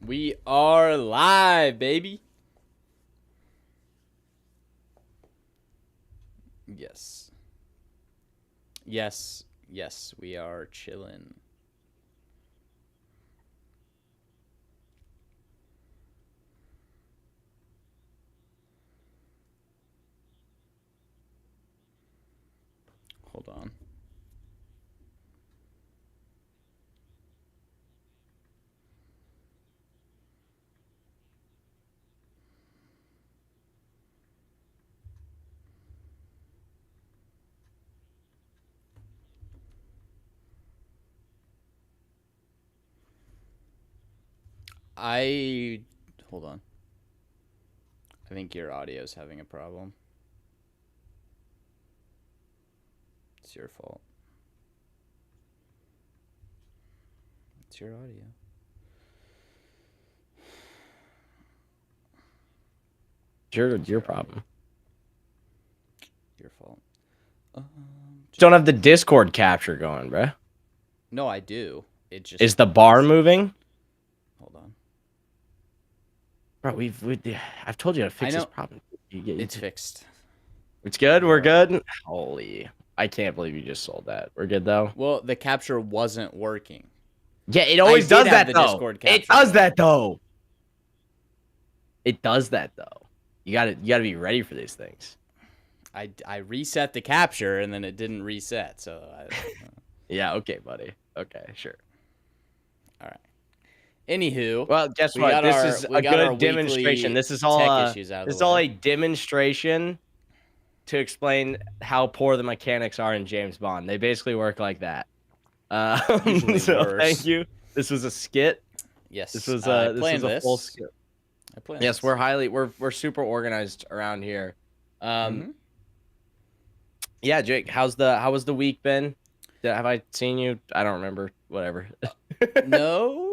We are live, baby. Yes. Yes. Yes, we are chilling. Hold on. Hold on. I think your audio is having a problem. It's your fault. It's your audio. Your problem. Your fault. Don't have the Discord capture going, bruh. No, I do. It just Is the bar moving? Hold on. Bro, I've told you how to fix this problem. It's fixed. It's good. We're good. Holy, I can't believe you just sold that. We're good though. Well, the capture wasn't working. Yeah, it always does that though. Discord It does that though. It does that though. You gotta be ready for these things. I reset the capture and then it didn't reset. So yeah. Okay, buddy. Okay, sure. All right. Anywho, well, guess what? This is a good demonstration. This is all a demonstration to explain how poor the mechanics are in James Bond. They basically work like that. So thank you. This was a skit. Yes. This was a full skit. Yes, this. we're super organized around here. Yeah, Jake, how was the week been? Have I seen you? I don't remember. Whatever. No.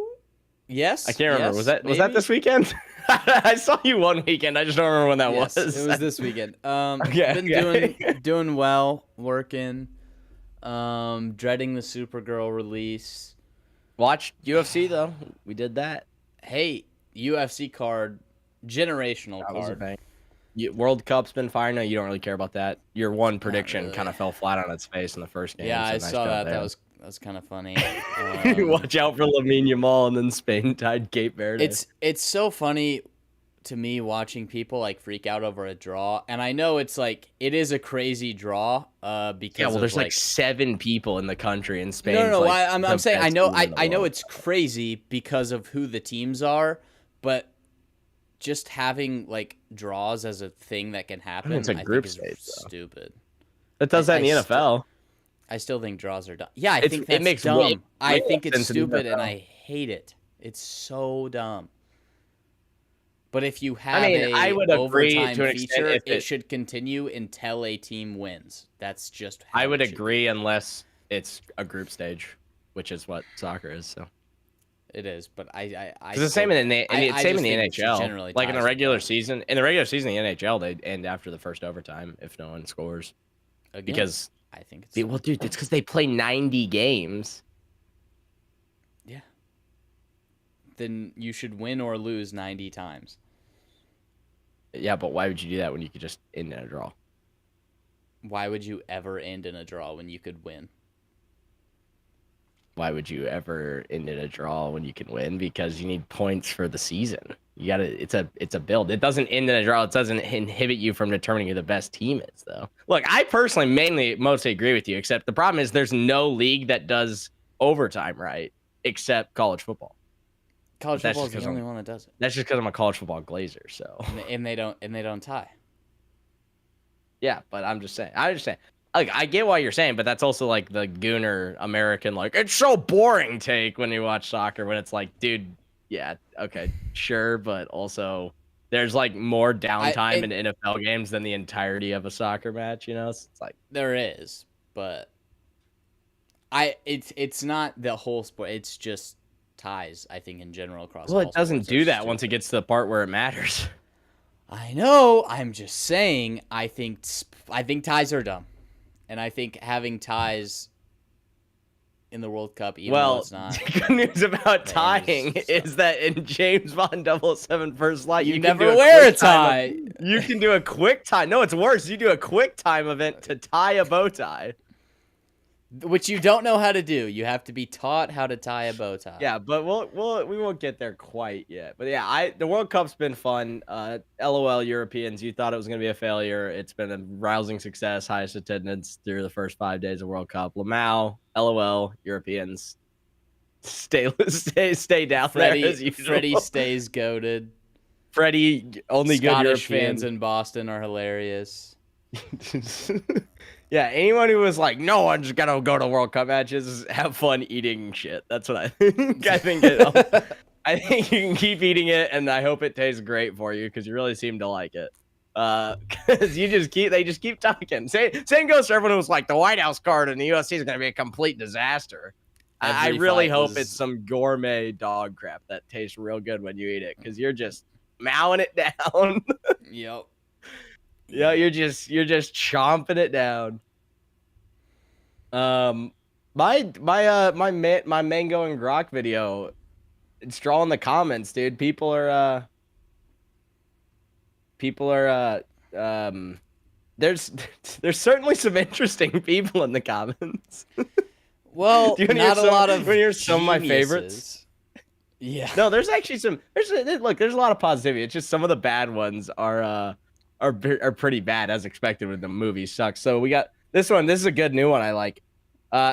Yes. I can't remember. Was that this weekend? I saw you one weekend. I just don't remember when that was. It was this weekend. Been doing well, working. Dreading the Supergirl release. Watched UFC though. We did that. Hey, UFC card, generational card. World Cup's been fire. No, you don't really care about that. Your one prediction kind of fell flat on its face in the first game. Yeah, so I saw that. That was kind of funny. Watch out for Lamine Yamal, and then Spain tied Cape Verde. It's so funny to me watching people like freak out over a draw, and I know it's like it is a crazy draw. Because there's like 7 people in the country in Spain. No. I'm saying I know it's crazy because of who the teams are, but just having like draws as a thing that can happen, it's a group stage. Stupid. It does that in the NFL. I still think draws are dumb. Yeah, I think that's makes dumb. I think it's stupid and I hate it. It's so dumb. But if you have I would agree overtime to an feature, extent it should continue until a team wins. That's just how I would agree unless it's a group stage, which is what soccer is. So it is, but it's the same in the NHL. Like in the regular season, the NHL they end after the first overtime if no one scores. Again, because I think it's dude, it's because they play 90 games. Yeah. Then you should win or lose 90 times. Yeah, but why would you do that when you could just end in a draw? Why would you ever end in a draw when you could win? Why would you ever end in a draw when you can win? Because you need points for the season. You gotta. It's a build. It doesn't end in a draw. It doesn't inhibit you from determining who the best team is, though. Look, I personally mostly agree with you. Except the problem is there's no league that does overtime right, except college football. College football is the only one that does it. That's just because I'm a college football glazer. So and they don't tie. Yeah, but I'm just saying. Like, I get what you're saying, but that's also like the gooner American, like, it's so boring take when you watch soccer, when it's like, dude, yeah, okay, sure, but also there's like more downtime in NFL games than the entirety of a soccer match, you know? So it's like there is, but it's not the whole sport. It's just ties, I think, in general across. Well, it doesn't do that once it gets to the part where it matters. I know. I'm just saying. I think ties are dumb. And I think having ties in the World Cup, even though Well, it's not. the good news about the tying is that in James Bond 007 First Light, You can never do wear a quick tie. You can do a quick time. No, it's worse. You do a quick time event to tie a bow tie. Which you don't know how to do. You have to be taught how to tie a bow tie. Yeah, but we won't get there quite yet. But yeah, the World Cup's been fun. LOL Europeans, you thought it was gonna be a failure. It's been a rousing success, highest attendance through the first 5 days of World Cup. Lamau, LOL Europeans, stay down there as usual. Freddie stays goated. Freddie, only Scottish good European fans in Boston are hilarious. Yeah, anyone who was like, no one's gonna go to World Cup matches, have fun eating shit. That's what I think. I think you can keep eating it, and I hope it tastes great for you because you really seem to like it. Because they just keep talking. Same goes for everyone who was like, the White House card in the UFC is gonna be a complete disaster. I really hope it's some gourmet dog crap that tastes real good when you eat it, because you're just mowing it down. Yep. Yeah, you're just chomping it down. My mango and grok video, it's drawing the comments, dude. People are there's certainly some interesting people in the comments. Well, not a lot of. When you're some of my favorites. Yeah. No, there's actually some. There's a lot of positivity. It's just some of the bad ones are pretty bad, as expected when the movie sucks. So we got this one. This is a good new one I like.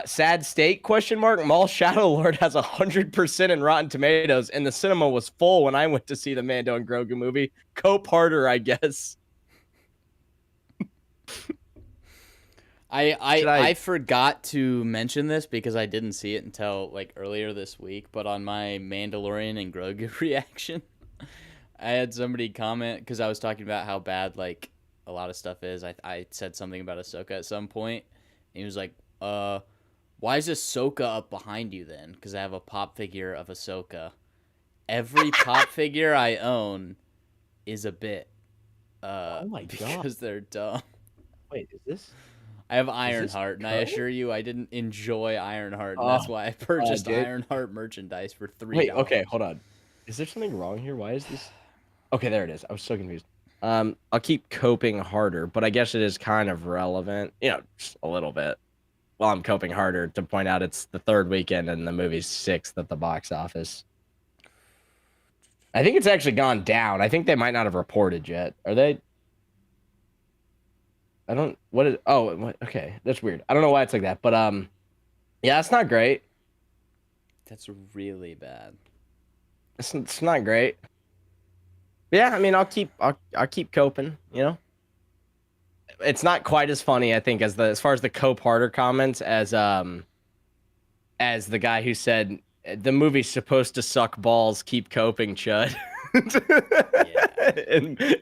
Sad state ? Mall Shadow Lord has 100% in Rotten Tomatoes, and the cinema was full when I went to see the Mando and Grogu movie. Cope harder, I guess. I forgot to mention this because I didn't see it until like earlier this week, but on my Mandalorian and Grogu reaction, I had somebody comment because I was talking about how bad like a lot of stuff is. I said something about Ahsoka at some point, and he was like, why is Ahsoka up behind you then? Because I have a pop figure of Ahsoka. Every pop figure I own is a bit. Oh my god! Because they're dumb. Wait, is this? I have Ironheart, and I assure you, I didn't enjoy Ironheart, and that's why I purchased Ironheart merchandise for $3. Wait, okay, hold on. Is there something wrong here? Why is this? Okay, there it is. I was so confused. I'll keep coping harder, but I guess it is kind of relevant, just a little bit. Well, I'm coping harder to point out it's the third weekend and the movie's 6th at the box office. I think it's actually gone down. I think they might not have reported yet. Are they? I don't. What is? Oh, okay. That's weird. I don't know why it's like that, but yeah, it's not great. That's really bad. It's not great. Yeah, I mean, I'll keep coping. It's not quite as funny, I think, as far as the Cope Harder comments as the guy who said the movie's supposed to suck balls. Keep coping, Chud. Yeah.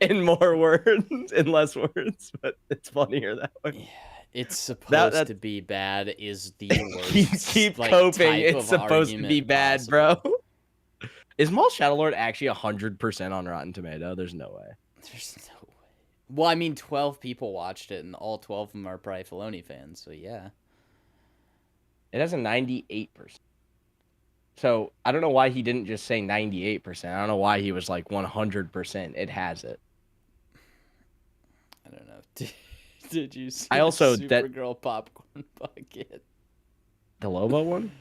in more words, in less words, but it's funnier that way. Yeah, it's supposed to be bad. Is the worst. keep coping. It's supposed to be bad, possible. Bro. Is Maul Shadowlord actually 100% on Rotten Tomato? There's no way. There's no way. Well, I mean, 12 people watched it, and all 12 of them are probably Filoni fans. So yeah, it has a 98%. So I don't know why he didn't just say 98%. I don't know why he was like 100%. It has it. I don't know. Did you see Supergirl popcorn bucket? The Lobo one?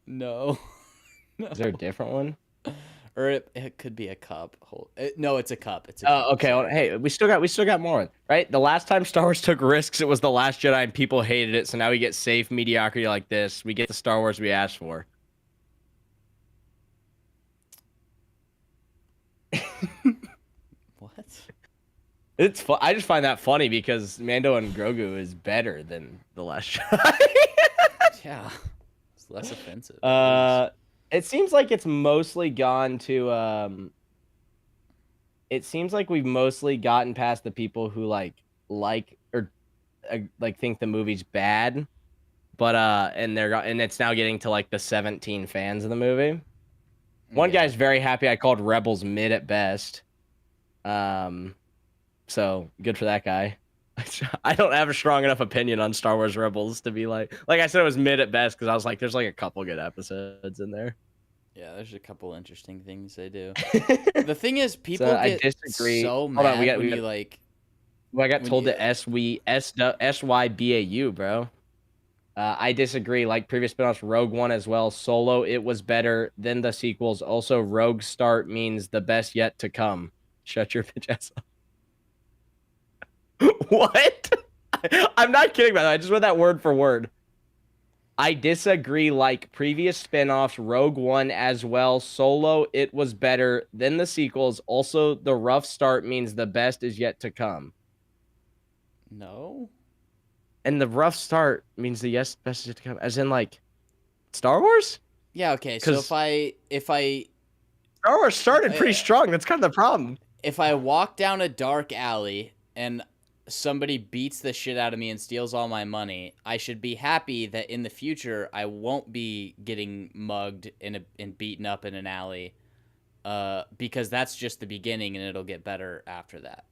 No. Is there a different one? Or it could be a cup. No, it's a cup. It's a cup. Okay. Well, hey, we still got more, right? The last time Star Wars took risks, it was The Last Jedi, and people hated it. So now we get safe mediocrity like this. We get the Star Wars we asked for. What? It's I just find that funny because Mando and Grogu is better than The Last Jedi. Yeah, it's less offensive. It seems like it's mostly gone to. It seems like we've mostly gotten past the people who like or think the movie's bad, but and it's now getting to like the 17 fans of the movie. One guy's very happy I called Rebels mid at best. So good for that guy. I don't have a strong enough opinion on Star Wars Rebels to be like I said, it was mid at best because I was like, there's like a couple good episodes in there. Yeah, there's a couple interesting things they do. The thing is, people So I get disagree. so Hold on, mad when you like. Well, I got when told you- to SYBAU, bro. I disagree. Like previous spinoffs, Rogue One as well. Solo, it was better than the sequels. Also, Rogue Start means the best yet to come. Shut your bitch ass up. What? I'm not kidding, by the way. I just read that word for word. I disagree. Like previous spinoffs, Rogue One as well. Solo, it was better than the sequels. Also, the rough start means the best is yet to come. No. And the rough start means the best is yet to come, as in like Star Wars. Yeah. Okay. So if I Star Wars started pretty strong. That's kind of the problem. if I walk down a dark alley and somebody beats the shit out of me and steals all my money, I should be happy that in the future I won't be getting mugged and beaten up in an alley, because that's just the beginning and it'll get better after that.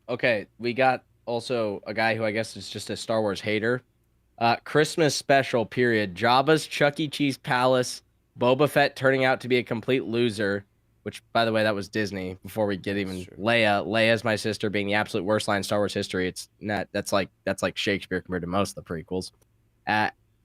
Okay, we got also a guy who I guess is just a Star Wars hater. Christmas special period. Jabba's Chuck E. Cheese Palace. Boba Fett turning out to be a complete loser. Which, by the way, that was Disney. Before we get even Leia's my sister being the absolute worst line in Star Wars history. It's not. That's like Shakespeare compared to most of the prequels.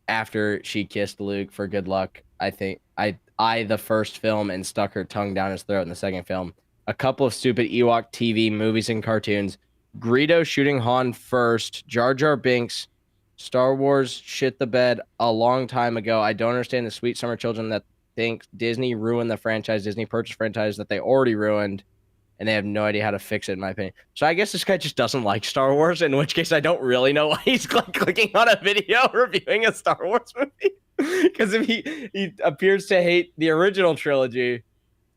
After she kissed Luke for good luck, I think I the first film and stuck her tongue down his throat in the second film. A couple of stupid Ewok TV movies and cartoons. Greedo shooting Han first. Jar Jar Binks. Star Wars shit the bed a long time ago. I don't understand the sweet summer children that think Disney ruined the franchise. Disney purchased franchise that they already ruined, and they have no idea how to fix it, in my opinion. So I guess this guy just doesn't like Star Wars, in which case I don't really know why he's clicking on a video reviewing a Star Wars movie. Because if he appears to hate the original trilogy,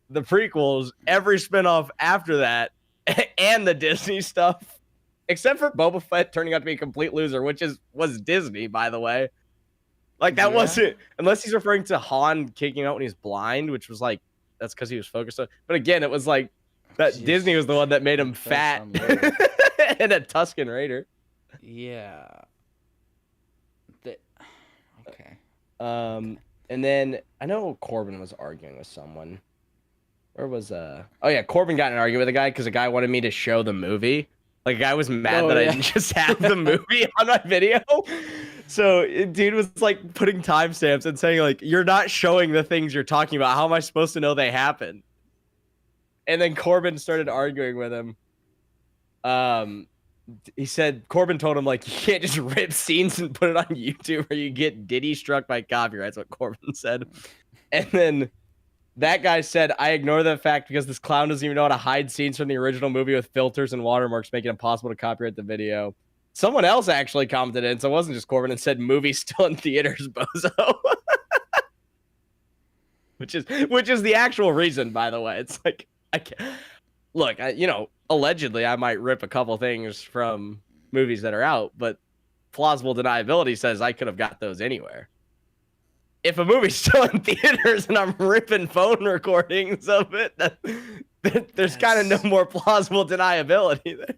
the prequels, every spinoff after that, and the Disney stuff, except for Boba Fett turning out to be a complete loser, which was Disney, by the way. Like, that wasn't, unless he's referring to Han kicking out when he's blind, which was like, that's because he was focused on. But again, it was like, that Disney was the one that made him fat and a Tusken Raider. Yeah. Okay. And then I know Corbin was arguing with someone. Where was oh yeah, Corbin got in an argument with a guy because a guy wanted me to show the movie. Like, a guy was mad that I didn't just have the movie on my video. So dude was like putting timestamps and saying like, you're not showing the things you're talking about. How am I supposed to know they happen? And then Corbin started arguing with him. He said Corbin told him like, you can't just rip scenes and put it on YouTube or you get Diddy struck by copyright. That's what Corbin said. And then that guy said, I ignore that fact because this clown doesn't even know how to hide scenes from the original movie with filters and watermarks, making it impossible to copyright the video. Someone else actually commented in, so it wasn't just Corbin, and said, movie still in theaters, bozo. which is the actual reason, by the way. It's like, I can't look, allegedly I might rip a couple things from movies that are out, but plausible deniability says I could have got those anywhere. If a movie's still in theaters and I'm ripping phone recordings of it, there's kind of no more plausible deniability there.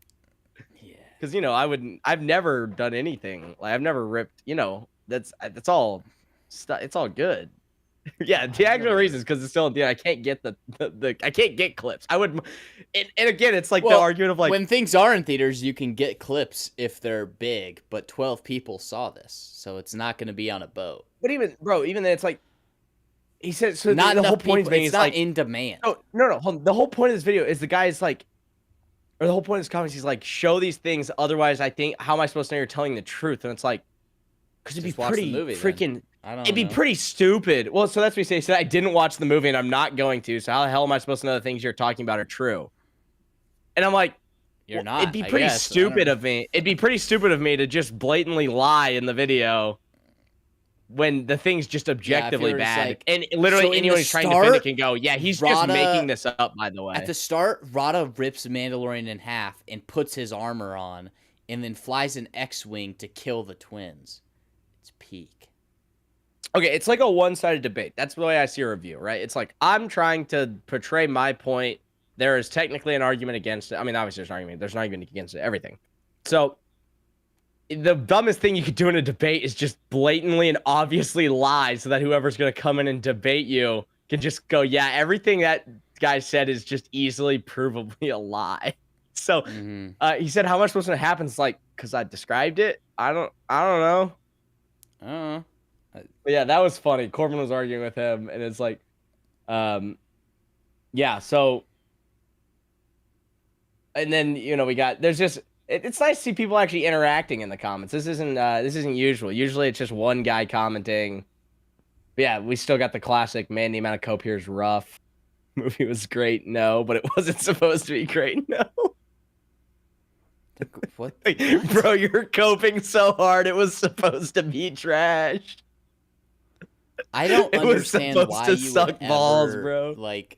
Yeah. Because, I've never done anything. Like, I've never ripped, that's all, it's all good. Yeah, the actual reason is because it's still in theater. I can't get I can't get clips. I would, and again, it's like the argument of like, when things are in theaters, you can get clips if they're big, but 12 people saw this, so it's not going to be on a boat. But even then, it's like he said. So not the whole point is it's not like in demand. No. The whole point of this video is the guy's like, or the whole point of his comments, he's like, show these things. Otherwise, I think, how am I supposed to know you're telling the truth? And it's like, because it'd be pretty freaking. It'd be pretty stupid. Well, so that's what he said. He said, I didn't watch the movie and I'm not going to. So how the hell am I supposed to know the things you're talking about are true? And I'm like, you're not. It'd be pretty stupid of me. It'd be pretty stupid of me to just blatantly lie in the video when the thing's just objectively bad. Like, and literally anyone who's trying to defend it can go, yeah, he's just making this up, by the way. At the start, Rada rips Mandalorian in half and puts his armor on and then flies an X-Wing to kill the twins. It's peak. Okay, it's like a one-sided debate. That's the way I see a review, right? It's like, I'm trying to portray my point. There is technically an argument against it. I mean, obviously there's an argument. There's an argument against it, everything. So the dumbest thing you could do in a debate is just blatantly and obviously lie so that whoever's going to come in and debate you can just go, yeah, everything that guy said is just easily provably a lie. So he said, how am I supposed to happen? It's like, because I described it. I don't know. But yeah, that was funny. Corbin was arguing with him, and it's like, yeah, so, and then, there's just, it's nice to see people actually interacting in the comments. This isn't usual. Usually it's just one guy commenting. But yeah, we still got the classic, man, the amount of cope here is rough. Movie was great, no, but it wasn't supposed to be great, no. What? Bro, you're coping so hard, it was supposed to be trash. I don't understand why you suck would balls, ever, bro. Like,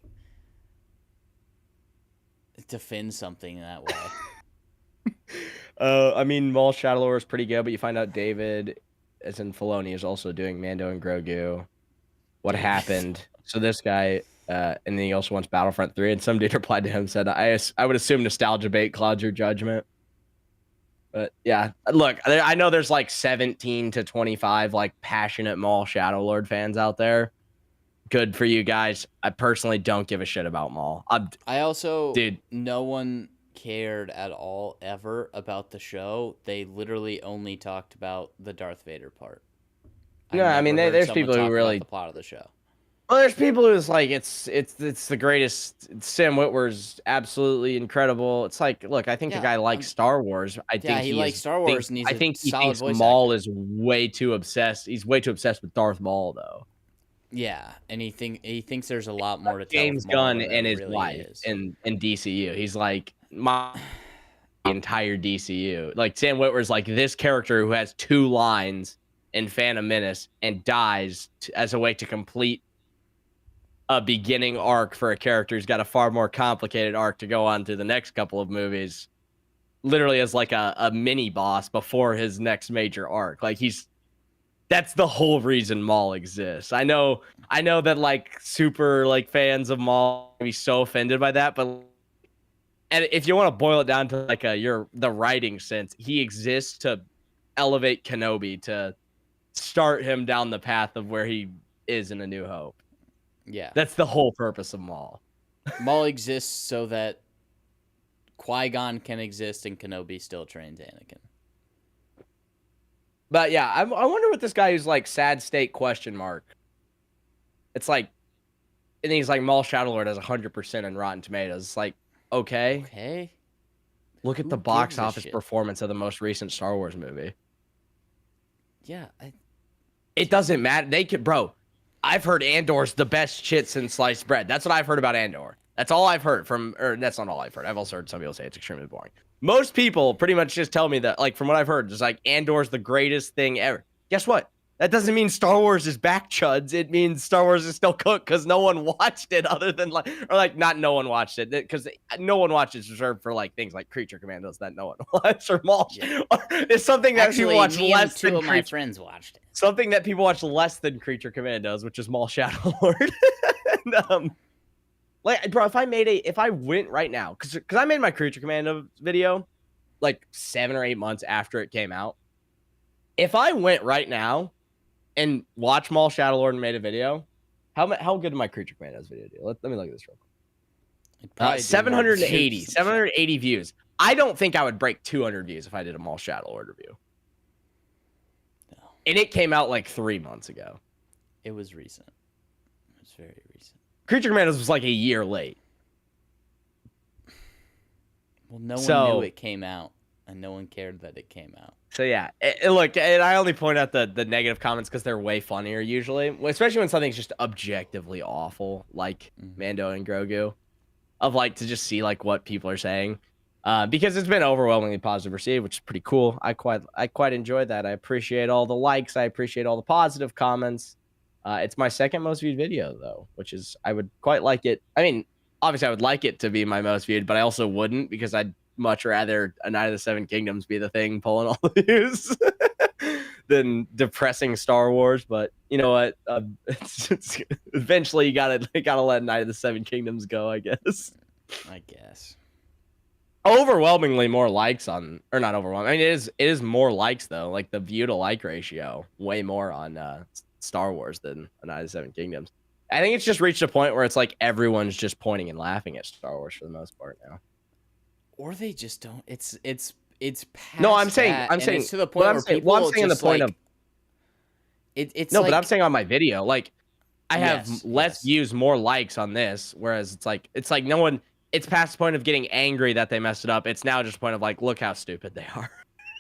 defend something that way. I mean, Maul Shadowlore is pretty good, but you find out David, as in Filoni, is also doing Mando and Grogu. What happened? So this guy, and then he also wants Battlefront 3, and some dude replied to him and said, I would assume nostalgia bait clouds your judgment. But yeah, look, I know there's like 17 to 25 like passionate Maul Shadowlord fans out there. Good for you guys. I personally don't give a shit about Maul. Dude, no one cared at all ever about the show. They literally only talked about the Darth Vader part. No, I mean, there's people who really the plot of the show. Well, there's people who's like, it's the greatest. Sam Witwer's absolutely incredible. It's like, look, I think the guy likes Star Wars. I think he likes Star Wars, and he's he thinks voice Maul actor. is way too obsessed. He's way too obsessed with Darth Maul, though. Yeah, and he thinks there's a lot more to tell. James Gunn and his wife in DCU. He's like my entire DCU. Like Sam Witwer's like this character who has 2 lines in Phantom Menace and dies as a way to complete a beginning arc for a character who's got a far more complicated arc to go on through the next couple of movies, literally as like a mini boss before his next major arc. Like that's the whole reason Maul exists. I know that like super like fans of Maul be so offended by that, but and if you want to boil it down to like the writing sense, he exists to elevate Kenobi, to start him down the path of where he is in A New Hope. Yeah. That's the whole purpose of Maul. Maul exists so that Qui-Gon can exist and Kenobi still trains Anakin. But yeah, I wonder what this guy who's like sad state question mark. It's like, and he's like, Maul Shadowlord has 100% on Rotten Tomatoes. It's like, okay. Look at the box office performance of the most recent Star Wars movie. Yeah. It doesn't matter. Bro, I've heard Andor's the best shit since sliced bread. That's what I've heard about Andor. That's all I've heard or that's not all I've heard. I've also heard some people say it's extremely boring. Most people pretty much just tell me that, like, from what I've heard, it's like Andor's the greatest thing ever. Guess what? That doesn't mean Star Wars is back, chuds. It means Star Wars is still cooked because no one watched it other than not no one watched it, because no one watched it reserved for like things like Creature Commandos that no one watched, or Maul. Yeah. It's something that people watch less than my friends watched it. Something that people watch less than Creature Commandos, which is Maul Shadowlord. And, like, bro, if I went right now, because I made my Creature Commando video like 7 or 8 months after it came out. If I went right now and watched Maul Shadowlord and made a video, how good did my Creature Commandos video do? Let me look at this real quick. 780 views. I don't think I would break 200 views if I did a Maul Shadowlord review. No. And it came out like 3 months ago. It was recent. It was very recent. Creature Commandos was like a year late. Well, no one knew it came out, and no one cared that it came out. So yeah, look, and I only point out the negative comments because they're way funnier usually, especially when something's just objectively awful, like Mando and Grogu, of like to just see like what people are saying, because it's been overwhelmingly positive received, which is pretty cool. I quite enjoyed that. I appreciate all the likes. I appreciate all the positive comments. It's my second most viewed video though, which is, I would quite like it. I mean, obviously I would like it to be my most viewed, but I also wouldn't, because I'd much rather A Night of the Seven Kingdoms be the thing pulling all the views than depressing Star Wars. But you know what? It's eventually you gotta let Night of the Seven Kingdoms go, I guess. overwhelmingly more likes on, or not overwhelming. I mean, it is more likes though. Like the view to like ratio, way more on Star Wars than Night of the Seven Kingdoms. I think it's just reached a point where it's like everyone's just pointing and laughing at Star Wars for the most part now. Or they just don't. It's past No, I'm saying it's to the point where people I'm saying just the point like of it's no, like, but I'm saying on my video, like I have yes, less views, more likes on this, whereas it's like no one. It's past the point of getting angry that they messed it up. It's now just a point of like, look how stupid they are.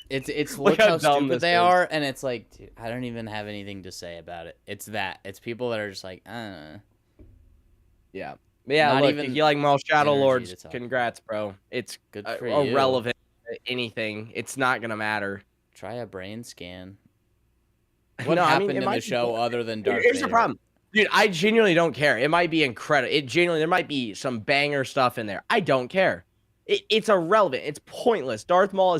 It's Look look how how dumb stupid this they is. are, and it's like, dude, I don't even have anything to say about it. It's people that are just like, Yeah. Yeah, Not look, even if you like Mall Shadow energy Lords, to talk congrats, bro. It's good for you. irrelevant to anything. It's not gonna matter. Try a brain scan. What No, I happened mean, it in might the be show cool. other than Darth Here's the Vader? problem. Dude, I genuinely don't care. It might be incredible. There might be some banger stuff in there. I don't care. It's irrelevant. It's pointless. Darth Maul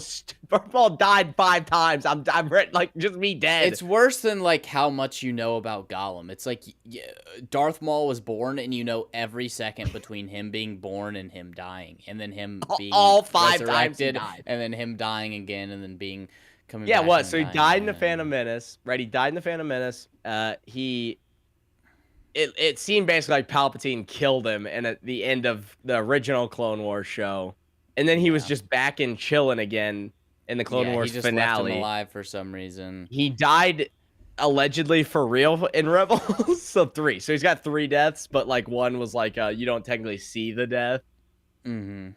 died 5 times. I'm ready, like, just me dead. It's worse than like how much you know about Gollum. It's like Darth Maul was born, and you know every second between him being born and him dying, and then him being all 5 times he resurrected, died. and then him dying again, and then being coming. Yeah, back what? and So he dying died in the again. Phantom Menace, right? He died in the Phantom Menace. It seemed basically like Palpatine killed him, and at the end of the original Clone Wars show, and then he was just back and chilling again in the Clone Wars he just finale. left him alive for some reason. He died allegedly for real in Rebels, so 3. So he's got 3 deaths, but like one was like you don't technically see the death. Mm-hmm.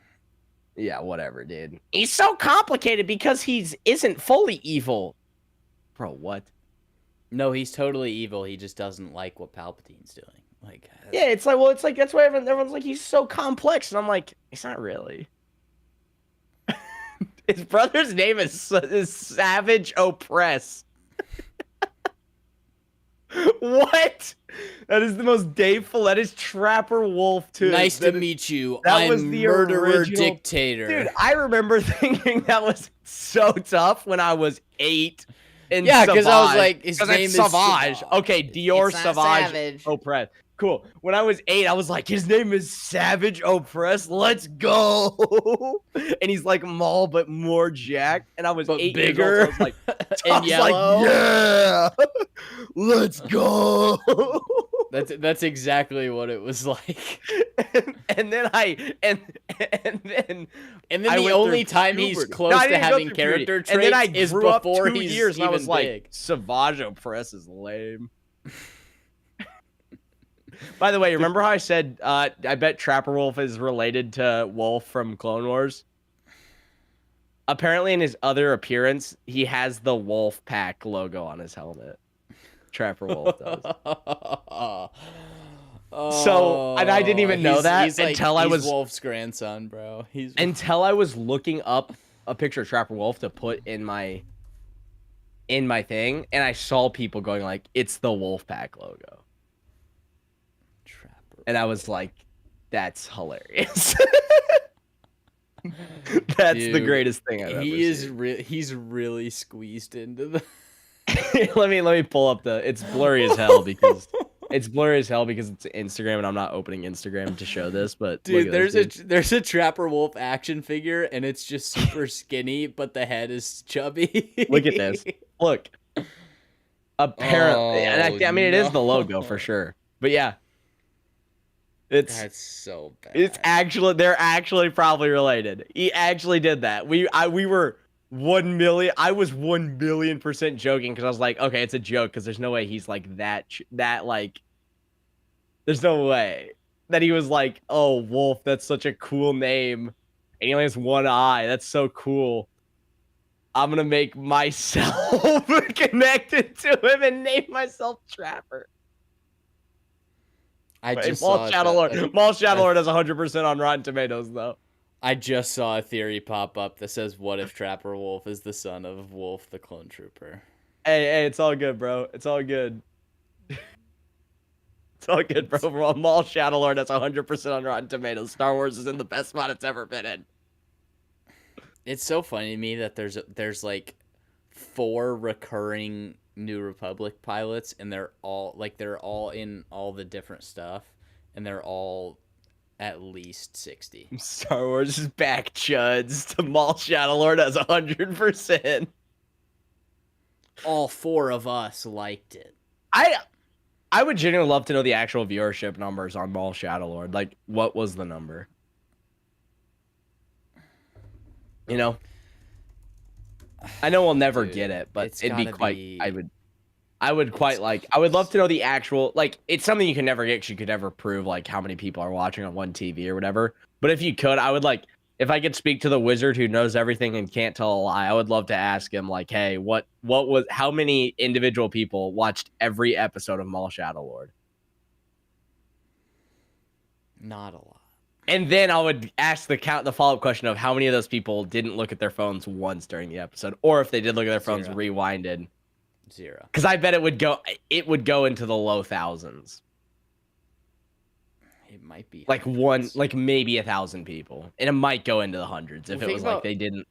Yeah, whatever, dude. He's so complicated because isn't fully evil. Bro, what? No, he's totally evil. He just doesn't like what Palpatine's doing. Like, yeah, it's like that's why everyone's like he's so complex, and I'm like, he's not really. His brother's name is Savage Opress. What? That is the most Dave Filletti's Trapper Wolf too. Nice to meet you. That I'm was the murderer original dictator. Dude, I remember thinking that was so tough when I was 8. Yeah, because I was like, his name is Savage. Okay, Dior Savage. Opress. Cool. When I was 8, I was like, his name is Savage Opress. Let's go. And he's like Maul, but more jacked. And I was 8 bigger. years old. So I was like, and yellow. Like, yeah. Let's go. That's exactly what it was like. And then the only time he's close to having character traits is before he's years, and I was even like, big. Savage Opress is lame. By the way, remember how I said I bet Trapper Wolf is related to Wolf from Clone Wars? Apparently, in his other appearance, he has the Wolf Pack logo on his helmet. Trapper Wolf does. So, and I didn't even know that until I was Wolf's grandson, bro. Until I was looking up a picture of Trapper Wolf to put in my thing, and I saw people going like, "It's the Wolf Pack logo." And I was like, "That's hilarious." That's the greatest thing I've ever seen. He's really squeezed into the. let me pull up it's blurry as hell because it's Instagram, and I'm not opening Instagram to show this. But dude, there's a Trapper Wolf action figure, and it's just super skinny, but the head is chubby. Look at this. Look. Apparently, I mean, it is the logo for sure. But yeah. That's so bad. They're actually probably related. He actually did that. We were 1 million. I was 1 billion% joking because I was like, okay, it's a joke because there's no way he's like that like. There's no way that he was like, oh, Wolf, that's such a cool name, and he only has 1 eye. That's so cool. I'm gonna make myself connected to him and name myself Trapper. Maul Shadow Lord has 100% on Rotten Tomatoes, though. I just saw a theory pop up that says, "What if Trapper Wolf is the son of Wolf, the clone trooper?" Hey, it's all good, bro. It's all good. It's all good, bro. Maul Shadow Lord has 100% on Rotten Tomatoes. Star Wars is in the best spot it's ever been in. It's so funny to me that there's like 4 recurring New Republic pilots, and they're all in all the different stuff, and they're all At least 60. Star Wars is back, chuds. The Mall Shadow Lord has 100%. All 4 of us liked it. I would genuinely love to know the actual viewership numbers on Mall Shadow Lord. Like, what was the number? You know? I know we'll never get it, but it'd be quite... I would love to know the actual, like, it's something you can never get because you could never prove, like, how many people are watching on one TV or whatever. But if you could, I would, like, if I could speak to the wizard who knows everything and can't tell a lie, I would love to ask him, like, hey, how many individual people watched every episode of Mall Shadow Lord? Not a lot. And then I would ask the follow-up question of how many of those people didn't look at their phones once during the episode, or if they did look at their phones, rewinded. 0. Because I bet it would go into the low thousands. It might be like hundreds. maybe 1,000 people, and it might go into the hundreds if it was like they genuinely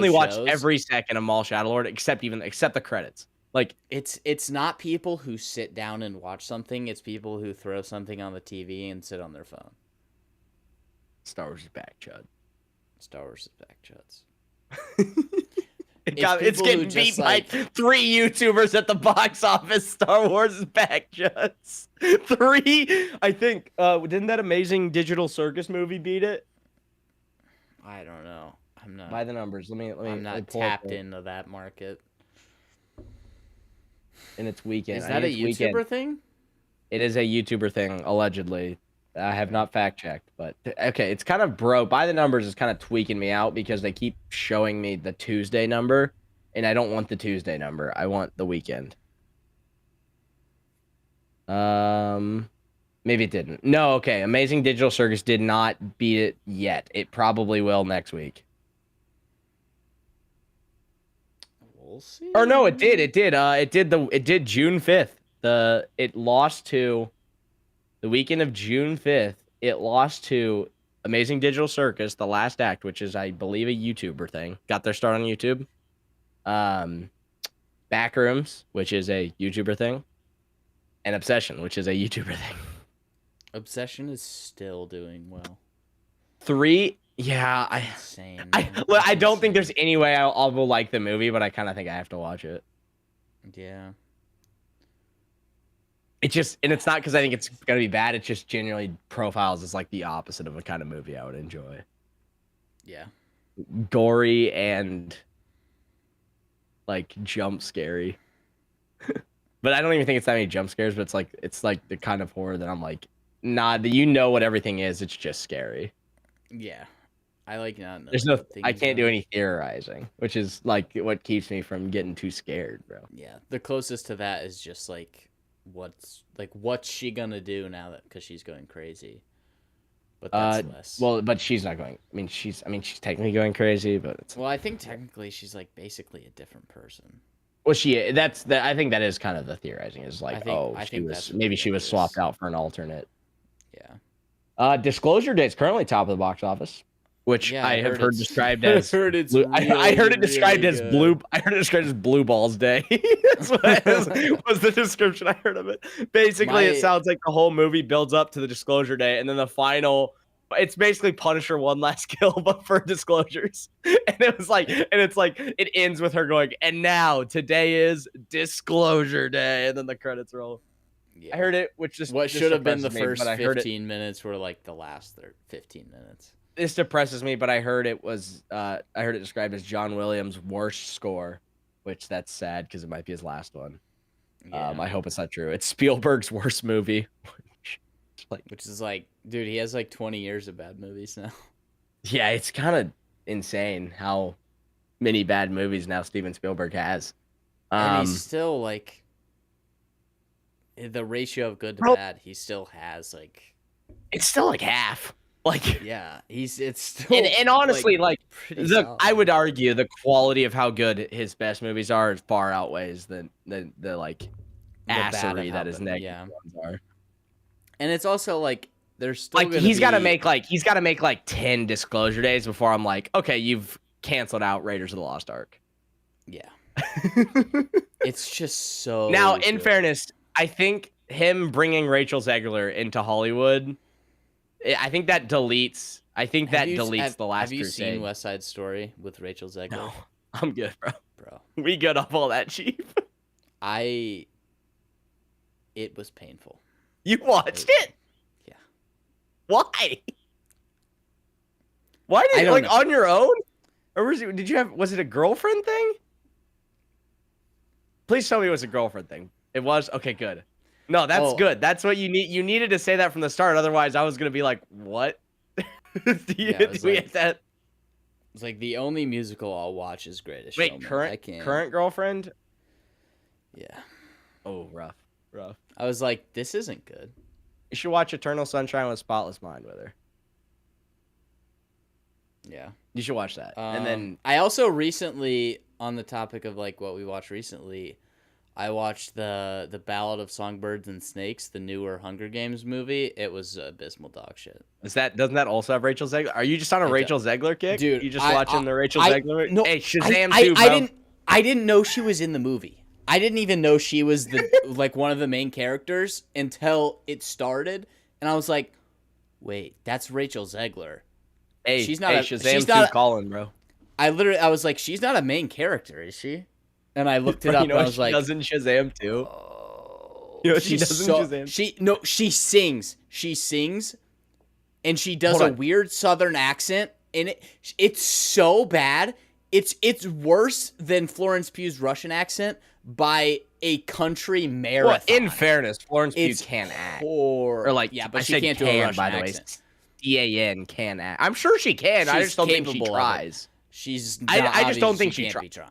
those watched shows? every second of Mall Shadow Lord except the credits. Like it's not people who sit down and watch something. It's people who throw something on the TV and sit on their phone. Star Wars is back, chud. Star Wars is back, chuds. It's getting beat by 3 YouTubers at the box office. Star Wars is back, chuds. 3, I think. Didn't that Amazing Digital Circus movie beat it? I don't know. I'm not. By the numbers, I'm not tapped into that market. In its weekend, is that a YouTuber thing? It is a YouTuber thing, allegedly. I have not fact checked, but okay, it's kind of broke. By the numbers is kind of tweaking me out because they keep showing me the Tuesday number, and I don't want the Tuesday number. I want the weekend. Maybe it didn't. No, okay. Amazing Digital Circus did not beat it yet. It probably will next week. We'll see. Or no, it did. It did June 5th. It lost to the weekend of June 5th. It lost to Amazing Digital Circus, The Last Act, which is, I believe, a YouTuber thing. Got their start on YouTube. Backrooms, which is a YouTuber thing. And Obsession, which is a YouTuber thing. Obsession is still doing well. 3, yeah, insane. I don't think there's any way I'll like the movie, but I kind of think I have to watch it. Yeah. It's not because I think it's gonna be bad. It just genuinely profiles as like the opposite of a kind of movie I would enjoy. Yeah. Gory and like jump scary. But I don't even think it's that many jump scares, but it's like the kind of horror that I'm like, nah, you know what everything is, it's just scary. Yeah. I like not knowing. I can't do any theorizing, which is like what keeps me from getting too scared, bro. Yeah. The closest to that is just like what's she gonna do now that because she's going crazy. But that's less. Well, but she's not going. I mean, she's technically going crazy, but well, I think technically she's like basically a different person. Well, I think that is kind of the theorizing. Is like, she was swapped out for an alternate. Yeah. Disclosure Day is currently top of the box office, which I have heard described as. I heard it described as blue. I heard it described as Blue Balls Day. That's what was the description I heard of it. Basically, it sounds like the whole movie builds up to the Disclosure Day, and then the final. It's basically Punisher One Last Kill, but for disclosures. And it ends with her going, and now today is Disclosure Day, and then the credits roll. Yeah. I heard it, which just what should have been the first 15 minutes were like the last 15 minutes. This depresses me, but I heard it described as John Williams' worst score, which that's sad because it might be his last one. Yeah. I hope it's not true. It's Spielberg's worst movie. Which is like, dude, he has like 20 years of bad movies now. Yeah, it's kind of insane how many bad movies now Steven Spielberg has. And he's still like, the ratio of good to bad, he still has like. It's still like half. Like, yeah, it's still. And honestly, I would argue the quality of how good his best movies are far outweighs the like assery that his negative ones are. And it's also like there's still like he's got to make like 10 Disclosure Days before I'm like, okay, you've canceled out Raiders of the Lost Ark. Yeah. It's just so. Now, in fairness, I think him bringing Rachel Zegler into Hollywood I think that deletes. I think that deletes the Last Have you Crusade. seen West Side Story with Rachel Zegler? No, I'm good, bro. Bro, We good off all that, Chief. it was painful. You watched it? Yeah. Why? Why did know. on your own? Or was it a girlfriend thing? Please tell me it was a girlfriend thing. It was? Okay, good. No, that's good. That's what you need. You needed to say that from the start. Otherwise, I was going to be like, what? Do we have that? It's like the only musical I'll watch is Greatest Wait, Showman. current girlfriend? Yeah. Oh, rough. I was like, this isn't good. You should watch Eternal Sunshine with Spotless Mind with her. Yeah. You should watch that. And then I also recently, on the topic of like what we watched recently, I watched the Ballad of Songbirds and Snakes, the newer Hunger Games movie. It was abysmal dog shit. Doesn't that also have Rachel Zegler? Are you just on a Rachel Zegler kick? Dude, you just watching the Rachel Zegler? No, hey, Shazam 2, bro. I didn't know she was in the movie. I didn't even know she was the like one of the main characters until it started, and I was like, "Wait, that's Rachel Zegler." Hey, she's not. Shazam 2 calling, bro. I was like, "She's not a main character, is she?" And I looked it up, and I was like, "Doesn't Shazam 2?" Oh, you know what she does in Shazam? She sings. She sings, and she does a weird Southern accent, and it's so bad. It's worse than Florence Pugh's Russian accent by a country marathon. Well, in fairness, Florence Pugh can act. Or like, yeah, but she can't do a Russian accent. CAN can act. I'm sure she can. I just don't think she tries. She's. I just don't think she can't be trying.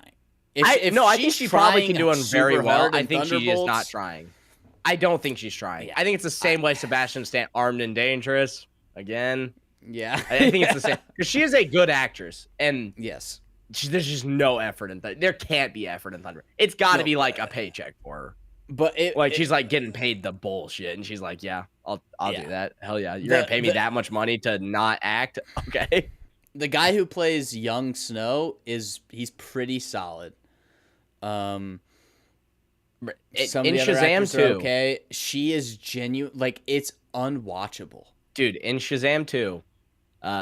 I think she probably can do it very well. I think she is not trying. I don't think she's trying. I think it's the same way Sebastian Stan, Armed and Dangerous. Again. Yeah. I think it's the same. Because she is a good actress. And yes. There's just no effort in Thunder. There can't be effort in Thunder. It's got to be like a paycheck for her. But she's like getting paid the bullshit, and she's like, "Yeah, I'll do that. Hell yeah, you're gonna pay me that much money to not act, okay?" The guy who plays young Snow he's pretty solid. Some of the other actors are okay. She is genuine. Like it's unwatchable, dude. In Shazam 2,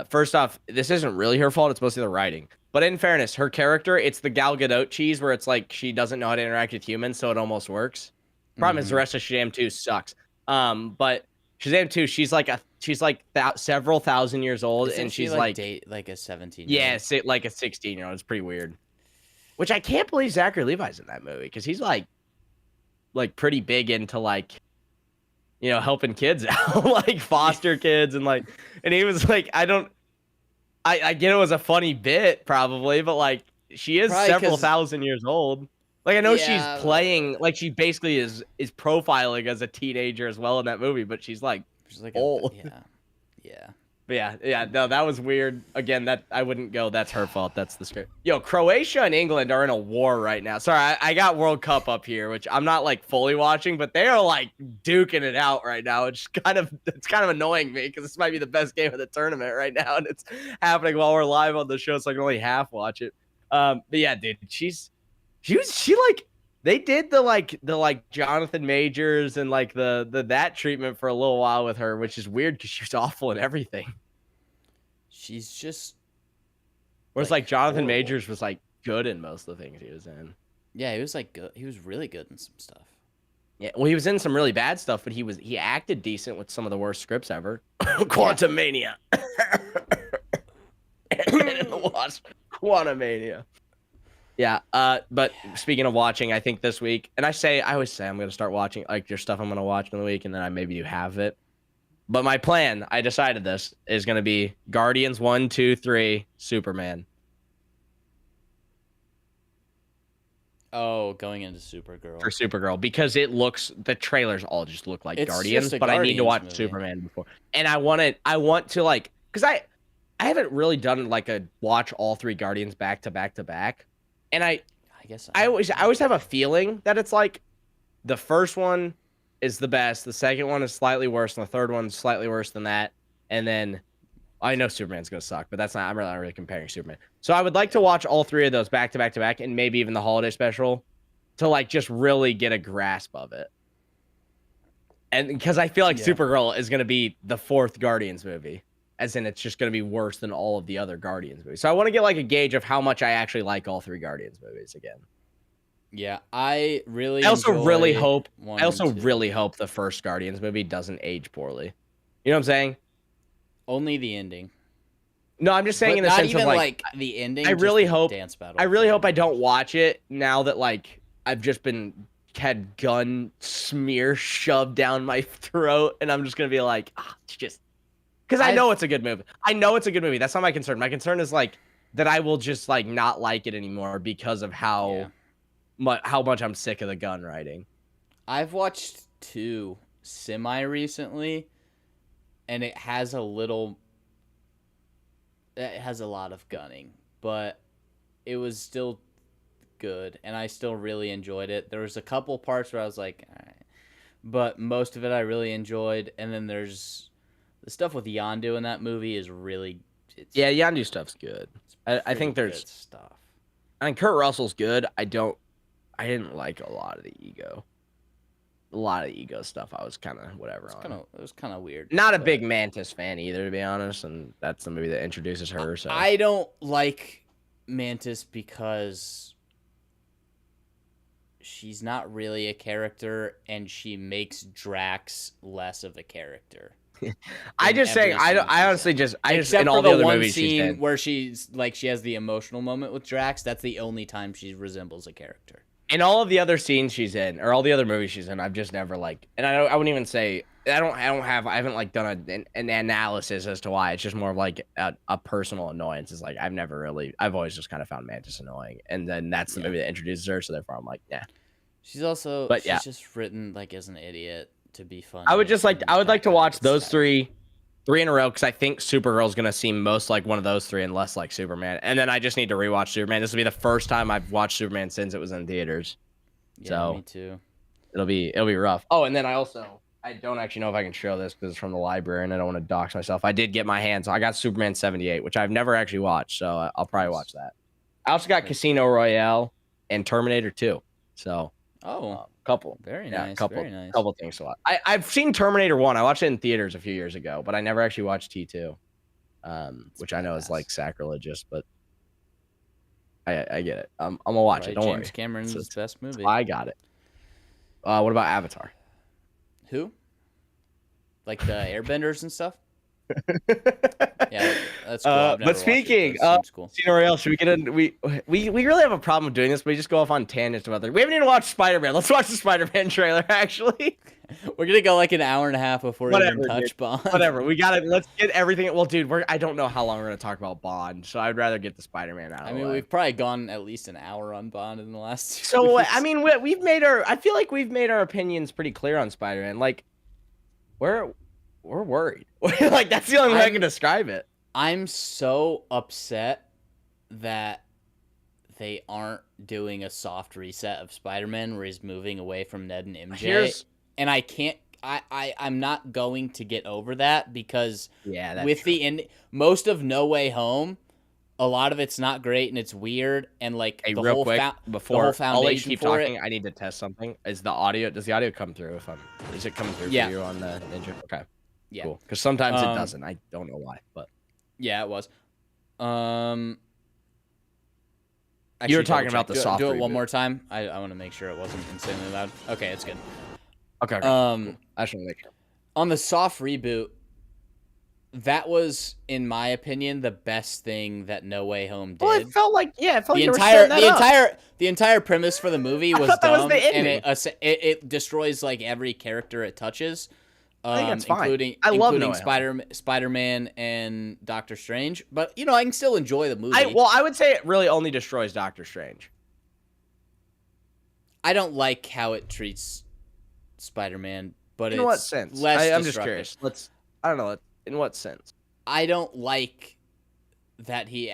first off, this isn't really her fault. It's mostly the writing. But in fairness, her character, it's the Gal Gadot cheese where it's like she doesn't know how to interact with humans, so it almost works. Problem is the rest of Shazam 2 sucks. But Shazam 2, she's like several thousand years old, and she's like a 17. Yeah, like a 16-year-old. It's pretty weird. Which I can't believe Zachary Levi's in that movie because he's like pretty big into like, helping kids out, like foster kids and he was like, I get it was a funny bit probably, but like she is probably several thousand years old. Like I know she's playing, like she basically is profiling as a teenager as well in that movie, but she's like old. Yeah. But yeah, no, that was weird. Again, that I wouldn't go. That's her fault. That's the script. Yo, Croatia and England are in a war right now. Sorry, I got World Cup up here, which I'm not like fully watching, but they are like duking it out right now. It's kind of annoying me because this might be the best game of the tournament right now, and it's happening while we're live on the show, so I can only half watch it. But yeah, dude, she like they did the Jonathan Majors and like the that treatment for a little while with her, which is weird because she was awful in everything. She's just. Whereas like Jonathan Majors was like good in most of the things he was in. Yeah, he was like good. He was really good in some stuff. Yeah, well, he was in some really bad stuff, but he acted decent with some of the worst scripts ever. Quantumania. Quantumania. Yeah, but speaking of watching, I think this week, and I always say I'm going to start watching, like, there's stuff I'm going to watch in the week, and then I maybe do have it. But my plan, I decided this, is going to be Guardians 1, 2, 3, Superman. Oh, going into Supergirl. For Supergirl, because the trailers all just look like it's Guardians, but I need to watch Superman before. And I want to, like, because I haven't really done, like, a watch all three Guardians back to back to back. And I guess I always have a feeling that it's like the first one is the best, the second one is slightly worse, and the third one's slightly worse than that. And then I know Superman's gonna suck, but I'm not really comparing Superman. So I would like to watch all three of those back to back to back, and maybe even the holiday special, to like just really get a grasp of it. And because I feel like Yeah. Supergirl is gonna be the 4th Guardians movie, as in it's just gonna be worse than all of the other Guardians movies. So I want to get like a gauge of how much I actually like all 3 Guardians movies again. Yeah, I also really enjoy hope. one I also and two. really hope the first Guardians movie doesn't age poorly. You know what I'm saying? Only the ending. No, I'm just saying But in the not sense even of like the ending. I just really the hope. dance battle. I really hope I don't watch it now that like I've just been had gun smear shoved down my throat, and I'm just gonna be like, just because I know it's a good movie. I know it's a good movie. That's not my concern. My concern is like that I will just like not like it anymore because of how much I'm sick of the gun writing. I've watched 2 semi recently, and it has a little. It has a lot of gunning, but it was still good, and I still really enjoyed it. There was a couple parts where I was like, all right. But most of it I really enjoyed, and then there's the stuff with Yondu in that movie is really. Yeah, Yondu stuff's good. I think there's stuff. I mean, Kurt Russell's good. I didn't like a lot of the ego. A lot of the ego stuff I was kind of whatever on. It was kind of weird. Not a big Mantis fan either, to be honest, and that's the movie that introduces her. So I don't like Mantis because she's not really a character, and she makes Drax less of a character. I just say I honestly just in all the other movies she's in, where she's like she has the emotional moment with Drax. That's the only time she resembles a character. In all of the other scenes she's in, or all the other movies she's in, I've just never like, and I wouldn't even say I haven't like done an analysis as to why. It's just more of like a personal annoyance. It's like I've always just kind of found Mantis annoying, and then that's the movie that introduces her. So therefore, I'm like, yeah. She's just written like as an idiot to be funny. I would like to watch those three in a row because I think Supergirl's gonna seem most like one of those 3 and less like Superman. And then I just need to rewatch Superman. This will be the first time I've watched Superman since it was in theaters. Yeah, so me too. It'll be rough. Oh, and then I don't actually know if I can show this because it's from the library and I don't want to dox myself. I did get my hands. I got Superman 78, which I've never actually watched, so I'll probably watch that. I also got Casino Royale and Terminator 2. So couple. Very nice. Couple things to watch. I've seen Terminator 1. I watched it in theaters a few years ago, but I never actually watched T2, which I know is like sacrilegious, but I get it. I'm gonna watch it. Don't worry. James Cameron's his best movie. I got it. What about Avatar? Who? Like the Airbenders and stuff? Yeah, that's cool. But speaking of Casino Royale, should we get in? We really have a problem with doing this, but we just go off on tangents about it. We haven't even watched Spider-Man. Let's watch the Spider-Man trailer, actually. We're gonna go like an hour and a half before we even touch Bond. Whatever. Let's get everything. Well, dude, I don't know how long we're gonna talk about Bond, so I'd rather get the Spider-Man out of the way. We've probably gone at least an hour on Bond in the last 2 So, weeks. I mean, I feel like we've made our opinions pretty clear on Spider-Man. Like, we're worried. Like, that's the only way I can describe it. I'm so upset that they aren't doing a soft reset of Spider-Man where he's moving away from Ned and MJ. And I can't. I'm not going to get over that because with the end, most of No Way Home, a lot of it's not great and it's weird and like hey, the real whole quick before I'll let you keep talking. it. I need to test something. Does the audio come through? Is it coming through for you on the Ninja? Okay. Yeah. Cool. Because sometimes it doesn't. I don't know why, but yeah, it was. You were talking about the soft. Do it one more time. I want to make sure it wasn't insanely loud. Okay, it's good. Okay. Cool. I should make sure. On the soft reboot, that was, in my opinion, the best thing that No Way Home did. Well, it felt like the entire premise for the movie was dumb, and it destroys like every character it touches. I think it's fine. Including Spider-Man and Doctor Strange. But I can still enjoy the movie. I would say it really only destroys Doctor Strange. I don't like how it treats Spider-Man, but in what sense? I'm just curious. I don't know. In what sense? I don't like that he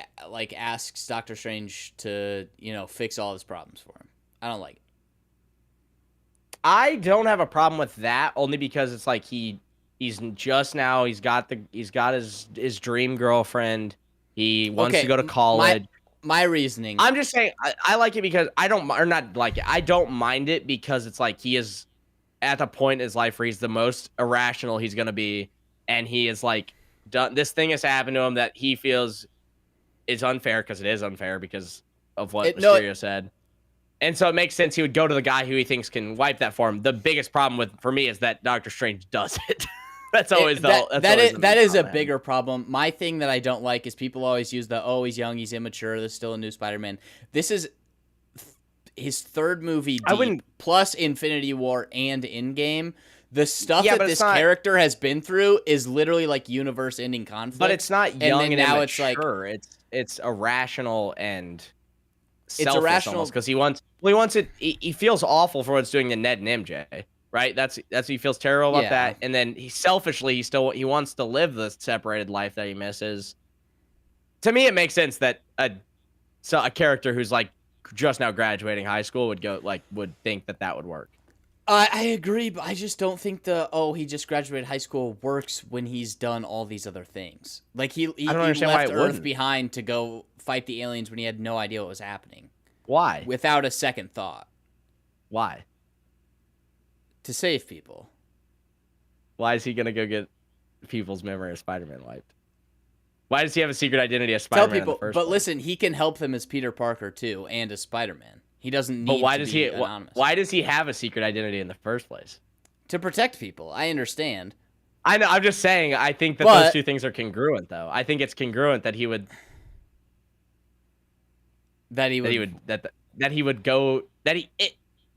asks Doctor Strange to fix all his problems for him. I don't like it. I don't have a problem with that only because it's like he's got his dream girlfriend. He wants to go to college. My reasoning. I'm just saying I like it because I don't mind it because it's like he is at the point in his life where he's the most irrational he's gonna be, and he is like done. This thing has happened to him that he feels is unfair because it is unfair because of what Mysterio said. And so it makes sense he would go to the guy who he thinks can wipe that for him. The biggest problem for me is that Doctor Strange does it. That's always that is a bigger problem. My thing that I don't like is people always use he's young, he's immature, there's still a new Spider-Man. This is his third movie deep, plus Infinity War and Endgame. The stuff that this character has been through is literally like universe-ending conflict. But it's not young and now immature. It's irrational and selfish irrational because he wants it. He feels awful for what's doing to Ned and MJ, right? That's he feels terrible about that, and then he wants to live the separated life that he misses. To me, it makes sense that a character who's like just now graduating high school would think that would work. I agree, but I just don't think he just graduated high school works when he's done all these other things. Like he left Earth behind to go fight the aliens when he had no idea what was happening. Why? Without a second thought. Why? To save people. Why is he gonna go get people's memory of Spider-Man wiped? Why does he have a secret identity as Spider-Man? Tell people, in the first but place? Listen, he can help them as Peter Parker too, and as Spider-Man. He doesn't need to be anonymous. Why does he have a secret identity in the first place? To protect people. I understand. I know. I'm just saying. I think that those two things are congruent, though. I think it's congruent that he would.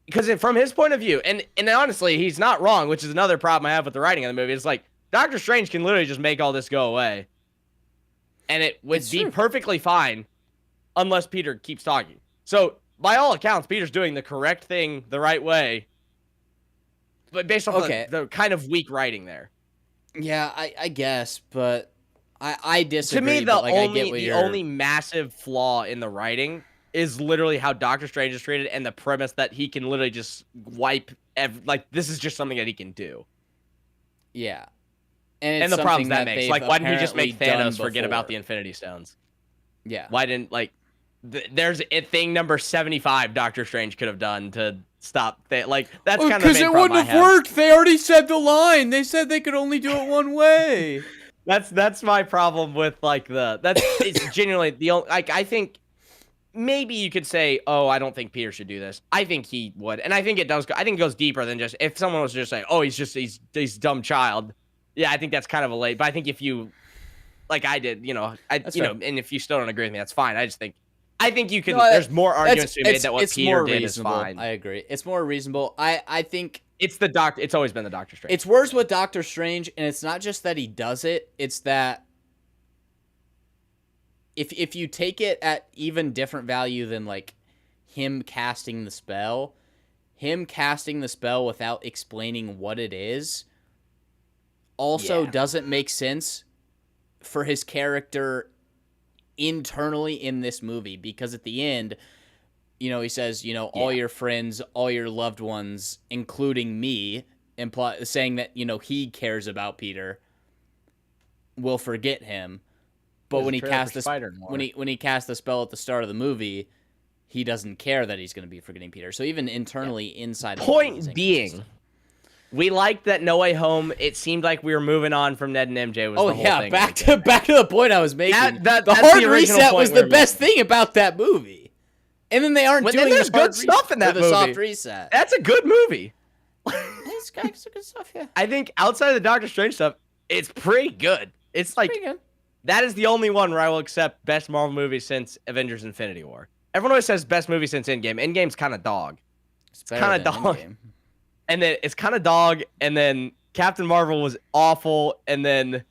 Because from his point of view, and honestly, he's not wrong, which is another problem I have with the writing of the movie. It's like Doctor Strange can literally just make all this go away, and it would be perfectly fine, unless Peter keeps talking. So, by all accounts, Peter's doing the correct thing the right way, but based off the kind of weak writing there. Yeah, I guess, but I disagree. To me, the only massive flaw in the writing is literally how Doctor Strange is treated and the premise that he can literally just wipe this is just something that he can do. Yeah. And the problems that makes. Like, why didn't he just make Thanos forget about the Infinity Stones? Yeah. Why didn't, there's a thing number 75 Doctor Strange could have done to stop that's kind of the main problem because it wouldn't have worked. They already said the line. They said they could only do it one way. That's my problem with, it's genuinely the only, I think maybe you could say, I don't think Peter should do this. I think he would. And I think it goes deeper than just, if someone was just saying, he's dumb child. Yeah, I think that's kind of a late. But I think if you, like I did, and if you still don't agree with me, that's fine. I think you can. There's more arguments to be made that what Peter did is fine. I agree. It's more reasonable. I think it's the Doctor. It's always been the Doctor Strange. It's worse with Doctor Strange, and it's not just that he does it. It's that if you take it at even different value than him casting the spell without explaining what it is also doesn't make sense for his character internally in this movie, because at the end, he says, all your friends, all your loved ones, including me, saying that, he cares about Peter, will forget him. But when he cast when he cast the spell at the start of the movie, he doesn't care that he's going to be forgetting Peter. So even internally inside the point being, we liked that No Way Home. It seemed like we were moving on from Ned and MJ. Back to the point I was making. The hard reset was the best thing about that movie. And then they aren't doing there's good stuff in that movie. The soft reset. That's a good movie. It's got some good stuff, yeah. I think outside of the Doctor Strange stuff, it's pretty good. It's pretty good. That is the only one where I will accept best Marvel movie since Avengers: Infinity War. Everyone always says best movie since Endgame. Endgame's kind of dog. It's kind of dog. And then it's kind of dog, and then Captain Marvel was awful, and then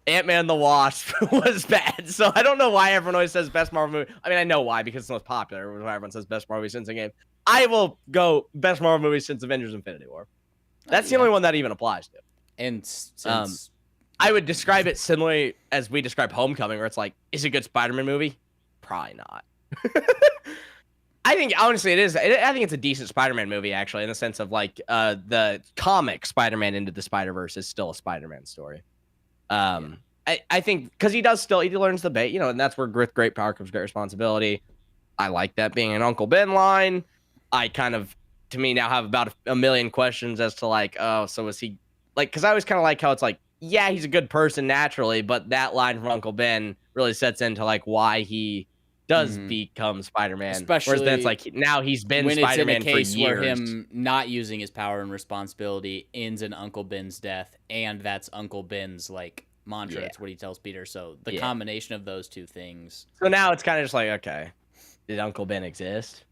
Ant-Man the Wasp was bad. So I don't know why everyone always says best Marvel movie. I mean, I know why, because it's the most popular. Why everyone says best Marvel movie since Endgame. I will go best Marvel movie since Avengers: Infinity War. That's the only one that even applies to. And since I would describe it similarly as we describe Homecoming, where it's like, is it a good Spider-Man movie? Probably not. I think, honestly, it is. I think it's a decent Spider-Man movie, actually, in the sense of, the comic Spider-Man Into the Spider-Verse is still a Spider-Man story. I think, because he learns the bait, and that's where with great power comes great responsibility. I like that being an Uncle Ben line. I kind of to me now have about a million questions as to like, oh, so was he like? Because I always kind of like how it's like, yeah, he's a good person naturally, but that line from Uncle Ben really sets into like why he does become Spider-Man. Especially whereas then it's like now he's been when Spider-Man it's in a case for years. where him not using his power and responsibility ends in Uncle Ben's death, and that's Uncle Ben's like mantra. It's what he tells Peter. So the combination of those two things. So now it's kind of just like, okay, did Uncle Ben exist?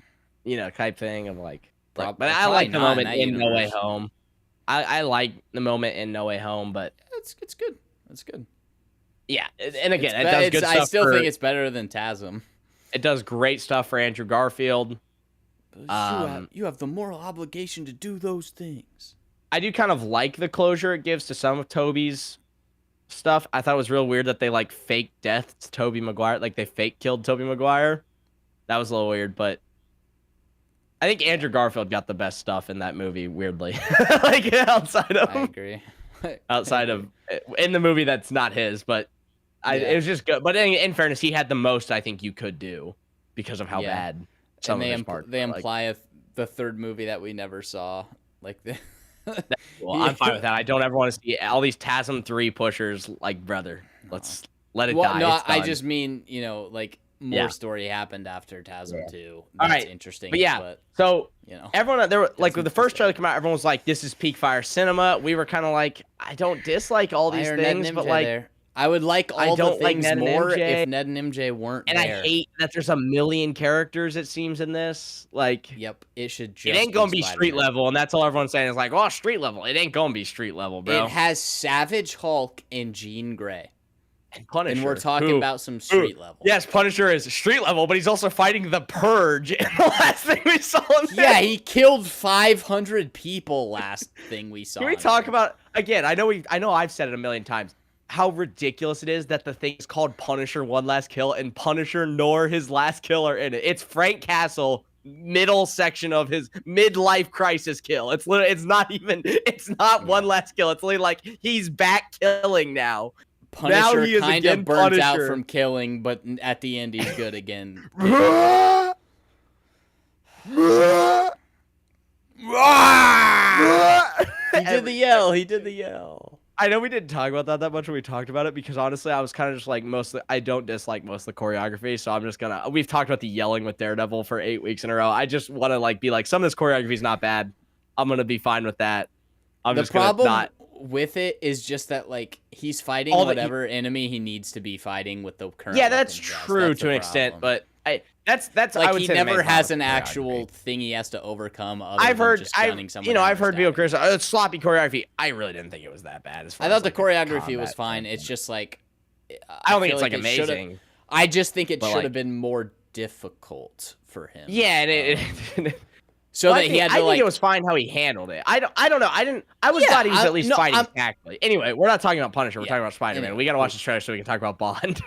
You know, type thing of like. But I like the moment in No Way Home. I like the moment in No Way Home, but it's good. It's good. Yeah, and again, it does good stuff. I still think it's better than TASM. It does great stuff for Andrew Garfield. You have the moral obligation to do those things. I do kind of like the closure it gives to some of Tobey's stuff. I thought it was real weird that they like fake death to Tobey Maguire, like they fake killed Tobey Maguire. That was a little weird, but I think Andrew Garfield got the best stuff in that movie, weirdly. Like outside of I agree. outside of in the movie that's not his, but it was just good. But in fairness, he had the most I think you could do because of how bad some of his parts. They imply the third movie that we never saw, like the. Well, I'm fine with that. I don't ever want to see all these TASM 3 pushers. Like, brother, let's let it die. No, I just mean, you know, like more story happened after TASM 2. That's interesting. But so you know, everyone there were like when the first trailer came out, everyone was like, "This is peak Fire cinema." We were kind of like, I don't dislike all these things, but like. I would like all the things like more if Ned and MJ weren't there. And I hate that there's a million characters, it seems, in this. Like, yep, it should just it ain't gonna be street level, and that's all everyone's saying is like, oh, street level. It ain't gonna be street level, bro. It has Savage Hulk and Jean Grey. And Punisher. And we're talking about some street level. Yes, Punisher is street level, but he's also fighting the Purge in the last thing we saw him. Yeah, he killed 500 people last thing we saw. Can we talk about again? I know I've said it a million times. How ridiculous it is that the thing's called Punisher One Last Kill and Punisher nor his last kill are in it. It's Frank Castle middle section of his midlife crisis kill. It's not one last kill. It's literally like he's back killing now. Punisher now he is kind again of burnt Punisher. out from killing, but at the end he's good again. He did the yell. He did the yell. I know we didn't talk about that much when we talked about it because honestly, I was kind of just like I don't dislike most of the choreography, so I'm just gonna. We've talked about the yelling with Daredevil for 8 weeks in a row. I just want to like be like some of this choreography is not bad. I'm gonna be fine with that. The problem with it is just that like he's fighting whatever enemy he needs to be fighting with the current. Yeah, that's true to an extent, but that's like I would he say never has an actual thing he has to overcome. I've heard people criticize it's sloppy choreography. I really didn't think it was that bad. I thought the choreography was fine. It's just like I don't think it's like amazing. I just think it should have been more difficult for him. Yeah, so that he had to I think it was fine how he handled it. I don't know. I was glad he was at least fighting tactically. Anyway, we're not talking about Punisher. We're talking about Spider-Man. We got to watch this trailer so we can talk about Bond.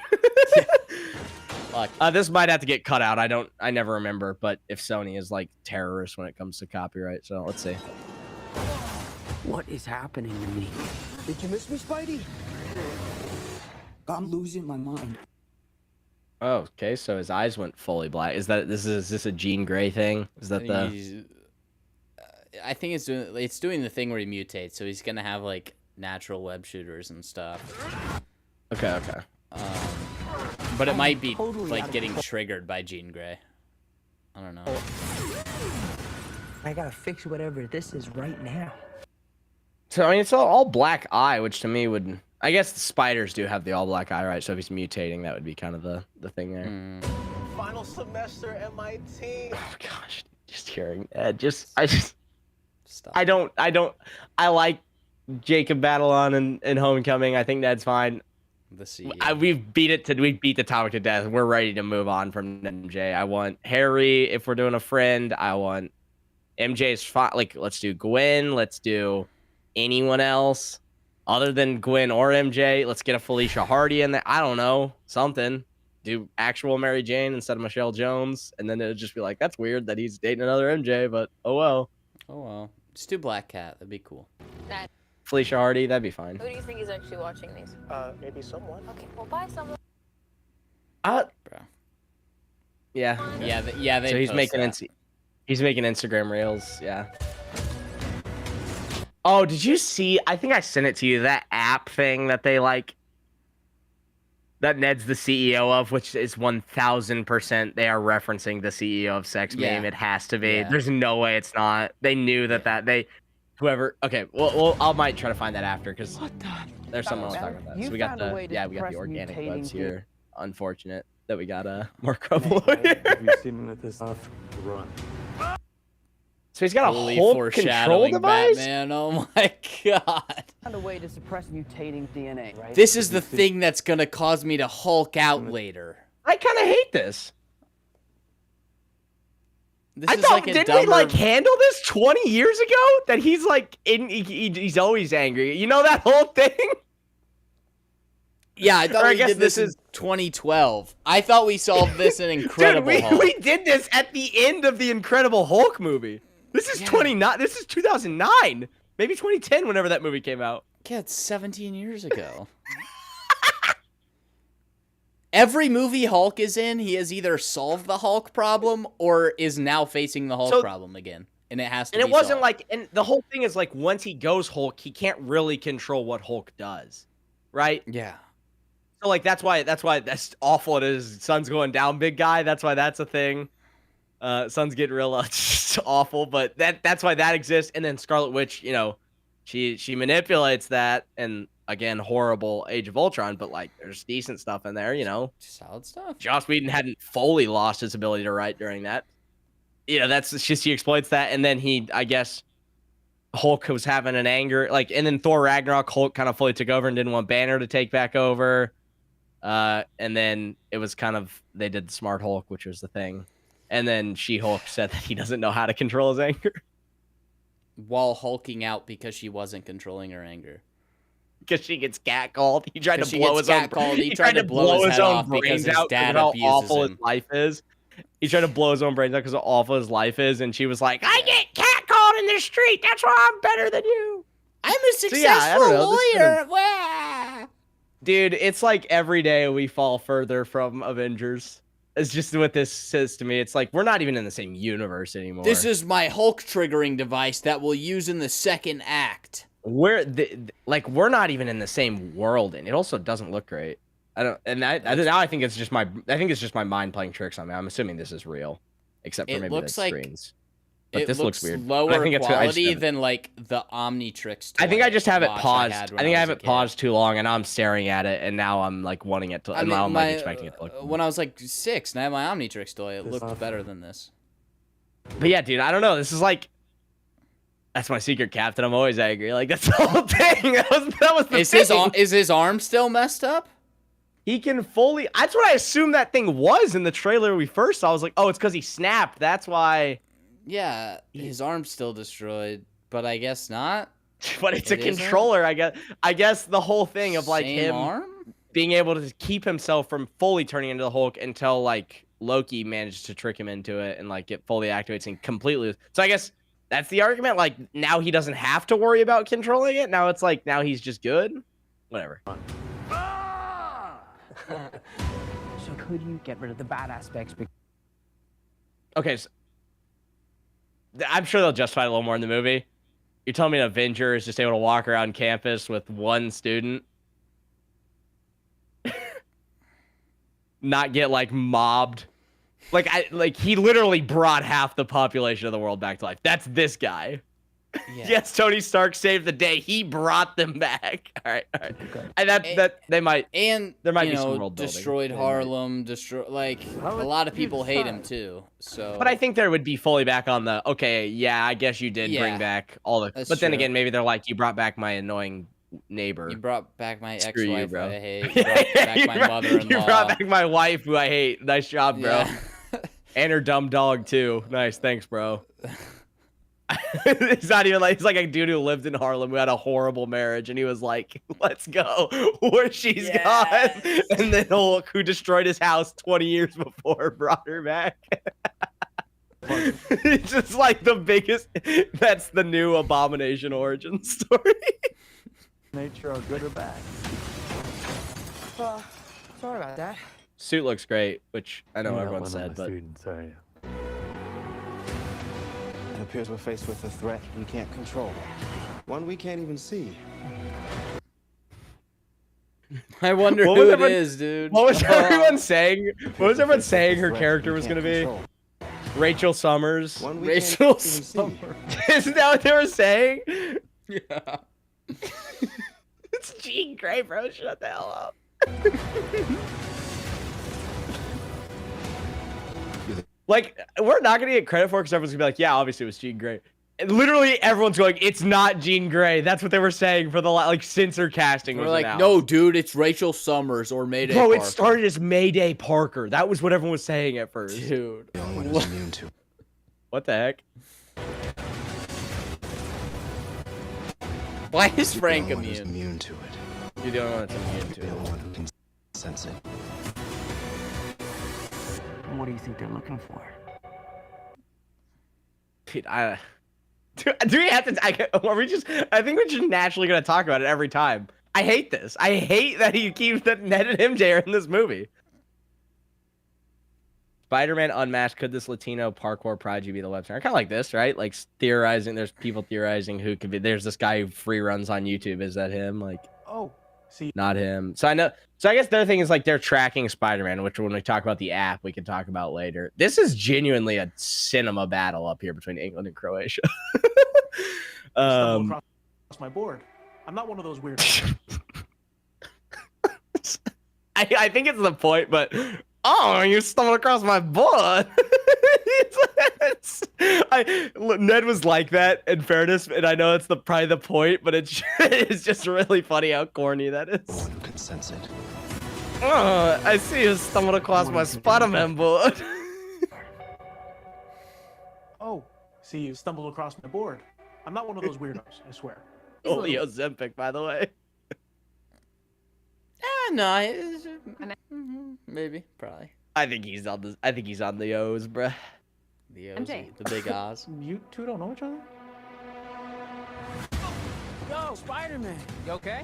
This might have to get cut out. I never remember, but if Sony is like terrorists when it comes to copyright, so let's see. What is happening to me? Did you miss me, Spidey? I'm losing my mind. Oh, okay. So his eyes went fully black. Is this a Jean Grey thing? Is that I think it's doing the thing where he mutates, so he's gonna have like natural web shooters and stuff. Okay. But it might be like getting triggered by Jean Grey. I don't know. I gotta fix whatever this is right now. So I mean, it's all black eye, which to me would. I guess the spiders do have the all black eye, right? So if he's mutating, that would be kind of the thing there. Final semester MIT. Oh gosh, just hearing that, Stop. I like Jacob Batalon and Homecoming. I think that's fine. We beat the topic to death. We're ready to move on from MJ. I want Harry if we're doing a friend. I want MJ's fine. Like, let's do Gwen. Let's do anyone else other than Gwen or MJ. Let's get a Felicia Hardy in there. I don't know, something. Do actual Mary Jane instead of Michelle Jones, and then it'll just be like, that's weird that he's dating another MJ, but oh well. Just do Black Cat. That'd be cool. Felicia Hardy, that'd be fine. Who do you think is actually watching these? Maybe someone. Okay, well, buy someone. Bro. Yeah. So he's making He's making Instagram reels. Yeah. Oh, did you see? I think I sent it to you. That app thing that they like. That Ned's the CEO of, which is 1000%. They are referencing the CEO of Sex Meme. It has to be. Yeah. There's no way it's not. They knew that whoever. Okay, well, I might try to find that after because there's someone else talking about that. So we got the we got the organic webs here. Unfortunate that we got Mark Ruffalo here. Have you seen him at this run? So he's got a Fully whole control foreshadowing device. Batman. Oh my god. Found a way to suppress mutating DNA, right? This is the thing that's gonna cause me to Hulk out later. I kind of hate this. This I is thought, like a didn't we dumber... like handle this 20 years ago? That he's like he's always angry. You know that whole thing? Yeah, I thought Or I we guess did this this in 2012. I thought we solved this in Incredible Dude, Hulk. we did this at the end of the Incredible Hulk movie. This is 29. This is 2009. Maybe 2010 whenever that movie came out. Yeah, it's 17 years ago. Every movie Hulk is in, he has either solved the Hulk problem or is now facing the Hulk problem again. And it has to be And it wasn't solved. like, and the whole thing is like, once he goes Hulk, he can't really control what Hulk does, right? Yeah. So like that's why that's awful. It is. Sun's going down, big guy. That's why that's a thing. Sun's getting real awful, but that's why that exists. And then Scarlet Witch, you know, she manipulates that, and again, horrible Age of Ultron, but like there's decent stuff in there, you know. Solid stuff. Joss Whedon hadn't fully lost his ability to write during that. You know, that's just he exploits that, and then I guess Hulk was having an anger, like, and then Thor Ragnarok, Hulk kind of fully took over and didn't want Banner to take back over. And then it was kind of, they did the Smart Hulk, which was the thing. And then She-Hulk said that he doesn't know how to control his anger. While hulking out because she wasn't controlling her anger. Because she gets catcalled. He tried to She blow gets his own catcalled. He tried to blow his head own off because brains his out dad how abuses awful him. his life is. He tried to blow his own brains out because how awful his life is. And she was like, I get catcalled in the street. That's why I'm better than you. I'm a successful lawyer. Wah! Dude, it's like every day we fall further from Avengers. It's just what this says to me. It's like we're not even in the same universe anymore. This is my Hulk triggering device that we'll use in the second act. We're not even in the same world, and it also doesn't look great. Now I think it's just my mind playing tricks on me. I'm assuming this is real, except for It maybe looks the like screens. But it this looks weird. lower I think quality than like the Omnitrix. I think I just have it watch paused. had I when think I was have a it kid. paused too long, and now I'm staring at it, and now I'm like wanting it to. I mean, now I'm like expecting it to look. when I was like 6 and I had my Omnitrix toy, it This looked better than this. But yeah, dude, I don't know. This is like. That's my secret captain. I'm always angry. Like that's the whole thing. That was the thing. Is his arm still messed up? He can fully. That's what I assumed that thing was in the trailer we first saw. I was like, oh, it's because he snapped. That's why. Yeah, his arm's still destroyed, but I guess not. But it's a It isn't? controller. I guess the whole thing of like Same him arm? being able to keep himself from fully turning into the Hulk until like Loki managed to trick him into it and like it fully activates and completely. So I guess that's the argument. Like now he doesn't have to worry about controlling it. Now it's like now he's just good. Whatever. So could you get rid of the bad aspects? Okay, so I'm sure they'll justify it a little more in the movie. You're telling me an Avenger is just able to walk around campus with one student? Not get, like, mobbed? Like he literally brought half the population of the world back to life. That's this guy. Yeah. Yes, Tony Stark saved the day. He brought them back. All right. Okay. And there might be some world building. Destroyed Harlem, a lot of people hate him too. So, But I think there would be fully back on the, okay, yeah, I guess you did bring Yeah, back all the, that's but then true. again, maybe they're like, you brought back my annoying neighbor. you brought back my Screw you, ex-wife bro. I hate. You brought back my mother-in-law. You brought back my wife who I hate. Nice job, bro. Yeah. And her dumb dog too. Nice, thanks, bro. It's not even like, he's like a dude who lived in Harlem who had a horrible marriage, and he was like, let's go where she's gone. And then Hulk, who destroyed his house 20 years before, brought her back. It's just like the biggest, that's the new Abomination origin story. Nature are good or bad? Sorry about that. Suit looks great, which I know You're not everyone one of said, my but students, are you? appears we're faced with a threat we can't control. One we can't even see. I wonder What who was it everyone- is, dude. What was everyone saying? Appears What was we're everyone faced with saying a her threat character we was can't gonna be? control. Rachel Summers. One we Rachel can't even see. Summers. Isn't that what they were saying? Yeah. It's Jean Grey, bro. Shut the hell up. Like, we're not gonna get credit for it because everyone's gonna be like, yeah, obviously it was Jean Grey. And literally, everyone's going, it's not Jean Grey. That's what they were saying for the like since her casting We're was like, announced. no, dude, it's Rachel Summers or Mayday Bro, it Parker. started as Mayday Parker. That was what everyone was saying at first. Dude. The only one who's immune to. What the heck? Why is Frank The only one who's immune? immune to it. You're the only one that's immune The to only it. one who can sense it. What do you think they're looking for? Dude, do we have to? Are we just? I think we're just naturally gonna talk about it every time. I hate this. I hate that he keeps that Ned and MJ are in this movie. Spider-Man Unmasked. Could this Latino parkour prodigy be the web star? I kind of like this, right? Like theorizing. There's people theorizing who could be. There's this guy who free runs on YouTube. Is that him? Like, Oh, see, not him. So I know. So I guess their thing is like they're tracking Spider-Man, which when we talk about the app, we can talk about later. This is genuinely a cinema battle up here between England and Croatia. stumble across my board. I'm not one of those weirdos. I think it's the point, but oh, you stumbled across my board. Ned was like that, in fairness, and I know it's probably the point, but it's just really funny how corny that The is. one who can sense it. Oh, I see you stumbled across my Spider-Man board. Oh, see, you stumbled across my board. I'm not one of those weirdos, I swear. Only Ozempic, by the way. No, maybe, probably. I think he's on the. I think he's on the O's, bruh. The MJ. the big Oz. You two don't know each other? Yo, Spider-Man, you okay?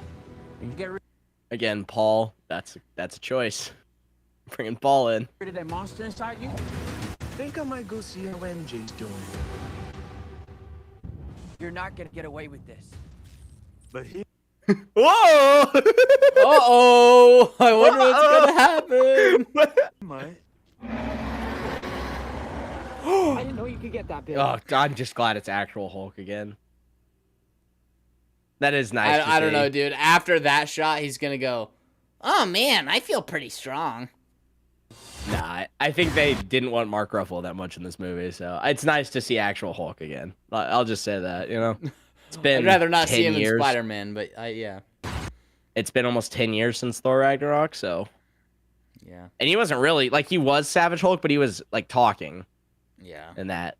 You get Again, Paul. That's a choice. Bringing Paul in. rid of that monster inside you? Think I might go see how MJ's doing. You're not gonna get away with this. But he Whoa! Uh-oh! I wonder what's gonna happen! might. I didn't know you could get that big. Oh, I'm just glad it's actual Hulk again. That is nice. I don't know, dude. After that shot, he's gonna go, oh man, I feel pretty strong. Nah, I think they didn't want Mark Ruffalo that much in this movie, so it's nice to see actual Hulk again. I'll just say that, you know. It's been I'd rather not 10 see him years. in Spider-Man, but yeah. It's been almost 10 years since Thor Ragnarok, so. Yeah. And he wasn't really like he was Savage Hulk, but he was like talking Yeah. in that.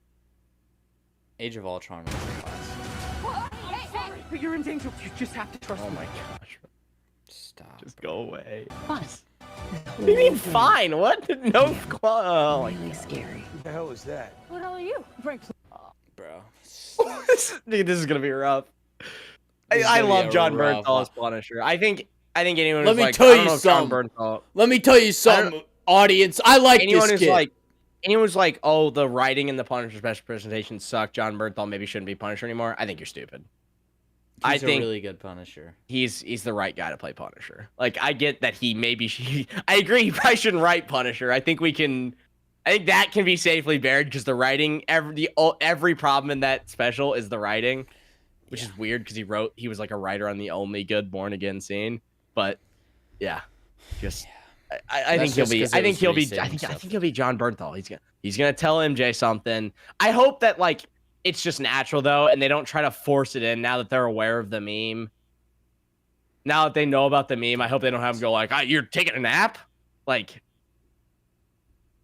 Age of Ultron was a class. But you're in danger. You just have to trust Oh me. my gosh. Stop. Just go away. Fine. What do you mean fine? What? No. Oh my Really scary. What the hell is that? Who the hell are you? Frank, Bro. Dude, this is gonna be rough. This is I gonna be love a John rough Bernthal one. as Punisher. I think anyone Let who's me like, tell I don't you know if John something. Bernthal, Let me tell you something, audience. I like anyone this who's kid. like, anyone's like, oh, the writing in the Punisher special presentation sucked. John Bernthal maybe shouldn't be Punisher anymore. I think you're stupid. I He's think a really good Punisher. he's the right guy to play Punisher. Like, I get that he maybe I agree he probably shouldn't write Punisher. I think that can be safely buried because the writing, every problem in that special is the writing, which is weird because he was like a writer on the only good Born Again scene. But yeah, just I think That's he'll just be 'cause it was I restating think stuff. he'll be John Bernthal. He's gonna tell MJ something. I hope that like it's just natural though, and they don't try to force it in now that they're aware of the meme. Now that they know about the meme, I hope they don't have him go like, you're taking a nap? Like,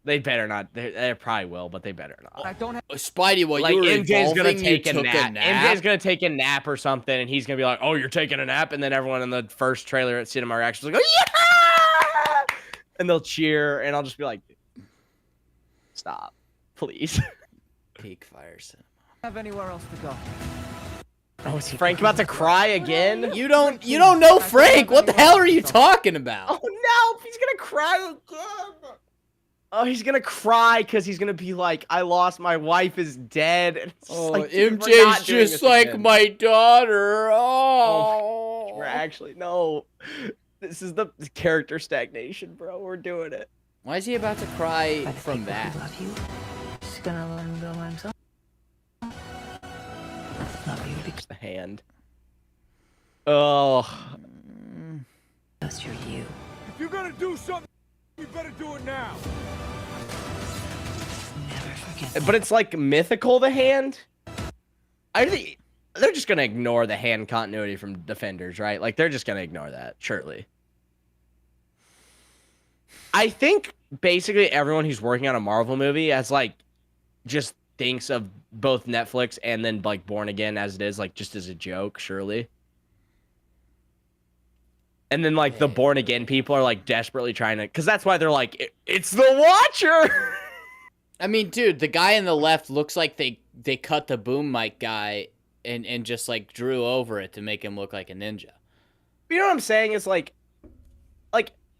they better not. They probably will, but they better not. I don't have. Spidey, what Like, you were MJ's gonna evolving, take you a took nap. a nap. MJ's gonna take a nap or something, and he's gonna be like, oh, you're taking a nap? And then everyone in the first trailer at Cinema Reactions will go, yeah! And they'll cheer, and I'll just be like, stop, please. Peak fire cinema. Have anywhere else to go. Oh, is Frank about to cry again? You don't know Frank. What the hell are you talking about? Oh no, he's gonna cry again. oh, he's gonna cry because he's gonna be like, I lost my wife is dead. And it's just like, dude, we're not MJ's doing just this like again. my daughter. Oh, We're actually no. This is the character stagnation, bro. We're doing it. why is he about to cry I from think that that? he love you. He's gonna let him go by himself. Love you The hand. Oh, because you're you. If you're gonna do something, you better do it now. Never forget. but it's like mythical. The hand. I think they're just gonna ignore the hand continuity from Defenders, right? Like they're just gonna ignore that, surely. I think basically everyone who's working on a Marvel movie has like just thinks of both Netflix and then like Born Again as it is, like just as a joke, surely. And then like the Born Again people are like desperately trying to, because that's why they're like, it's the Watcher. I mean, dude, the guy in the left looks like they cut the boom mic guy and just like drew over it to make him look like a ninja. You know what I'm saying? Is like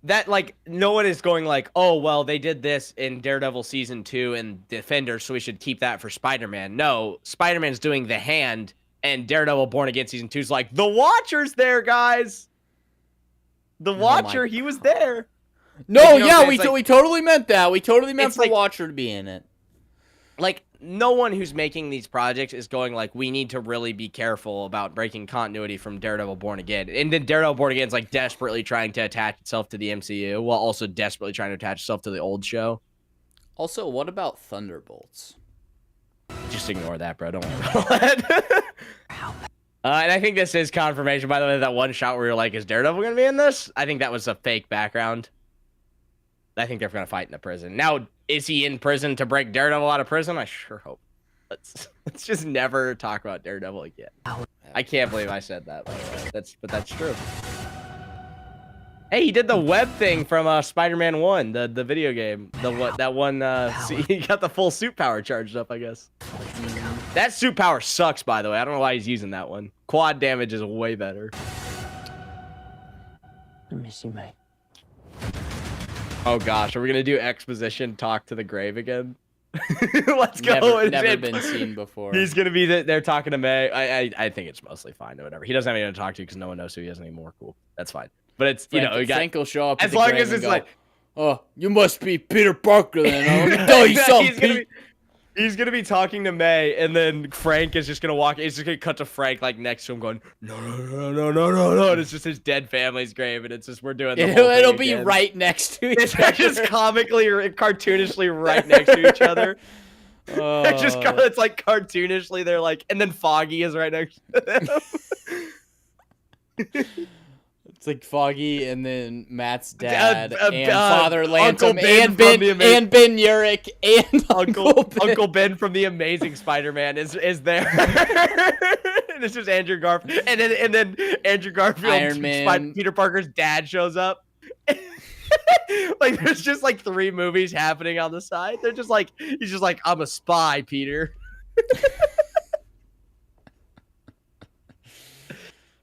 that, like no one is going like, oh well, they did this in Daredevil season 2 and Defenders, so we should keep that for Spider-Man. No, Spider-Man's doing the hand, and Daredevil Born Again season 2 is like, the Watcher's there, guys. The Watcher, he was there. No, Like, you know what yeah, I'm we saying? It's we totally meant that. We totally meant it's for like- Watcher to be in it. Like no one who's making these projects is going like, we need to really be careful about breaking continuity from Daredevil Born Again. And then Daredevil Born Again is like desperately trying to attach itself to the MCU while also desperately trying to attach itself to the old show. Also, what about Thunderbolts? Just ignore that, bro. Don't worry about that. And I think this is confirmation, by the way, that one shot where you're like, is Daredevil going to be in this? I think that was a fake background. I think they're going to fight in a prison. Now, is he in prison to break Daredevil out of prison? I sure hope. Let's just never talk about Daredevil again. I can't believe I said that, by the way. But that's true. Hey, he did the web thing from Spider-Man 1, the video game. He got the full suit power charged up, I guess. That suit power sucks, by the way. I don't know why he's using that one. Quad damage is way better. I miss you, mate. Oh gosh, are we gonna do exposition talk to the grave again? Let's go. Never been seen before. He's gonna be they're talking to May. I think it's mostly fine or whatever. He doesn't have anyone to talk to because no one knows who he is anymore. Cool, that's fine. But it's we got Frank will show up as at the long grave as and it's go, like, oh, you must be Peter Parker then. Let me tell you something, he's gonna be talking to May, and then Frank is just gonna walk. It's just gonna cut to Frank like next to him, going no, and it's just his dead family's grave, and it's just we're doing. The whole It'll thing be again. right next to It's each other. just comically, cartoonishly right next to each other. They're just it's like cartoonishly. They're like, and then Foggy is right next to them. It's like Foggy and then Matt's dad and uh, Father Uncle Lantham Ben and from Ben the and Ben Urich and Uncle Ben from the Amazing Spider-Man is there. And it's just Andrew Garfield, and then Andrew Garfield, Iron Man. Peter Parker's dad shows up. Like there's just like 3 movies happening on the side. They're just like he's just like, I'm a spy, Peter.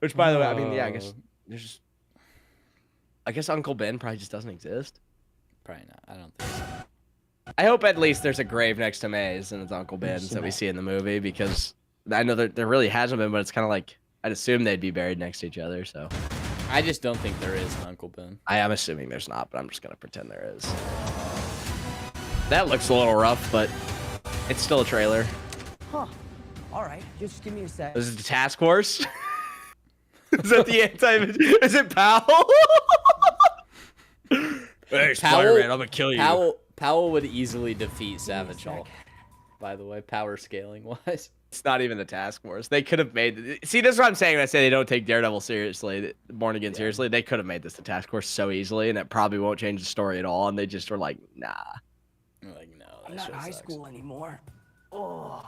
Which, by the way, I mean, yeah, I guess there's. I guess Uncle Ben probably just doesn't exist. Probably not. I don't think so. I hope at least there's a grave next to May's and it's Uncle Ben's that we see in the movie, because I know there really hasn't been, but it's kind of like I'd assume they'd be buried next to each other. So I just don't think there is an Uncle Ben. I am assuming there's not, but I'm just gonna pretend there is. That looks a little rough, but it's still a trailer. Huh. All right, just give me a sec. This is the task force. Is that the Is it Powell? Hey, Spider-Man, I'm gonna kill you. Powell would easily defeat Savage Hulk. By the way, power scaling wise. It's not even the task force. They could have made. See, this is what I'm saying when I say they don't take Daredevil seriously, Born Again seriously. They could have made this the task force so easily, and it probably won't change the story at all. And they just were like, nah. I'm like, no, I'm that not show in high sucks. school anymore. Oh,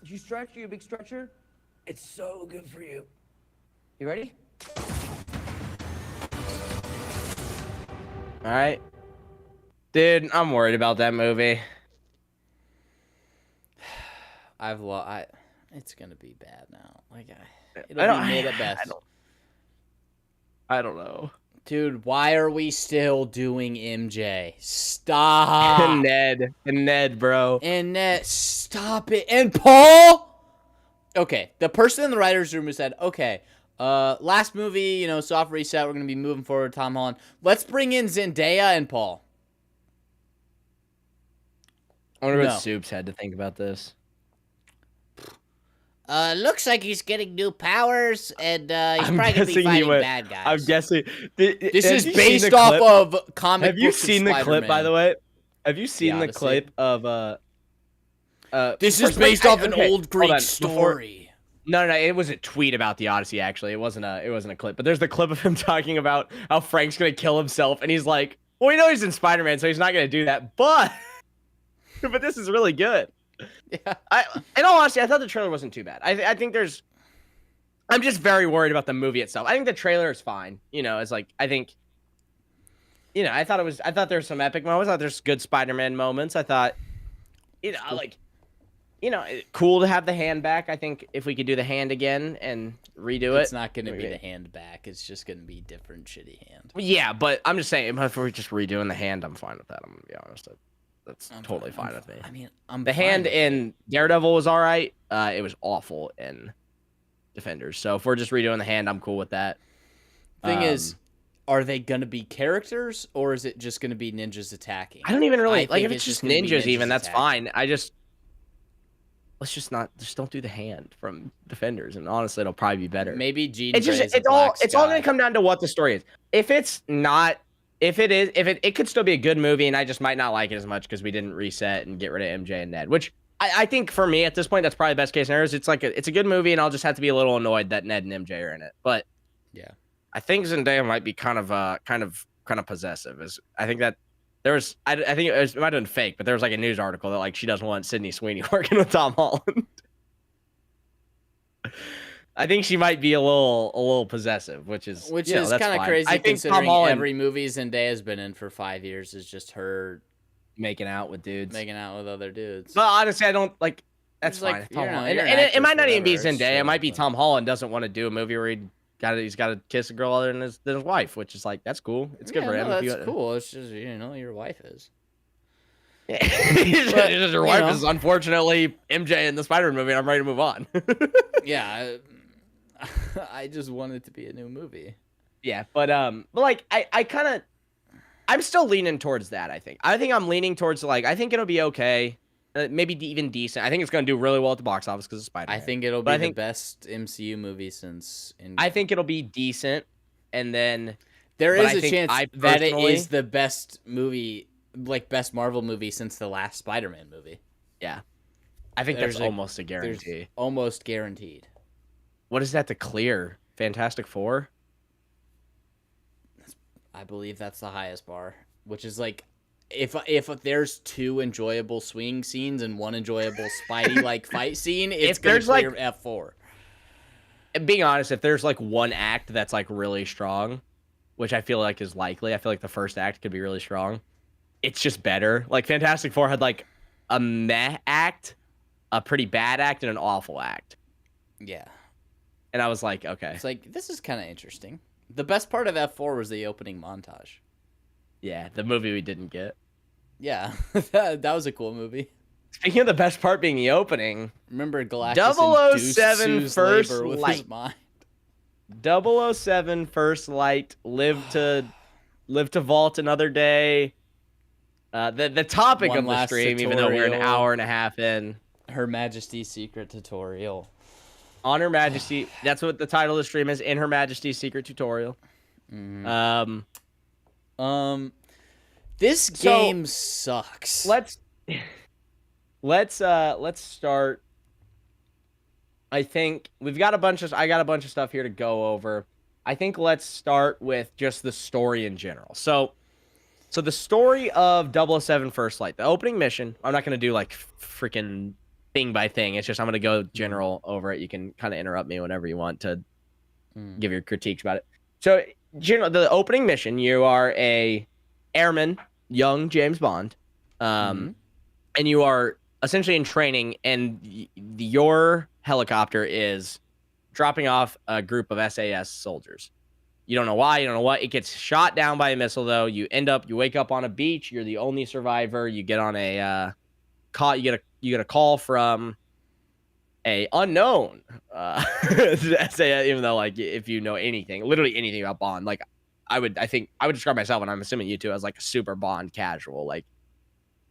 did you stretch? You a big stretcher? It's so good for you. You ready? All right, dude, I'm worried about that movie. It's gonna be bad now. Like, it'll be mid at best. I don't know. Dude, why are we still doing MJ? Stop. And Ned, bro. And Ned, stop it. And Paul. Okay, the person in the writer's room who said, okay, last movie, soft reset, we're going to be moving forward, Tom Holland. Let's bring in Zendaya and Paul. I wonder what Soups had to think about this. Looks like he's getting new powers, and he's probably going to be fighting bad guys. I'm guessing. This is based off of comic books. Have you seen the clip, by the way? Have you seen the clip of... this is based off an old Greek story. No, it was a tweet about the Odyssey. Actually, it wasn't a clip. But there's the clip of him talking about how Frank's gonna kill himself, and he's like, "Well, we know he's in Spider-Man, so he's not gonna do that." But, but this is really good. Yeah. In all honesty, I thought the trailer wasn't too bad. I think there's. I'm just very worried about the movie itself. I think the trailer is fine. It's like I think. I thought there were some epic moments. I thought there's good Spider-Man moments. I thought, cool to have the hand back. I think if we could do the hand again and redo it. It's not going to be the hand back. It's just going to be different shitty hand. Yeah, but I'm just saying, if we're just redoing the hand, I'm fine with that. I'm going to be honest. That's totally fine with me. I mean, the hand in Daredevil was all right. It was awful in Defenders. So if we're just redoing the hand, I'm cool with that. Thing is, are they going to be characters, or is it just going to be ninjas attacking? I don't even really if it's just ninjas even, that's fine. Let's just don't do the hand from Defenders, and honestly, it'll probably be better. Maybe Jean. It's all going to come down to what the story is. If it could still be a good movie, and I just might not like it as much because we didn't reset and get rid of MJ and Ned, which I think for me at this point, that's probably the best case scenario. It's a good movie, and I'll just have to be a little annoyed that Ned and MJ are in it. But yeah, I think Zendaya might be kind of possessive. I think that there was I think it might have been fake, but there was like a news article that she doesn't want Sydney Sweeney working with Tom Holland. I think she might be a little possessive, which is kind of crazy. I think considering every movie Zendaya's been in for 5 years is just her making out with dudes, making out with other dudes. But honestly, I don't like. That's fine. Tom Holland. And it might not even be Zendaya. It might be Tom Holland doesn't want to do a movie where he's got to kiss a girl other than his wife, which is that's cool. It's good for him. That's cool. It's just your wife is. Yeah. But, your wife is unfortunately MJ in the Spider-Man movie, and I'm ready to move on. Yeah, I just want it to be a new movie. Yeah, but I'm still leaning towards that. I think I'm leaning towards I think it'll be okay. Maybe even decent. I think it's going to do really well at the box office because of Spider-Man. I think it'll be the best MCU movie since. I think it'll be decent, and then there is a chance that it is the best movie, best Marvel movie since the last Spider-Man movie. Yeah, I think that's almost a guarantee. Almost guaranteed. What is that to clear? Fantastic Four? I believe that's the highest bar, which is if there's 2 enjoyable swing scenes and 1 enjoyable Spidey fight scene, it's gonna clear F4. Being honest, if there's 1 act that's really strong, which I feel is likely, I feel the first act could be really strong. It's just better. Fantastic Four had a meh act, a pretty bad act, and an awful act. Yeah. And I was okay. It's this is kind of interesting. The best part of F4 was the opening montage. Yeah, the movie we didn't get. Yeah, that was a cool movie. Speaking of the best part being the opening, remember Galactus 007 First Light. His mind. 007 First Light, live to vault another day. The topic of the stream, even though we're an hour and a half in. Her Majesty's Secret Tutorial. On Her Majesty, that's what the title of the stream is. In Her Majesty's Secret Tutorial. Mm-hmm. This game sucks. Let's start. I think I got a bunch of stuff here to go over. I think let's start with just the story in general. So the story of 007 First Light, the opening mission. I'm not gonna do freaking thing by thing. It's just I'm gonna go general over it. You can kind of interrupt me whenever you want to give your critiques about it. So, the opening mission, you are a airman, young James Bond, and you are essentially in training, and your helicopter is dropping off a group of SAS soldiers. You don't know why. You don't know what. It gets shot down by a missile, though. You wake up on a beach. You're the only survivor. You get on a call. You get a call from a unknown. Even though, like, if you know anything, literally anything about Bond, like, I would describe myself, and I'm assuming you too, as like a super Bond casual. Like,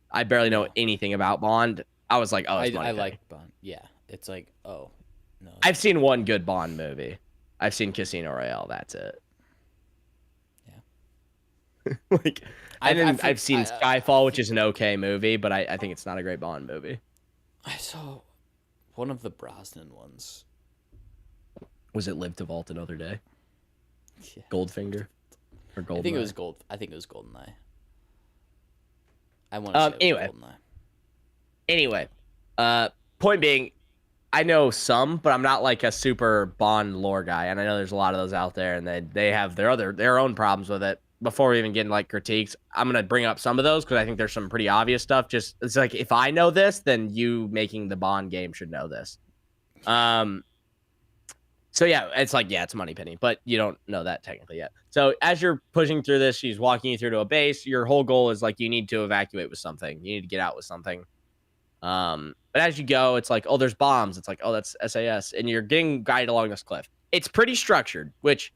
I barely know anything about Bond. I was like, oh, it's I like Bond. Yeah, it's like, oh no. I've seen one good Bond movie. I've seen Casino Royale. That's it. Like, I've seen Skyfall, which is an okay movie, but I think it's not a great Bond movie. I saw one of the Brosnan ones. Was it Live to Vault Another Day? Yeah. Goldfinger or Goldeneye? I think it was Goldeneye. I want to say it was Goldeneye. Anyway, point being, I know some, but I'm not like a super Bond lore guy, and I know there's a lot of those out there, and they have their own problems with it. Before we even get into like critiques, I'm gonna bring up some of those because I think there's some pretty obvious stuff. Just it's like, if I know this, then you making the Bond game should know this. So yeah, it's like, yeah, it's Moneypenny, but you don't know that technically yet. So as you're pushing through this, she's walking you through to a base. Your whole goal is like, you need to evacuate with something. You need to get out with something. But as you go, it's like, oh, there's bombs. It's like, oh, that's SAS, and you're getting guided along this cliff. It's pretty structured, which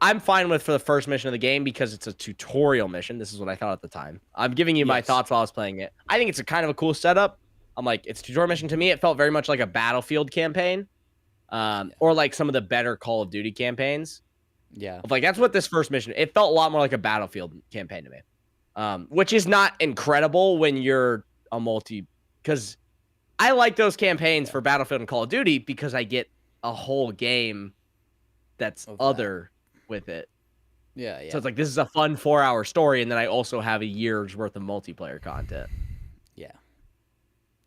I'm fine with for the first mission of the game because it's a tutorial mission. This is what I thought at the time. I'm giving you my thoughts while I was playing it. I think it's a kind of a cool setup. I'm like, it's a tutorial mission. To me, it felt very much like a Battlefield campaign, or like some of the better Call of Duty campaigns. Yeah. Like, that's what this first mission, it felt a lot more like a Battlefield campaign to me, which is not incredible when you're a because I like those campaigns for Battlefield and Call of Duty because I get a whole game that's with it. Yeah. So it's like, this is a fun 4-hour story, and then I also have a year's worth of multiplayer content. Yeah.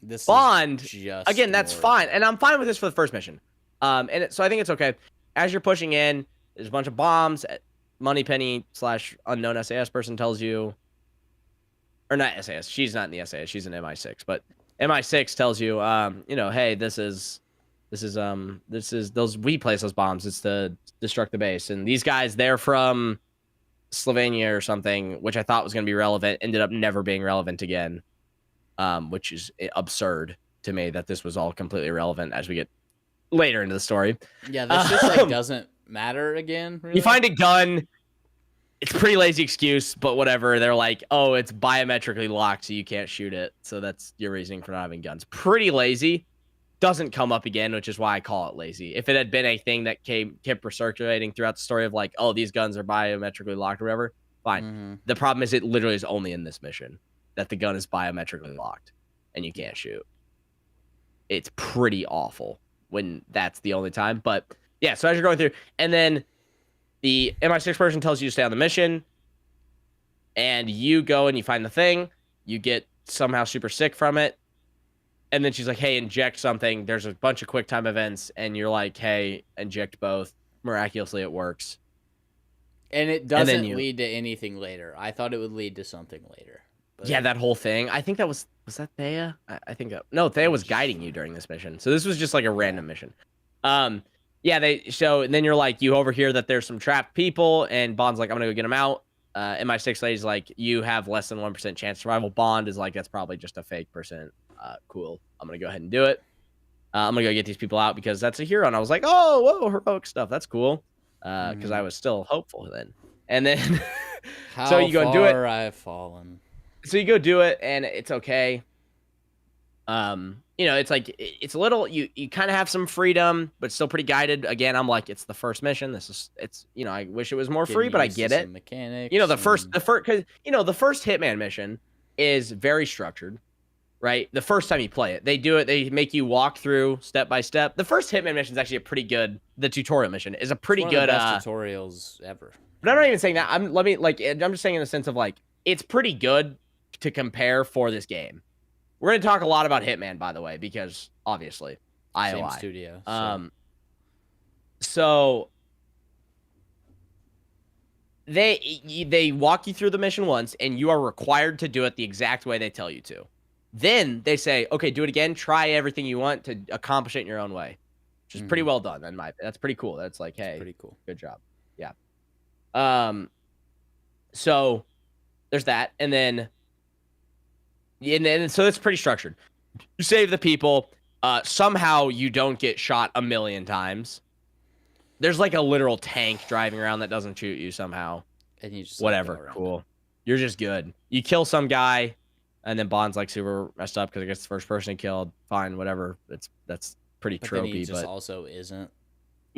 This Bond, just again, that's fine, and I'm fine with this for the first mission. So I think it's okay. As you're pushing in, there's a bunch of bombs. Moneypenny / unknown SAS person tells you, or not SAS. She's not in the SAS. She's in MI6, but MI6 tells you, hey, this is those, we place those bombs. It's to destruct the base. And these guys, they're from Slovenia or something, which I thought was going to be relevant, ended up never being relevant again, which is absurd to me that this was all completely irrelevant as we get later into the story. Yeah, this just like doesn't matter again. Really? You find a gun. It's a pretty lazy excuse, but whatever. They're like, oh, it's biometrically locked, so you can't shoot it. So that's your reasoning for not having guns. Pretty lazy. Doesn't come up again, which is why I call it lazy. If it had been a thing that kept recirculating throughout the story of like, oh, these guns are biometrically locked or whatever, fine. Mm-hmm. The problem is it literally is only in this mission that the gun is biometrically locked and you can't shoot. It's pretty awful when that's the only time. But yeah, so as you're going through, and then the MI6 person tells you to stay on the mission, and you go and you find the thing, you get somehow super sick from it. And then she's like, hey, inject something. There's a bunch of quick time events. And you're like, hey, inject both. Miraculously, it works. And it doesn't lead to anything later. I thought it would lead to something later. But yeah, that whole thing. I think that was that Thea? I think no, Thea was guiding you during this mission. So this was just like a random mission. And then you're like, you overhear that there's some trapped people, and Bond's like, I'm gonna go get them out. MI6 lady's like, you have less than 1% chance survival. Bond is like, that's probably just a fake percent. Cool. I'm gonna go ahead and do it. I'm gonna go get these people out because that's a hero. And I was like, oh, whoa, heroic stuff. That's cool. Because I was still hopeful then. And then so you go and do it. I've fallen. So you go do it, and it's okay. It's like, it's a little, you kind of have some freedom, but still pretty guided. Again, I'm like, it's the first mission. I wish it was more free, but I get it. Mechanics. The first Hitman mission is very structured, right? The first time you play it, they make you walk through step by step. The first Hitman mission is actually the tutorial mission is a pretty good best tutorials ever. But I'm not even saying that. I'm just saying in the sense of like, it's pretty good to compare for this game. We're going to talk a lot about Hitman, by the way, because obviously IOI. Same studio. So they walk you through the mission once, and you are required to do it the exact way they tell you to. Then they say, okay, do it again. Try everything you want to accomplish it in your own way, which is pretty well done. That's pretty cool. That's like, hey, pretty cool. Good job. Yeah. So there's that, and then so it's pretty structured. You save the people. Somehow you don't get shot a million times. There's like a literal tank driving around that doesn't shoot you somehow. And you just Whatever, cool. You're just good. You kill some guy, and then Bond's like super messed up because I guess the first person he killed. Fine, whatever. That's pretty but tropey, then he just but also isn't.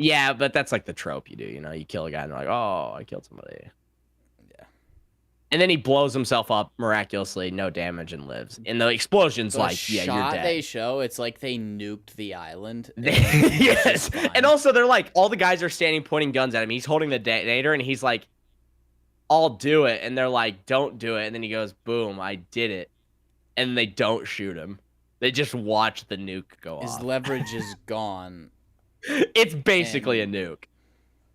yeah, but that's like the trope you do. You kill a guy and they're like, oh, I killed somebody. Yeah. And then he blows himself up miraculously, no damage, and lives. And the explosion's The yeah, you're shot dead. they show, it's like they nuked the island. Yes. And also they're like, all the guys are standing pointing guns at him. He's holding the detonator and he's like, I'll do it. And they're like, don't do it. And then he goes, boom, I did it. And they don't shoot him. They just watch the nuke go off. His leverage is gone. It's basically a nuke.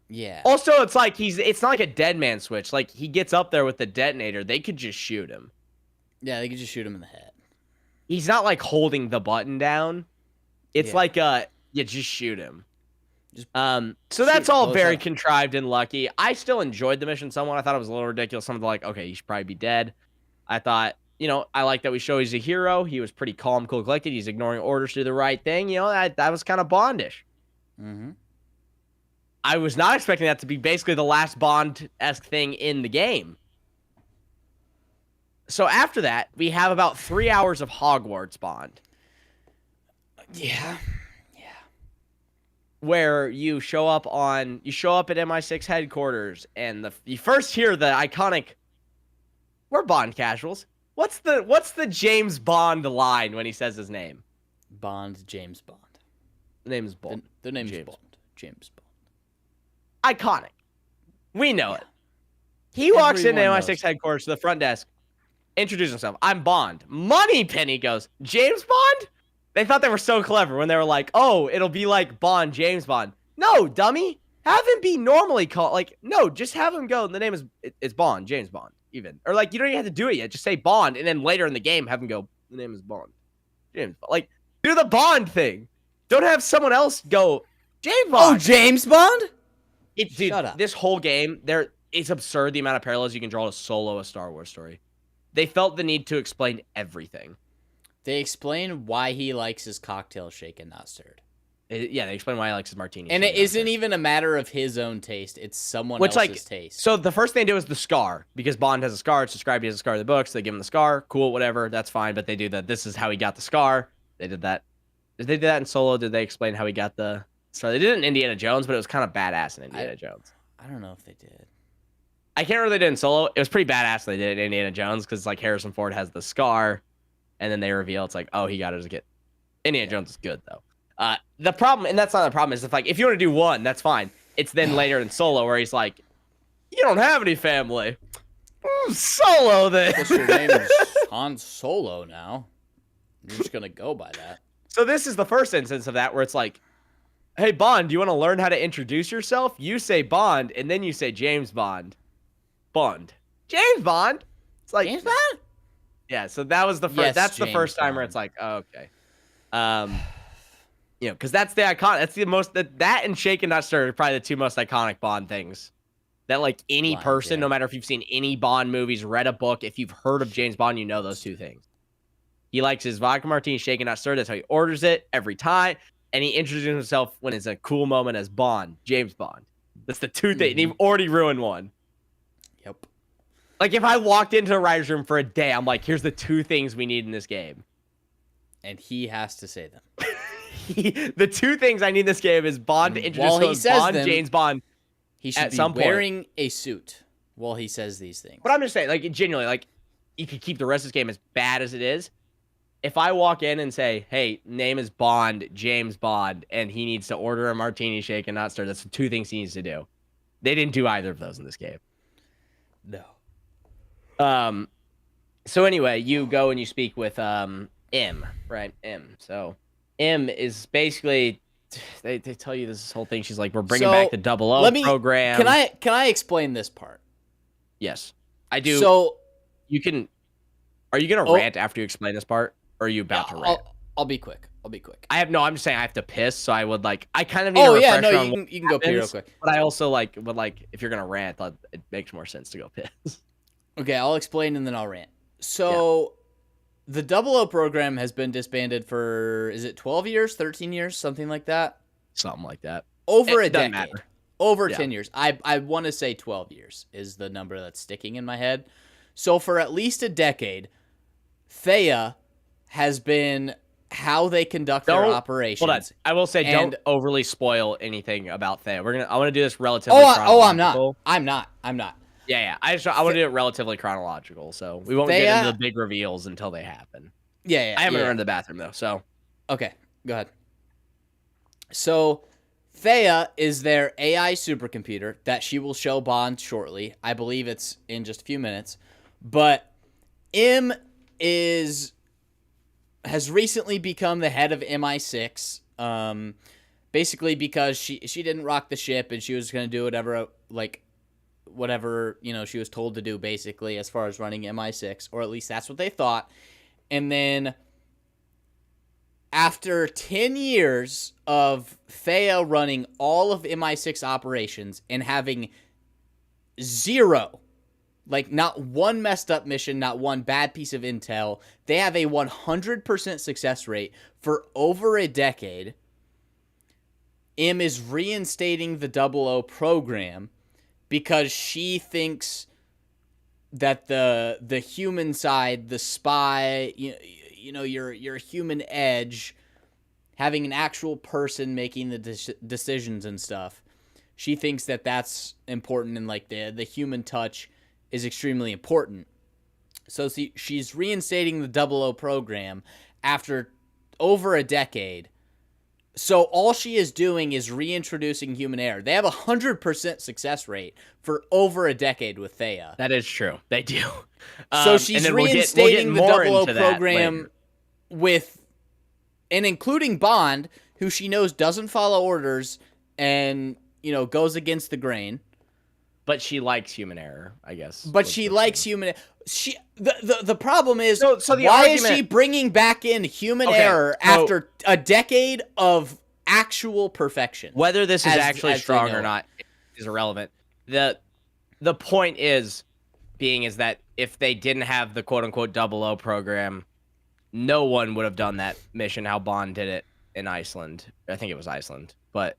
Yeah. Also, it's not like a dead man switch. Like, he gets up there with the detonator. They could just shoot him. Yeah, they could just shoot him in the head. He's not like holding the button down. It's just shoot him. So that's all very contrived and lucky. I still enjoyed the mission somewhat. I thought it was a little ridiculous. Some of the okay, you should probably be dead. I thought, I like that we show he's a hero. He was pretty calm, cool, collected. He's ignoring orders to do the right thing. That was kind of Bondish. Mm-hmm. I was not expecting that to be basically the last Bond-esque thing in the game. So after that, we have about 3 hours of Hogwarts Bond. Yeah. Where you show up at MI6 headquarters, and you first hear the iconic, we're Bond casuals. What's the James Bond line when he says his name? James Bond. The name is Bond. The name is Bond. James Bond. Iconic. We know it. He walks into Everyone MI6 knows. headquarters to the front desk, introduces himself. I'm Bond. Moneypenny goes, James Bond? They thought they were so clever when they were like, oh, it'll be like Bond, James Bond. No, dummy. Have him be normally called. No, just have him go. The name is Bond, James Bond, even. Or you don't even have to do it yet. Just say Bond, and then later in the game, have him go, the name is Bond, James Bond. Do the Bond thing. Don't have someone else go, James Bond. Oh, James Bond? Dude, Shut up. This whole game, it's absurd the amount of parallels you can draw to Solo, a Star Wars story. They felt the need to explain everything. They explain why he likes his cocktail shaken, not stirred. They explain why he likes his martini. And it isn't even a matter of his own taste. It's someone else's taste. So the first thing they do is the scar. Because Bond has a scar. It's described as a scar in the books. They give him the scar. Cool, whatever. That's fine. But they do that. This is how he got the scar. They did that. Did they do that in Solo? Did they explain how he got the scar? They did it in Indiana Jones, but it was kind of badass in Indiana Jones. I don't know if they did. I can't remember if they did it in Solo. It was pretty badass when they did it in Indiana Jones because Harrison Ford has the scar. And then they reveal it's oh, he got it as a kid. Indiana Jones is good, though. The problem, and that's not the problem, is if you want to do one, that's fine. It's then later in Solo where he's like, you don't have any family. Solo, then. Guess your name is Han Solo now. You're just going to go by that. So this is the first instance of that where it's hey, Bond, do you want to learn how to introduce yourself? You say Bond, and then you say James Bond. Bond. James Bond? It's James Bond? Yeah, so that was the first. Yes, that's the James first time where Bond. it's oh, okay, because that's the icon. That's the most that and Shaken Not Stirred are probably the two most iconic Bond things. That any Lines, person, yeah. no matter if you've seen any Bond movies, read a book, if you've heard of James Bond, you know those two things. He likes his vodka martini Shaken Not Stirred. That's how he orders it every time, and he introduces himself when it's a cool moment as Bond, James Bond. That's the two things. And you've already ruined one. Yep. If I walked into a writer's room for a day, I'm here's the two things we need in this game. And he has to say them. The two things I need in this game is Bond to introduce While he himself, says Bond, them, James Bond. He should At be some point. wearing a suit while he says these things. But I'm just saying, genuinely, you could keep the rest of this game as bad as it is. If I walk in and say, hey, name is Bond, James Bond, and he needs to order a martini shaken, not stirred, that's the two things he needs to do. They didn't do either of those in this game. No. So anyway, you go and you speak with M, right? M. So M is basically they tell you this whole thing. She's we're bringing back the 00 program. Can I explain this part? Yes, I do. So you can. Are you gonna rant after you explain this part, or are you about to rant? I'll be quick. I'll be quick. I'm just saying I have to piss, so I would like. I kind of need a Oh refresher yeah, no, on you can go pee real happens, quick. but I also like would like if you're gonna rant, it makes more sense to go piss. Okay, I'll explain and then I'll rant. So, the 00 program has been disbanded for, is it 12 years, 13 years, something like that? Something like that. Over It a doesn't decade. matter. Over Yeah. 10 years. I want to say 12 years is the number that's sticking in my head. So, for at least a decade, Thea has been how they conduct their operations. Hold on. I will say, And- don't overly spoil anything about Thea. I want to do this relatively. I'm not. chronological. I'm not. Yeah. I want to do it relatively chronological, so we won't get into the big reveals until they happen. Yeah. I haven't run to the bathroom though, so. Okay, go ahead. So, Thea is their AI supercomputer that she will show Bond shortly. I believe it's in just a few minutes. But M has recently become the head of MI6. Basically because she didn't rock the ship and she was going to do whatever, she was told to do basically as far as running MI6, or at least that's what they thought. And then after 10 years of Thea running all of MI6 operations and having zero, like not one messed up mission, not one bad piece of intel, they have a 100% success rate for over a decade. M is reinstating the 00 program because she thinks that the human side, the spy, your human edge, having an actual person making the decisions and stuff, she thinks that that's important, and like the human touch is extremely important. So she's reinstating the 00 program after over a decade. So all she is doing is reintroducing human error. They have a 100% success rate for over a decade with Thea. That is true. They do. So she's reinstating the 00 program and including Bond, who she knows doesn't follow orders and, goes against the grain. But she likes human error, I guess. But she likes human. The problem is, so the why argument, is she bringing back in human error after a decade of actual perfection? Whether this is actually strong or not is irrelevant. The point is that if they didn't have the quote unquote 00 program, no one would have done that mission how Bond did it in Iceland. I think it was Iceland, or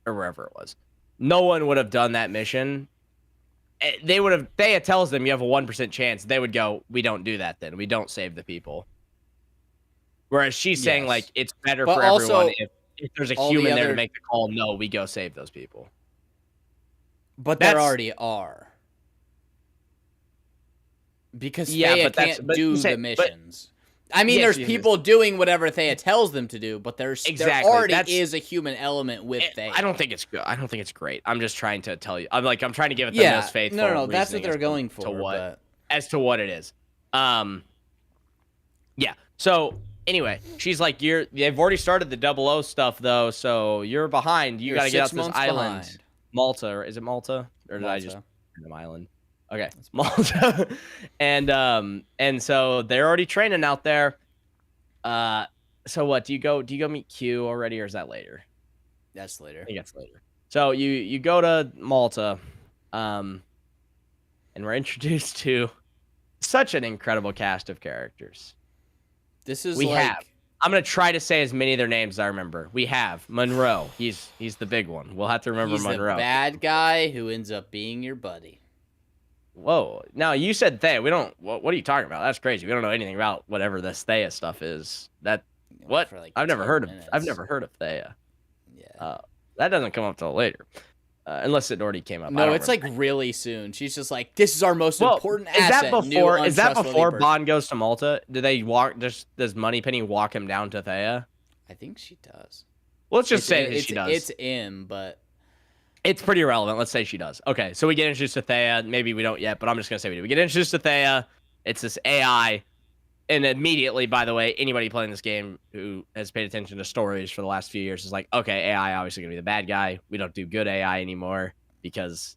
wherever it was. No one would have done that mission. They would have. Thea tells them you have a 1% chance. They would go, we don't do that then. We don't save the people. Whereas she's saying like it's better for everyone if there's a human there to make the call. No, we go save those people. But there already are. Because Thea can't do the missions. I mean, there's people doing whatever Thea tells them to do, but there already is a human element with Thea. I don't think it's good. I don't think it's great. I'm just trying to tell you. I'm trying to give it the most faithful. No, that's what they're going for. As to what it is. Yeah. So anyway, she's like, they've already started the 00 stuff though, so you're behind. You got to get off this island. Behind. Malta, or is it Malta? Or did I just random island? Okay, it's Malta. and so they're already training out there. So what, do you go meet Q already, or is that later? That's later. I think that's later. So you go to Malta, and we're introduced to such an incredible cast of characters. This is I'm gonna try to say as many of their names as I remember. We have Monroe. He's the big one. We'll have to remember Monroe. He's the bad guy who ends up being your buddy. Whoa! Now you said Thea. We don't. What are you talking about? That's crazy. We don't know anything about whatever this Thea stuff is. What? I've never heard of Thea. Yeah. That doesn't come up till later, unless it already came up. No, it's like really soon. She's just like, this is our most important asset. Is that before Bond goes to Malta? Do they walk? Does Moneypenny walk him down to Thea? I think she does. Well, let's just say she does. It's M, but it's pretty irrelevant. Let's say she does. Okay, so we get introduced to Thea. Maybe we don't yet, but I'm just gonna say we do. We get introduced to Thea. It's this AI, and immediately, by the way, anybody playing this game who has paid attention to stories for the last few years is like, okay, AI obviously gonna be the bad guy. We don't do good AI anymore because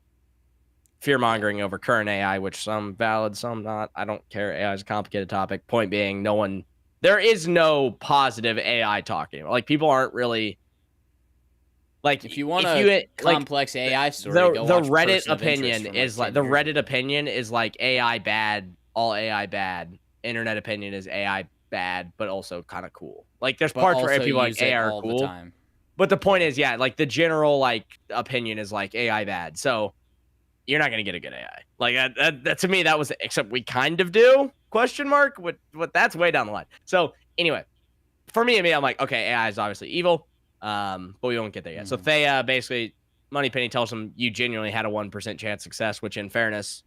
fear-mongering over current AI, which some valid, some not. I don't care. AI is a complicated topic. Point being, no one There is no positive AI talking. Like people aren't really like If you want a complex AI story, go the watch Reddit Person of Interest opinion from, is 10 like the years Reddit ago. opinion is like AI bad, all AI bad. Internet opinion is AI bad, but also kind of cool. Like there's But parts where also people like use it AI are all the cool. time. But the point is, yeah, like the general like opinion is like AI bad. So you're not gonna get a good AI. Like that to me, that was except we kind of do? Question mark. What that's way down the line. So anyway, for me, I'm like, okay, AI is obviously evil. But we won't get there yet. So Thea basically, Moneypenny tells him you genuinely had a 1% chance success, which in fairness,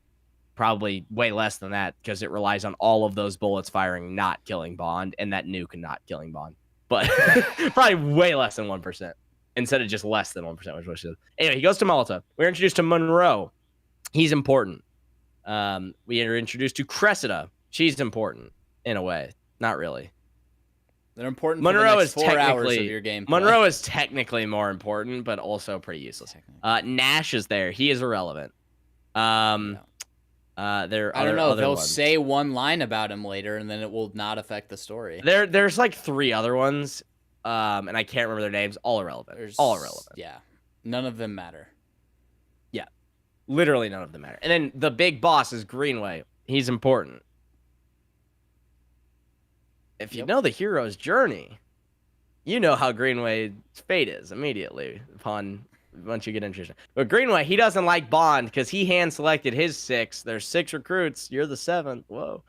probably way less than that because it relies on all of those bullets firing, not killing Bond, and that nuke not killing Bond. But probably way less than 1% instead of just less than 1%, which was anyway. He goes to Malta. We're introduced to Monroe. He's important. We are introduced to Cressida. She's important in a way, not really. They're important Monroe for the next is 4 hours of technically your gameplay. Monroe is technically more important, but also pretty useless. Nash is there. He is irrelevant. There I don't know. other They'll ones. say one line about him later, and then it will not affect the story. There's like 3 other ones, and I can't remember their names. All irrelevant. All irrelevant. Yeah, none of them matter. Yeah, literally none of them matter. And then the big boss is Greenway. He's important. If you know the hero's journey, you know how Greenway's fate is immediately once you get interested. But Greenway, he doesn't like Bond because he hand-selected his 6. There's 6 recruits. You're the 7th. Whoa.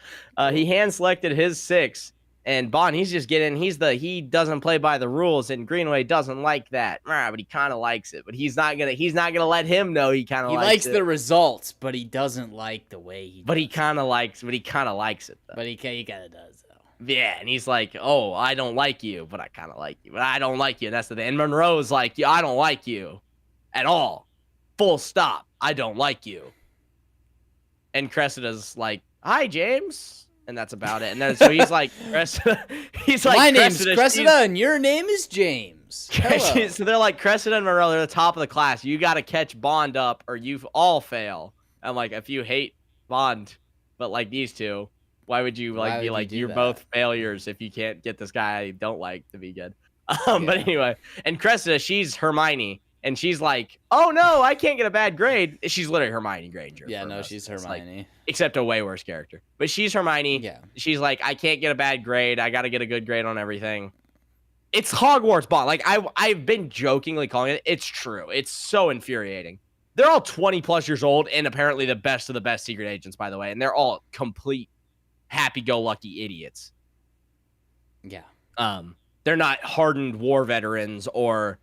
He hand-selected his 6. And Bond, he's just getting, he doesn't play by the rules, and Greenway doesn't like that. But he kind of likes it. But he's not gonna let him know he kind of likes it. He likes the results, but he doesn't like the way he. But he kind of likes it though. But he kind of does though. Yeah, and he's like, oh, I don't like you, but I kind of like you. But I don't like you. That's the thing. And Monroe's like, yeah, I don't like you at all. Full stop. I don't like you. And Cressida's like, hi, James. And that's about it. And then so he's like, Cressida. He's like, my name's Cressida, and your name is James. Hello. So they're like, Cressida and Monroe, they're the top of the class. You got to catch Bond up, or you all fail. I'm like, if you hate Bond, but like these two, why would you like be like, you're both failures if you can't get this guy I don't like to be good? But anyway, and Cressida, she's Hermione. And she's like, oh, no, I can't get a bad grade. She's literally Hermione Granger. Yeah, no, she's Hermione. Like, except a way worse character. But she's Hermione. Yeah. She's like, I can't get a bad grade. I got to get a good grade on everything. It's Hogwarts Bond. Like, I've been jokingly calling it. It's true. It's so infuriating. They're all 20-plus years old and apparently the best of the best secret agents, by the way. And they're all complete happy-go-lucky idiots. Yeah. They're not hardened war veterans or...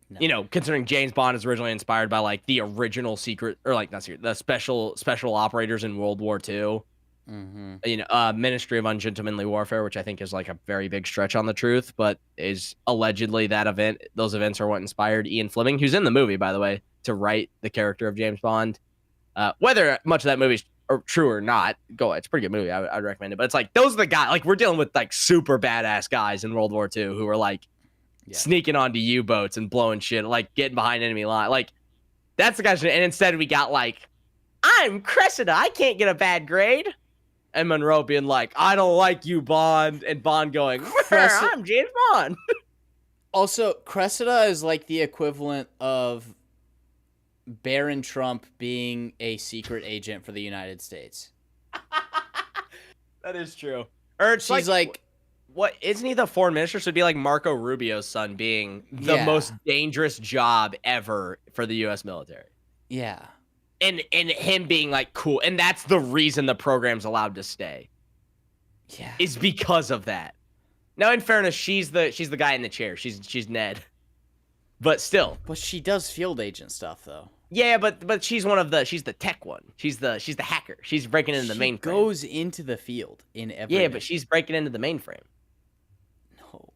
No. You know, considering James Bond is originally inspired by like the original secret or like not secret, the special operators in World War II. Mm-hmm. You know, Ministry of Ungentlemanly Warfare, which I think is like a very big stretch on the truth, but is allegedly that event. Those events are what inspired Ian Fleming, who's in the movie, by the way, to write the character of James Bond. Whether much of that movie's true or not, it's a pretty good movie. I'd recommend it. But it's like those are the guys. Like we're dealing with like super badass guys in World War II who are like. Yeah. Sneaking onto U-boats and blowing shit, like getting behind enemy line. Like, that's the guys. And instead we got like, I'm Cressida. I can't get a bad grade. And Monroe being like, I don't like you, Bond. And Bond going, I'm James Bond. Also, Cressida is like the equivalent of Baron Trump being a secret agent for the United States. That is true. Or she's like what isn't he the foreign minister? So it'd be like Marco Rubio's son being the most dangerous job ever for the U.S. military. Yeah. And him being like cool. And that's the reason the program's allowed to stay. Yeah. Is because of that. Now, in fairness, she's the guy in the chair. She's Ned. But still. But she does field agent stuff though. Yeah, but she's she's the tech one. She's the hacker. She's breaking into the mainframe. She goes into the field in every Yeah, but she's breaking into the mainframe. No.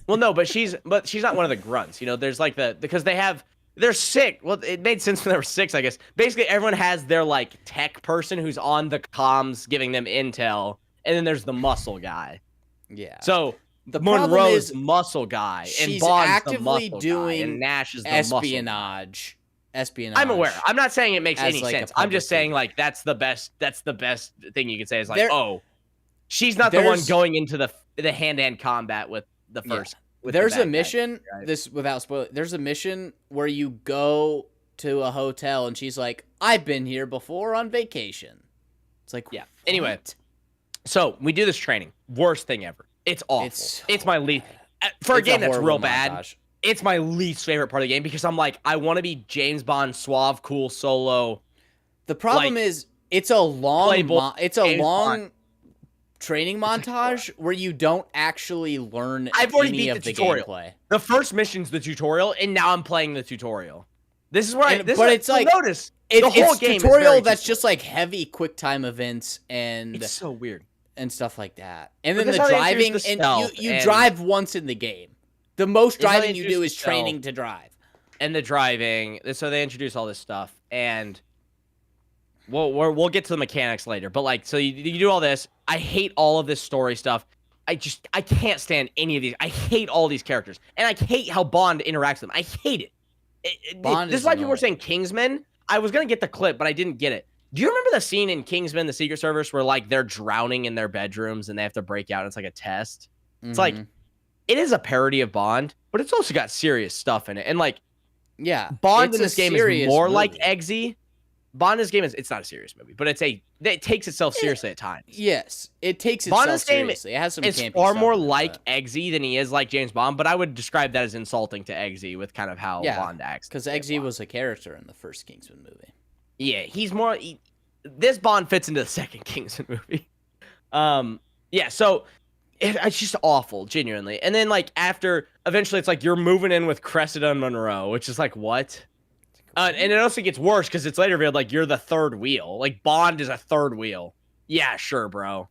Well, no, but she's not one of the grunts. You know, there's like because they're sick. Well, it made sense when they were 6, I guess. Basically, everyone has their like tech person who's on the comms giving them intel, and then there's the muscle guy. Yeah. So the Monroe's muscle guy, and Bond's actively the muscle doing guy, and Nash is the espionage. I'm aware. I'm not saying it makes any like sense. I'm just saying like that's the best thing you can say is like, she's not the one going into the the hand-to-hand combat with the Yeah. first. With There's the a bad mission, guy, right? this without spoiling, there's a mission where you go to a hotel and she's like, I've been here before on vacation. It's like, Yeah. what? Anyway, so we do this training. Worst thing ever. It's awful. It's my least. For a It's game that's horrible real bad, montage. it's my least favorite part of the game because I'm like, I want to be James Bond, suave, cool, solo. The problem like, is it's a long playable James Bond. training montage where you don't actually learn I've already any beat of the the tutorial. gameplay. The first mission's the tutorial, and now I'm playing the tutorial. This is where And- but it's like- notice the whole It's game tutorial is very that's just like heavy quick time events and It's so weird. stuff like that. And But then the that's how they driving, introduce the and stealth you and- drive once in the game. The most That's how they driving you do introduce is the training stealth. to drive. And the driving. So they introduce all this stuff, and we'll get to the mechanics later. But like, so you do all this. I hate all of this story stuff. I can't stand any of these. I hate all these characters, and I hate how Bond interacts with them. I hate it. Bond This is is why people were annoying. saying Kingsman. I was gonna get the clip, but I didn't get it. Do you remember the scene in Kingsman: The Secret Service where like they're drowning in their bedrooms and they have to break out? And it's like a test. It's like Mhm. it is a parody of Bond, but it's also got serious stuff in it. And like yeah, Bond it's in a this game is serious more like movie. Eggsy. Bond in this game it's not a serious movie, but it takes itself seriously at times. Yes, it takes Bond in itself this game seriously. It has some It's campy far stuff more in it, like but- Eggsy than he is like James Bond, but I would describe that as insulting to Eggsy with kind of how Yeah, Bond acts. because in Eggsy Bond. was a character in the first Kingsman movie. Yeah, he's more. This Bond fits into the second Kingsman movie. Yeah, so it's just awful, genuinely. And then like after, eventually, it's like you're moving in with Cressida and Monroe, which is like what? And it also gets worse because it's later revealed like you're the third wheel. Like Bond is a third wheel. Yeah, sure, bro.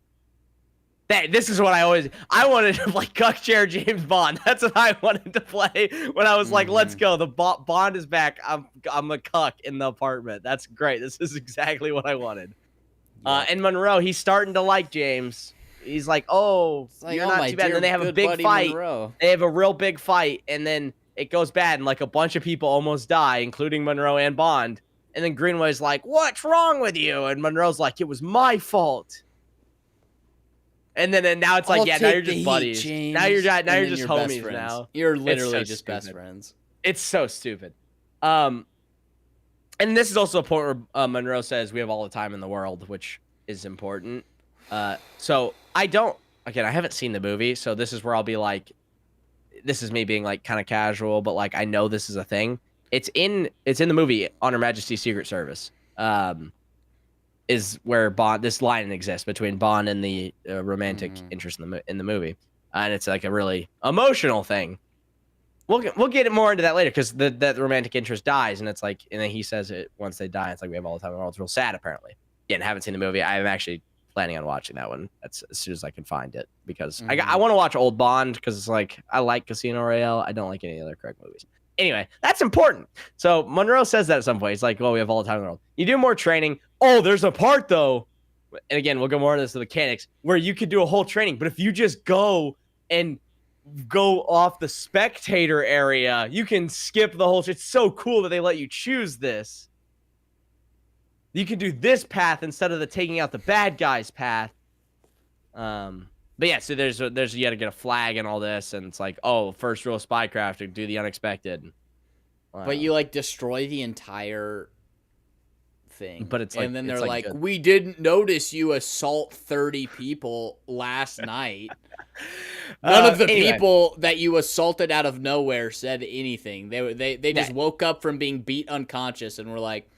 This is what I wanted to play Cuck Chair James Bond. That's what I wanted to play when I was like, let's go. The Bond is back. I'm a cuck in the apartment. That's great. This is exactly what I wanted. And Monroe, he's starting to like James. He's like, oh, It's like, you're oh, not my too bad. And dear then they have a good big buddy fight. Monroe. They have a real big fight, and then it goes bad, and like a bunch of people almost die, including Monroe and Bond. And then Greenway's like, "What's wrong with you?" And Monroe's like, "It was my fault." And then now it's like, I'll yeah, now take you're the just heat, buddies. James, Now you're and then just you're best homies friends. now. You're literally so just best stupid. friends. It's so stupid. And this is also a point where Monroe says we have all the time in the world, which is important. So I haven't seen the movie, so this is where I'll be like, this is me being like kind of casual, but like I know this is a thing. It's in the movie On Her Majesty's Secret Service. Is where this line exists between Bond and the romantic interest in the movie, and it's like a really emotional thing. We'll get more into that later because that romantic interest dies, and it's like, and then he says it once they die. It's like we have all the time in the world. It's real sad, apparently. Yeah, and haven't seen the movie. I'm actually planning on watching that one as soon as I can find it because I want to watch old Bond because it's like I like Casino Royale. I don't like any other Craig movies. Anyway, that's important. So Monroe says that at some point. He's like, "Well, we have all the time in the world. You do more training. Oh, there's a part though." And again, we'll go more into this, the mechanics, where you could do a whole training, but if you just go off the spectator area, you can skip the whole. It's so cool that they let you choose this. You can do this path instead of the taking out the bad guys path. But yeah, so there's you got to get a flag and all this, and it's like, oh, first rule of spycraft to do the unexpected. But you like destroy the entire thing. But it's like, and then it's they're like like, good. we didn't notice you assault 30 people last night. None of the anyway. people that you assaulted out of nowhere said anything. They just woke up from being beat unconscious and were like,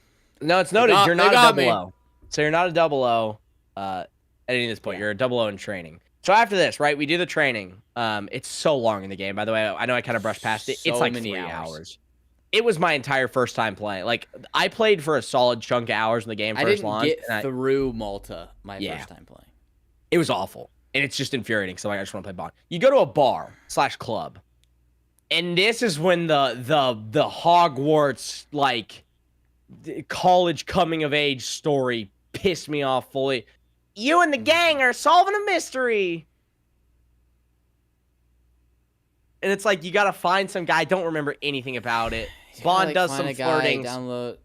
No, it's noted you're not a got me. double O. So you're not a double O at any of this point. You're a double O in training. So after this, right, we do the training. It's so long in the game, by the way. I know I kind of brushed past it. So It's like many 3 hours. hours. It was my entire first time playing. Like, I played for a solid chunk of hours in the game I first didn't launch. get and through Malta my Yeah. first time playing. It was awful. And it's just infuriating. So like, I just want to play Bond. You go to a bar/club. And this is when the Hogwarts, like, college coming of age story pissed me off fully. You and the gang are solving a mystery. And it's like, you got to find some guy. I don't remember anything about it. Bond does some flirting.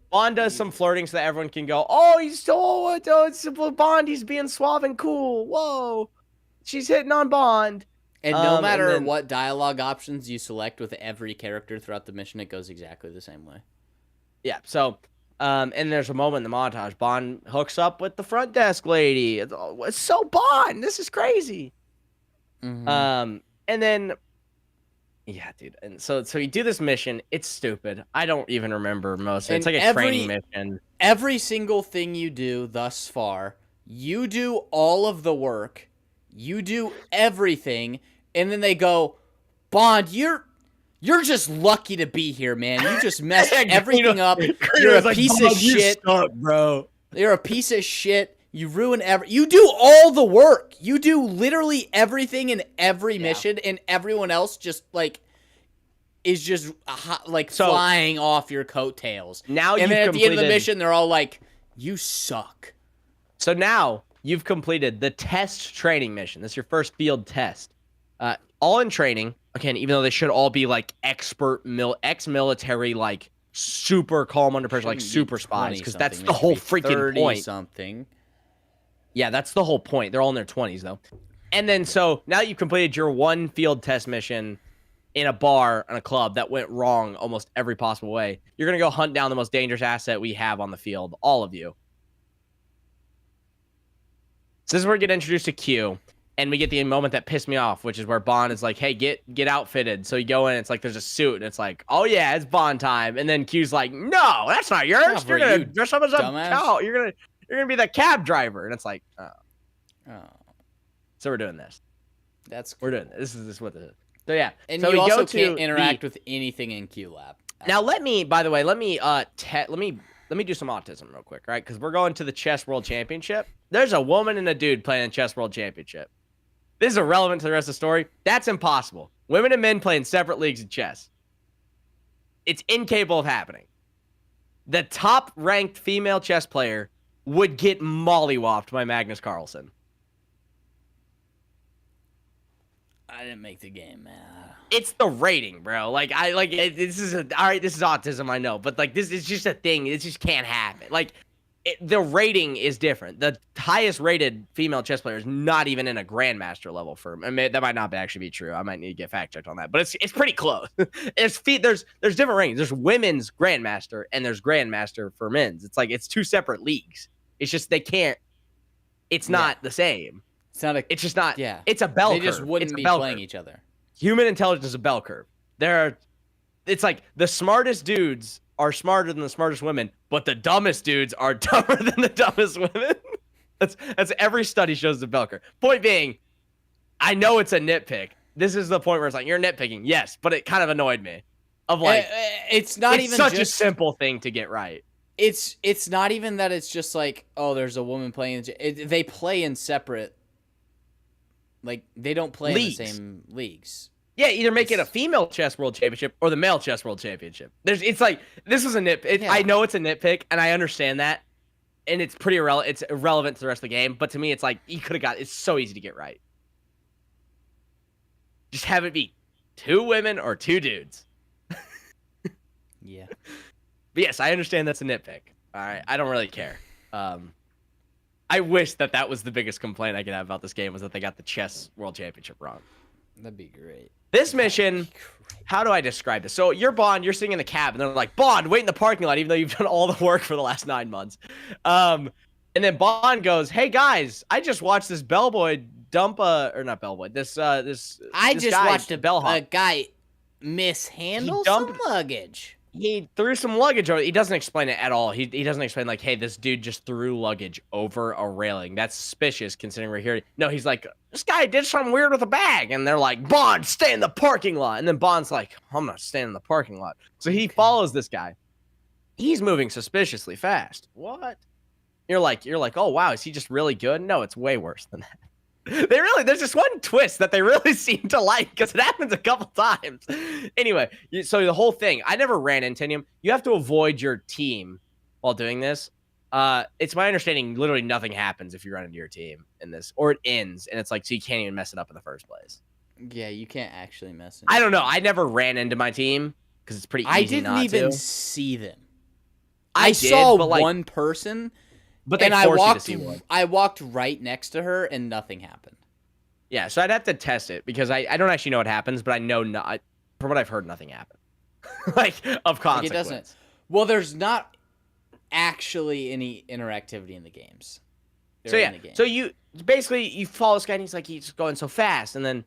Bond does some flirting so that everyone can go, oh, he's so, it's Bond. He's being suave and cool. Whoa. She's hitting on Bond. And no matter then- what dialogue options you select with every character throughout the mission, it goes exactly the same way. Yeah. So, and there's a moment in the montage. Bond hooks up with the front desk lady. It's so Bond. This is crazy. Mhm. And then, yeah, dude. And so you do this mission. It's stupid. I don't even remember most of it. It's And like a training mission. Every single thing you do thus far, you do all of the work, you do everything, and then they go, Bond, you're just lucky to be here, man. You just messed everything up. You're a piece of shit, bro. You're a piece of shit. You ruin you do all the work. You do literally everything in every mission, and everyone else just like is just like flying off your coattails. Now and then at the end of the completed- mission, they're all like, "You suck." So now you've completed the test training mission. That's your first field test. All in training. Again, even though they should all be like expert ex-military, like super calm under pressure, like Shouldn't be super spies, because 20-something. that's It the should whole be freaking point. Something. Yeah, that's the whole point. They're all in their 20s though. And then so now you've completed your one field test mission in a bar and a club that went wrong almost every possible way. You're gonna go hunt down the most dangerous asset we have on the field, all of you. So this is where we get introduced to Q, and we get the moment that pissed me off, which is where Bond is like, "Hey, get outfitted." So you go in, it's like there's a suit, and it's like, "Oh yeah, it's Bond time." And then Q's like, "No, that's not yours. Not You're for gonna you, dress up as a dumbass." cow. You're gonna be the cab driver." And it's like, oh. Oh, So we're doing this. that's We're doing this. This is what this is. So yeah. And so you we also go to can't interact the- with anything in QLab. Now let me do some autism real quick, right? Because we're going to the Chess World Championship. There's a woman and a dude playing in Chess World Championship. This is irrelevant to the rest of the story. That's impossible. Women and men play in separate leagues of chess. It's incapable of happening. The top ranked female chess player would get mollywopped by Magnus Carlsen. I didn't make the game, man. It's the rating, bro. Like this is all right. This is autism, I know, but like this is just a thing. It just can't happen. Like the rating is different. The highest rated female chess player is not even in a grandmaster level for. I mean, that might not actually be true. I might need to get fact checked on that, but it's pretty close. There's different ratings. There's women's grandmaster and there's grandmaster for men's. It's like it's two separate leagues. It's just they can't. It's not the same. It's not a. It's just not. Yeah. It's a bell curve. They just wouldn't It's a be bell playing curve. each other. Human intelligence is a bell curve. It's like the smartest dudes are smarter than the smartest women, but the dumbest dudes are dumber than the dumbest women. That's every study shows the bell curve. Point being, I know it's a nitpick. This is the point where it's like you're nitpicking, yes, but it kind of annoyed me. Of like, it's not it's even such a just simple thing to get right. It's not even that it's just like, oh, there's a woman playing. They play in separate. Like they don't play Leagues. in the same leagues. Yeah, either make it a female chess world championship or the male chess world championship. It's like this is a nitpick. Yeah. I know it's a nitpick, and I understand that, and it's pretty irrelevant. It's irrelevant to the rest of the game. But to me, it's like you could have got. It's so easy to get right. Just have it be 2 women or 2 dudes. Yeah. But yes, I understand that's a nitpick. All right, I don't really care. I wish that was the biggest complaint I could have about this game was that they got the chess world championship wrong. That'd be great. This mission, how do I describe this? So you're Bond, you're sitting in the cab, and they're like, Bond, wait in the parking lot, even though you've done all the work for the last 9 months. And then Bond goes, hey guys, I just watched this bellboy dump or not bellboy, this I this just guy, watched a bellhop. guy mishandle He some dumped- luggage. He threw some luggage over. He doesn't explain it at all. He doesn't explain like, hey, this dude just threw luggage over a railing. That's suspicious considering we're here. No, he's like, this guy did something weird with a bag. And they're like, Bond, stay in the parking lot. And then Bond's like, I'm not staying in the parking lot. So he follows this guy. He's moving suspiciously fast. What? You're like, oh wow, is he just really good? No, it's way worse than that. There's just one twist that they really seem to like because it happens a couple times. Anyway, so the whole thing, I never ran into him. You have to avoid your team while doing this. It's my understanding literally nothing happens if you run into your team in this, or it ends and it's like, so you can't even mess it up in the first place. Yeah, you can't actually mess it. I don't know. I never ran into my team because it's pretty easy I didn't not even to. see them. I did, saw but, like, one person, but they and I force you to walked. see one. I walked right next to her, and nothing happened. Yeah, so I'd have to test it because I don't actually know what happens, but I know not from what I've heard, nothing happened. Like of consequence. Like it doesn't. Well, there's not actually any interactivity in the games. So yeah, so you basically you follow this guy and he's going so fast, and then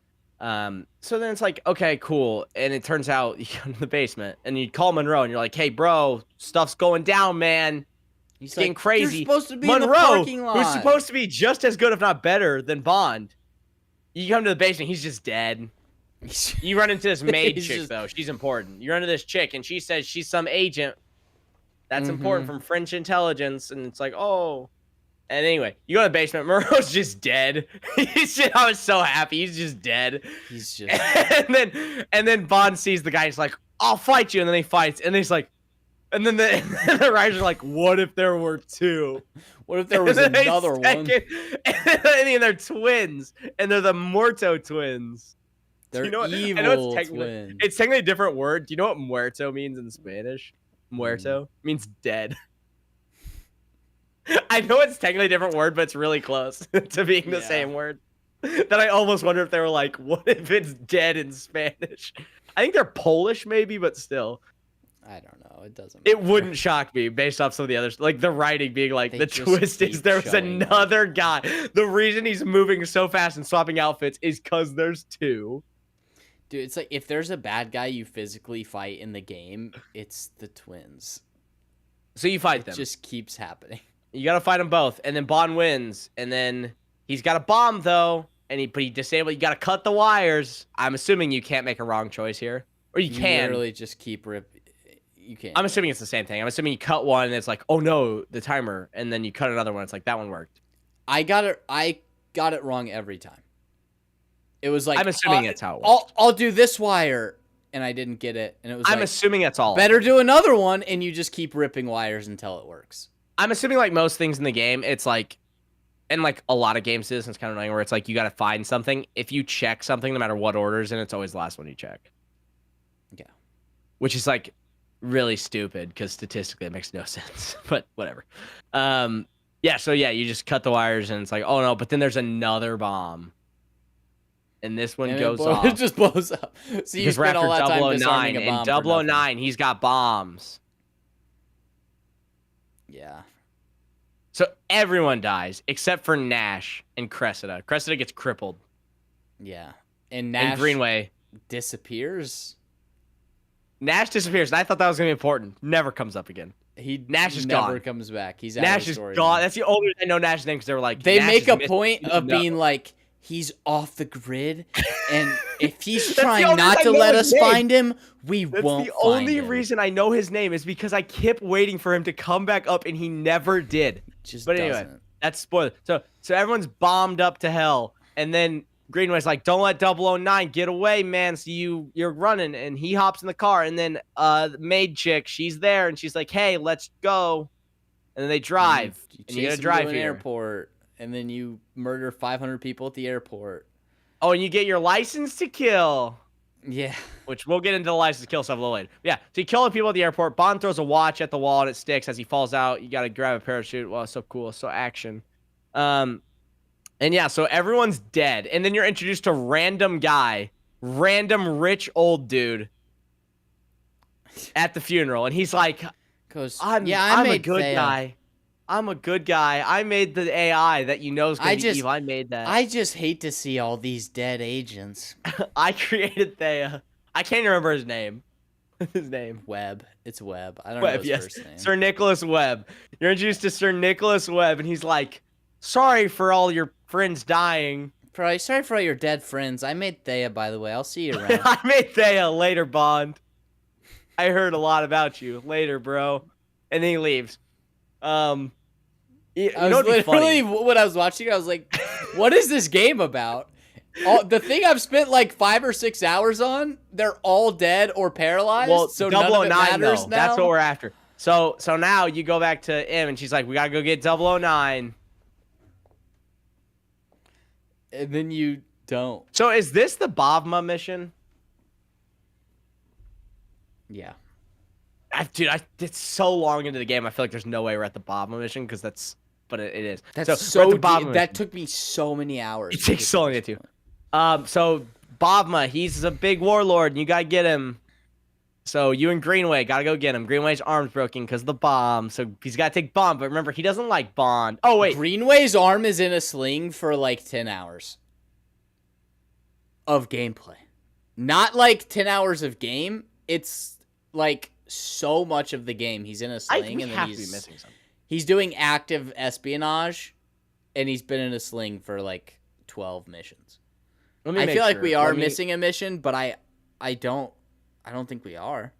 so then it's like, okay, cool, and it turns out you come to the basement and you call Monroe and you're like, hey bro, stuff's going down, man. He's getting crazy. You're supposed to be Monroe, in the parking lot. who's supposed to be just as good if not better than Bond. You come to the basement, he's just dead. You run into this maid chick though. She's important. You run into this chick and she says she's some agent that's important from French intelligence, and it's like, oh. And anyway, you go to the basement. Monroe's just dead. I was so happy. He's just dead. He's just. and then Bond sees the guy. He's like, "I'll fight you," and then he fights. And then he's like, and then the writers are like, "What if there were two? What if there was another one?" And they're twins, and they're the Muerto twins. They're you know what, evil twins. It's technically a different word. Do you know what muerto means in Spanish? Muerto means dead. I know it's technically a different word, but it's really close to being the same word. That I almost wonder if they were like, what if it's dead in Spanish? I think they're Polish maybe, but still. I don't know. It doesn't matter. It wouldn't shock me based off some of the others. Like the writing being like, the twist is there was another guy. The reason he's moving so fast and swapping outfits is because there's two. Dude, it's like if there's a bad guy you physically fight in the game, it's the twins. So you fight them. It just keeps happening. You gotta fight them both, and then Bond wins, and then he's got a bomb though, and he disabled. You gotta cut the wires. I'm assuming you can't make a wrong choice here, or you can. Literally just keep You can't. I'm assuming it's the same thing. I'm assuming you cut one, and it's like, oh no, the timer, and then you cut another one. It's like that one worked. I got it wrong every time. It was like I'm assuming that's how it works. I'll do this wire, and I didn't get it, and it was. I'm assuming that's all. Better do another one, and you just keep ripping wires until it works. I'm assuming like most things in the game, it's like, and like a lot of games do this, and it's kind of annoying where it's like you got to find something. If you check something, no matter what order's in, it's always the last one you check. Yeah. Which is like really stupid because statistically it makes no sense, but whatever. Yeah, so yeah, you just cut the wires and it's like, oh no, but then there's another bomb. And this one goes off. It just blows up. So you spend all that time disarming a bomb. In 009, he's got bombs. Yeah. So everyone dies except for Nash and Cressida. Cressida gets crippled. Yeah. And Nash Greenway disappears. Nash disappears. And I thought that was going to be important. Never comes up again. Nash is gone. Never comes back. He's out Nash of the story is gone. now. That's the only reason I know Nash's name because they were like, they Nash make a missing. point of being like, he's off the grid, and if he's the trying only not reason to I know let his us name. find him, we That's won't the find only him. reason I know his name is because I kept waiting for him to come back up and he never did. But anyway, doesn't. that's spoiler. So everyone's bombed up to hell, and then Greenway's like, "Don't let 009 get away, man." So you're running, and he hops in the car, and then the maid chick, she's there, and she's like, "Hey, let's go," and then they drive, and you gotta drive to an here. airport, and then you murder 500 people at the airport. Oh, and you get your license to kill. Yeah. Which we'll get into the license to kill stuff a little later. Yeah, so you kill the people at the airport. Bond throws a watch at the wall and it sticks as he falls out. You got to grab a parachute. Wow, so cool. So action. And yeah, so everyone's dead. And then you're introduced to random guy, random rich old dude at the funeral. And he's like, I'm a good guy. I'm a good guy. I made the AI that you know is going to be evil. I made that. I just hate to see all these dead agents. I created Thea. I can't remember his name. His name. Webb. It's Webb. I don't know his first name. Sir Nicholas Webb. You're introduced to Sir Nicholas Webb, and he's like, sorry for all your friends dying. Sorry for all your dead friends. I made Thea, by the way. I'll see you around. I made Thea. Later, Bond. I heard a lot about you. Later, bro. And then he leaves. I was literally, when I was watching, I was like, what is this game about? The thing I've spent like 5 or 6 hours on, they're all dead or paralyzed. Well, so 009 though, now. that's what we're after. So now you go back to M, and she's like, we got to go get 009. And then you don't. So is this the Bavma mission? Yeah. Dude, it's so long into the game. I feel like there's no way we're at the Bavma mission because that's, but it is. That's we're so at the Bavma deep. mission. That took me so many hours. It takes so long to get to. So Bavma, he's a big warlord, and you gotta get him. So you and Greenway gotta go get him. Greenway's arm's broken because of the bomb, so he's gotta take Bond. But remember, he doesn't like Bond. Oh wait, Greenway's arm is in a sling for like 10 hours of gameplay. Not like 10 hours of game. It's like so much of the game. He's in a sling, and then to be missing something. He's doing active espionage, and he's been in a sling for like 12 missions. I feel like we are missing a mission, but I don't think we are.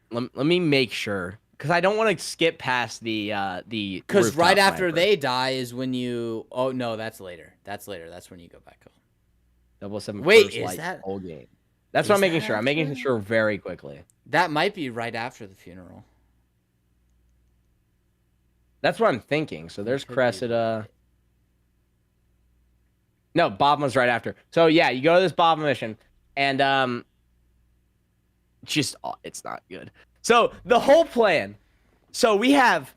Let me make sure, because I don't want to skip past the because right after they die is when you. Oh no, that's later. That's when you go back home. 007. Wait, first is light that whole game? That's what I'm making sure. I'm making after? sure very quickly. That might be right after the funeral. That's what I'm thinking. So there's Cressida. No, Bobma's right after. So yeah, you go to this Bobma mission, and it's not good. So the whole plan. So we have.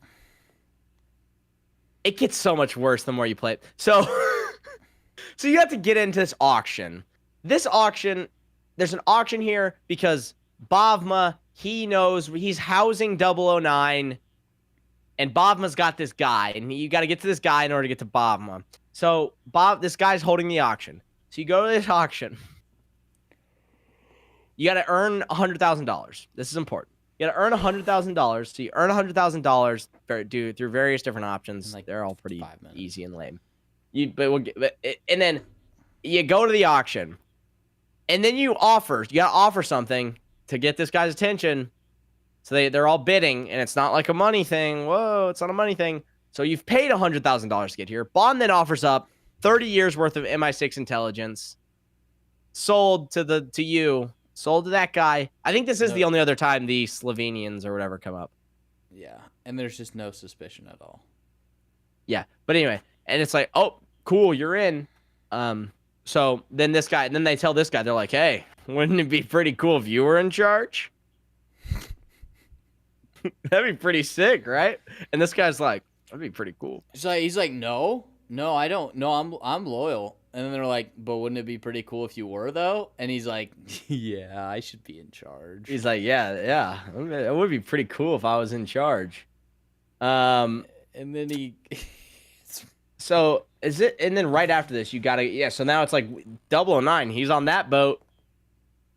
It gets so much worse the more you play it. So, so you have to get into this auction. This auction, there's an auction here because Bavma, he knows he's housing 009, and Bavma's got this guy, and you got to get to this guy in order to get to Bavma. So this guy's holding the auction. So you go to this auction. You got to earn $100,000. This is important. You got to earn $100,000. So you earn $100,000 through various different options. Like they're all pretty easy and lame. And then you go to the auction, and then you got to offer something to get this guy's attention. So they're all bidding, and it's not like a money thing. Whoa, it's not a money thing. So you've paid $100,000 to get here. Bond then offers up 30 years worth of MI6 intelligence, sold to that guy. I think this is the only other time the Slovenians or whatever come up. Yeah, and there's just no suspicion at all. Yeah, but anyway, and it's like, oh, cool, you're in. So then they tell this guy, they're like, hey, wouldn't it be pretty cool if you were in charge? That'd be pretty sick, right? And this guy's like, that'd be pretty cool. He's like, no, I don't. No, I'm loyal. And then they're like, but wouldn't it be pretty cool if you were, though? And he's like, yeah, I should be in charge. He's like, yeah, it would be pretty cool if I was in charge. And then he... So, is it... And then right after this, you gotta... Yeah, so now it's like 009. He's on that boat.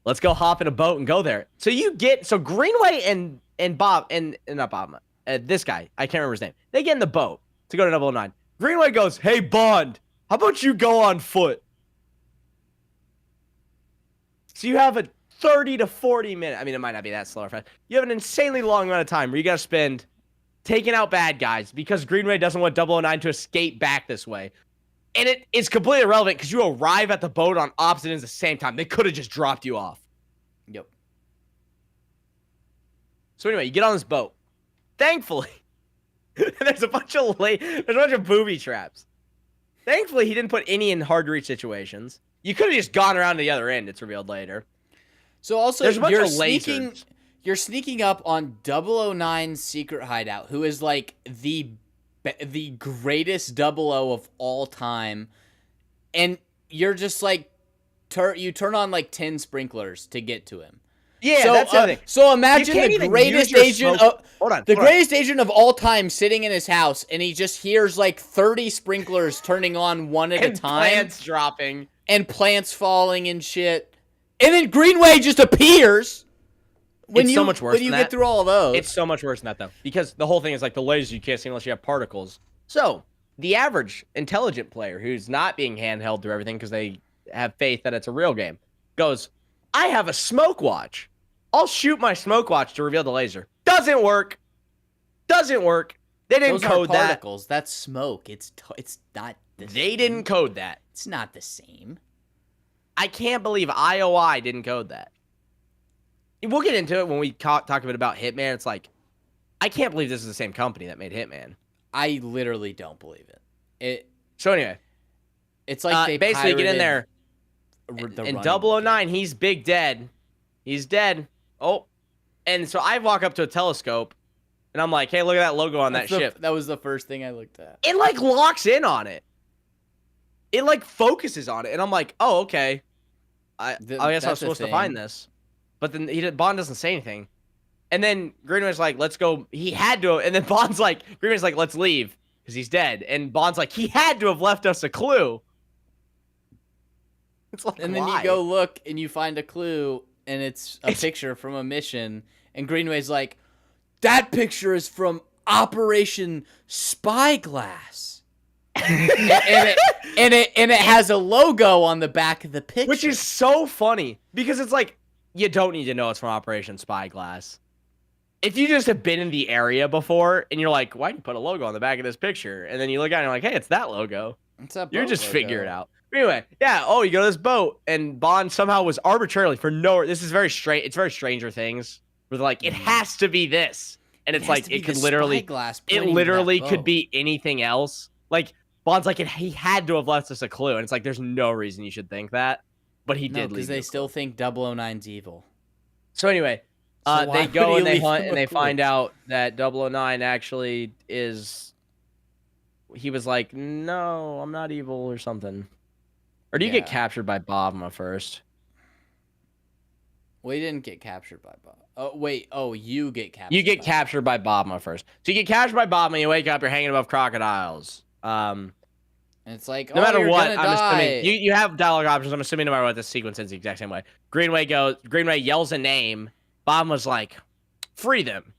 Let's go hop in a boat and go there. So you get... So Greenway and Bob... And not Bob. This guy. I can't remember his name. They get in the boat to go to 009. Greenway goes, hey, Bond... How about you go on foot? So you have a 30 to 40 minute. I mean, it might not be that slow or fast. You have an insanely long amount of time where you got to spend taking out bad guys because Greenway doesn't want 009 to escape back this way. And it is completely irrelevant because you arrive at the boat on opposite ends at the same time. They could have just dropped you off. Yep. So anyway, you get on this boat. Thankfully, there's a bunch of booby traps. Thankfully, he didn't put any in hard-to-reach situations. You could have just gone around to the other end, it's revealed later. So also, there's a bunch of lasers. You're sneaking up on 009's secret hideout, who is like the greatest 00 of all time. And you're just like, you turn on like 10 sprinklers to get to him. Yeah, so, that's the thing. So imagine the greatest agent greatest agent of all time sitting in his house, and he just hears like 30 sprinklers turning on one at a time. Plants dropping. And plants falling and shit. And then Greenway just appears. So much worse when you get through all of those. It's so much worse than that, though. Because the whole thing is like the lasers you can't see unless you have particles. So, the average intelligent player who's not being handheld through everything because they have faith that it's a real game goes, I have a smoke watch. I'll shoot my smoke watch to reveal the laser. Doesn't work. They didn't code that. Particles. That's smoke. It's not the same. They didn't code that. It's not the same. I can't believe IOI didn't code that. We'll get into it when we talk a bit about Hitman. It's like, I can't believe this is the same company that made Hitman. I literally don't believe it. So anyway, it's like they basically get in there. And 009, he's big dead. He's dead. Oh, and so I walk up to a telescope, and I'm like, hey, look at that logo on that ship. That was the first thing I looked at. It, like, locks in on it. it like focuses on it, and I'm like, oh, okay. I guess I was that's a supposed to thing. find this, but then Bond doesn't say anything, and then Greenway's like, let's go. He had to, and then Bond's like, Greenway's like, let's leave because he's dead, and Bond's like, he had to have left us a clue. It's like, And then why? you go look and you find a clue, and it's a picture from a mission, and Greenway's like, that picture is from Operation Spyglass. and it has a logo on the back of the picture. Which is so funny because it's like, you don't need to know it's from Operation Spyglass. If you just have been in the area before and you're like, why'd you put a logo on the back of this picture? And then you look at it and you're like, hey, it's that logo. It's a You boat just logo. figure it out. Anyway, yeah. Oh, you go to this boat, and Bond somehow was arbitrarily for no. This is very strange. It's very Stranger Things, where they're like, it has to be this, and it's like it could literally, could be anything else. Like Bond's like, he had to have left us a clue, and it's like, there's no reason you should think that, but he did leave. Because they still think 009's evil. So anyway, So why they would go he and they leave hunt, them and a they clue? find out that 009 actually is. He was like, no, I'm not evil or something. Or do you get Yeah. captured by Bobma first? Well, he didn't get captured by Bob. Oh, wait. Oh, you get captured. You get by captured by Bobma first. So you get captured by Bobma, you wake up, you're hanging above crocodiles. And it's like, No matter you're what, gonna I'm die. assuming you have dialogue options. I'm assuming no matter what, the sequence is the exact same way. Greenway yells a name. Bobma's like, free them.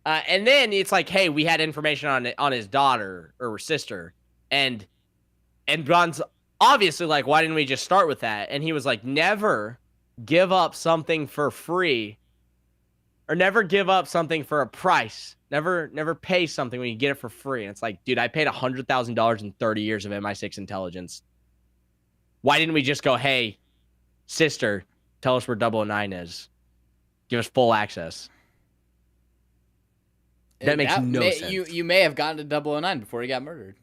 And then it's like, hey, we had information on his daughter or sister, and Bond's obviously like, why didn't we just start with that? And he was like, never give up something for free, or never give up something for a price. Never pay something when you get it for free. And it's like, dude, I paid $100,000 in 30 years of MI6 intelligence. Why didn't we just go, hey, sister, tell us where 009 is. Give us full access. That makes no sense. You may have gotten to 009 before he got murdered.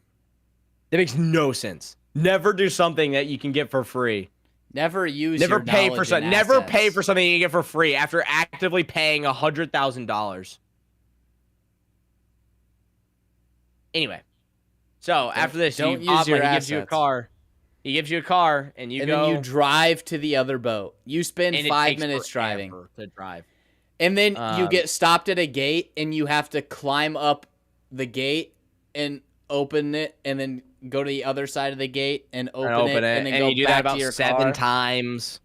That makes no sense. Never do something that you can get for free. Never use Never your pay for knowledge something. and Never assets. pay for something you get for free after actively paying $100,000. Anyway, so after this, don't he use your gives you a assets. car. He gives you a car, and you And go. then you drive to the other boat. You spend and it 5 takes minutes driving. forever to drive. And then you Um, get stopped at a gate, and you have to climb up the gate and open it, and then go to the other side of the gate and open it, and then and go you do back that about to your 7 car. times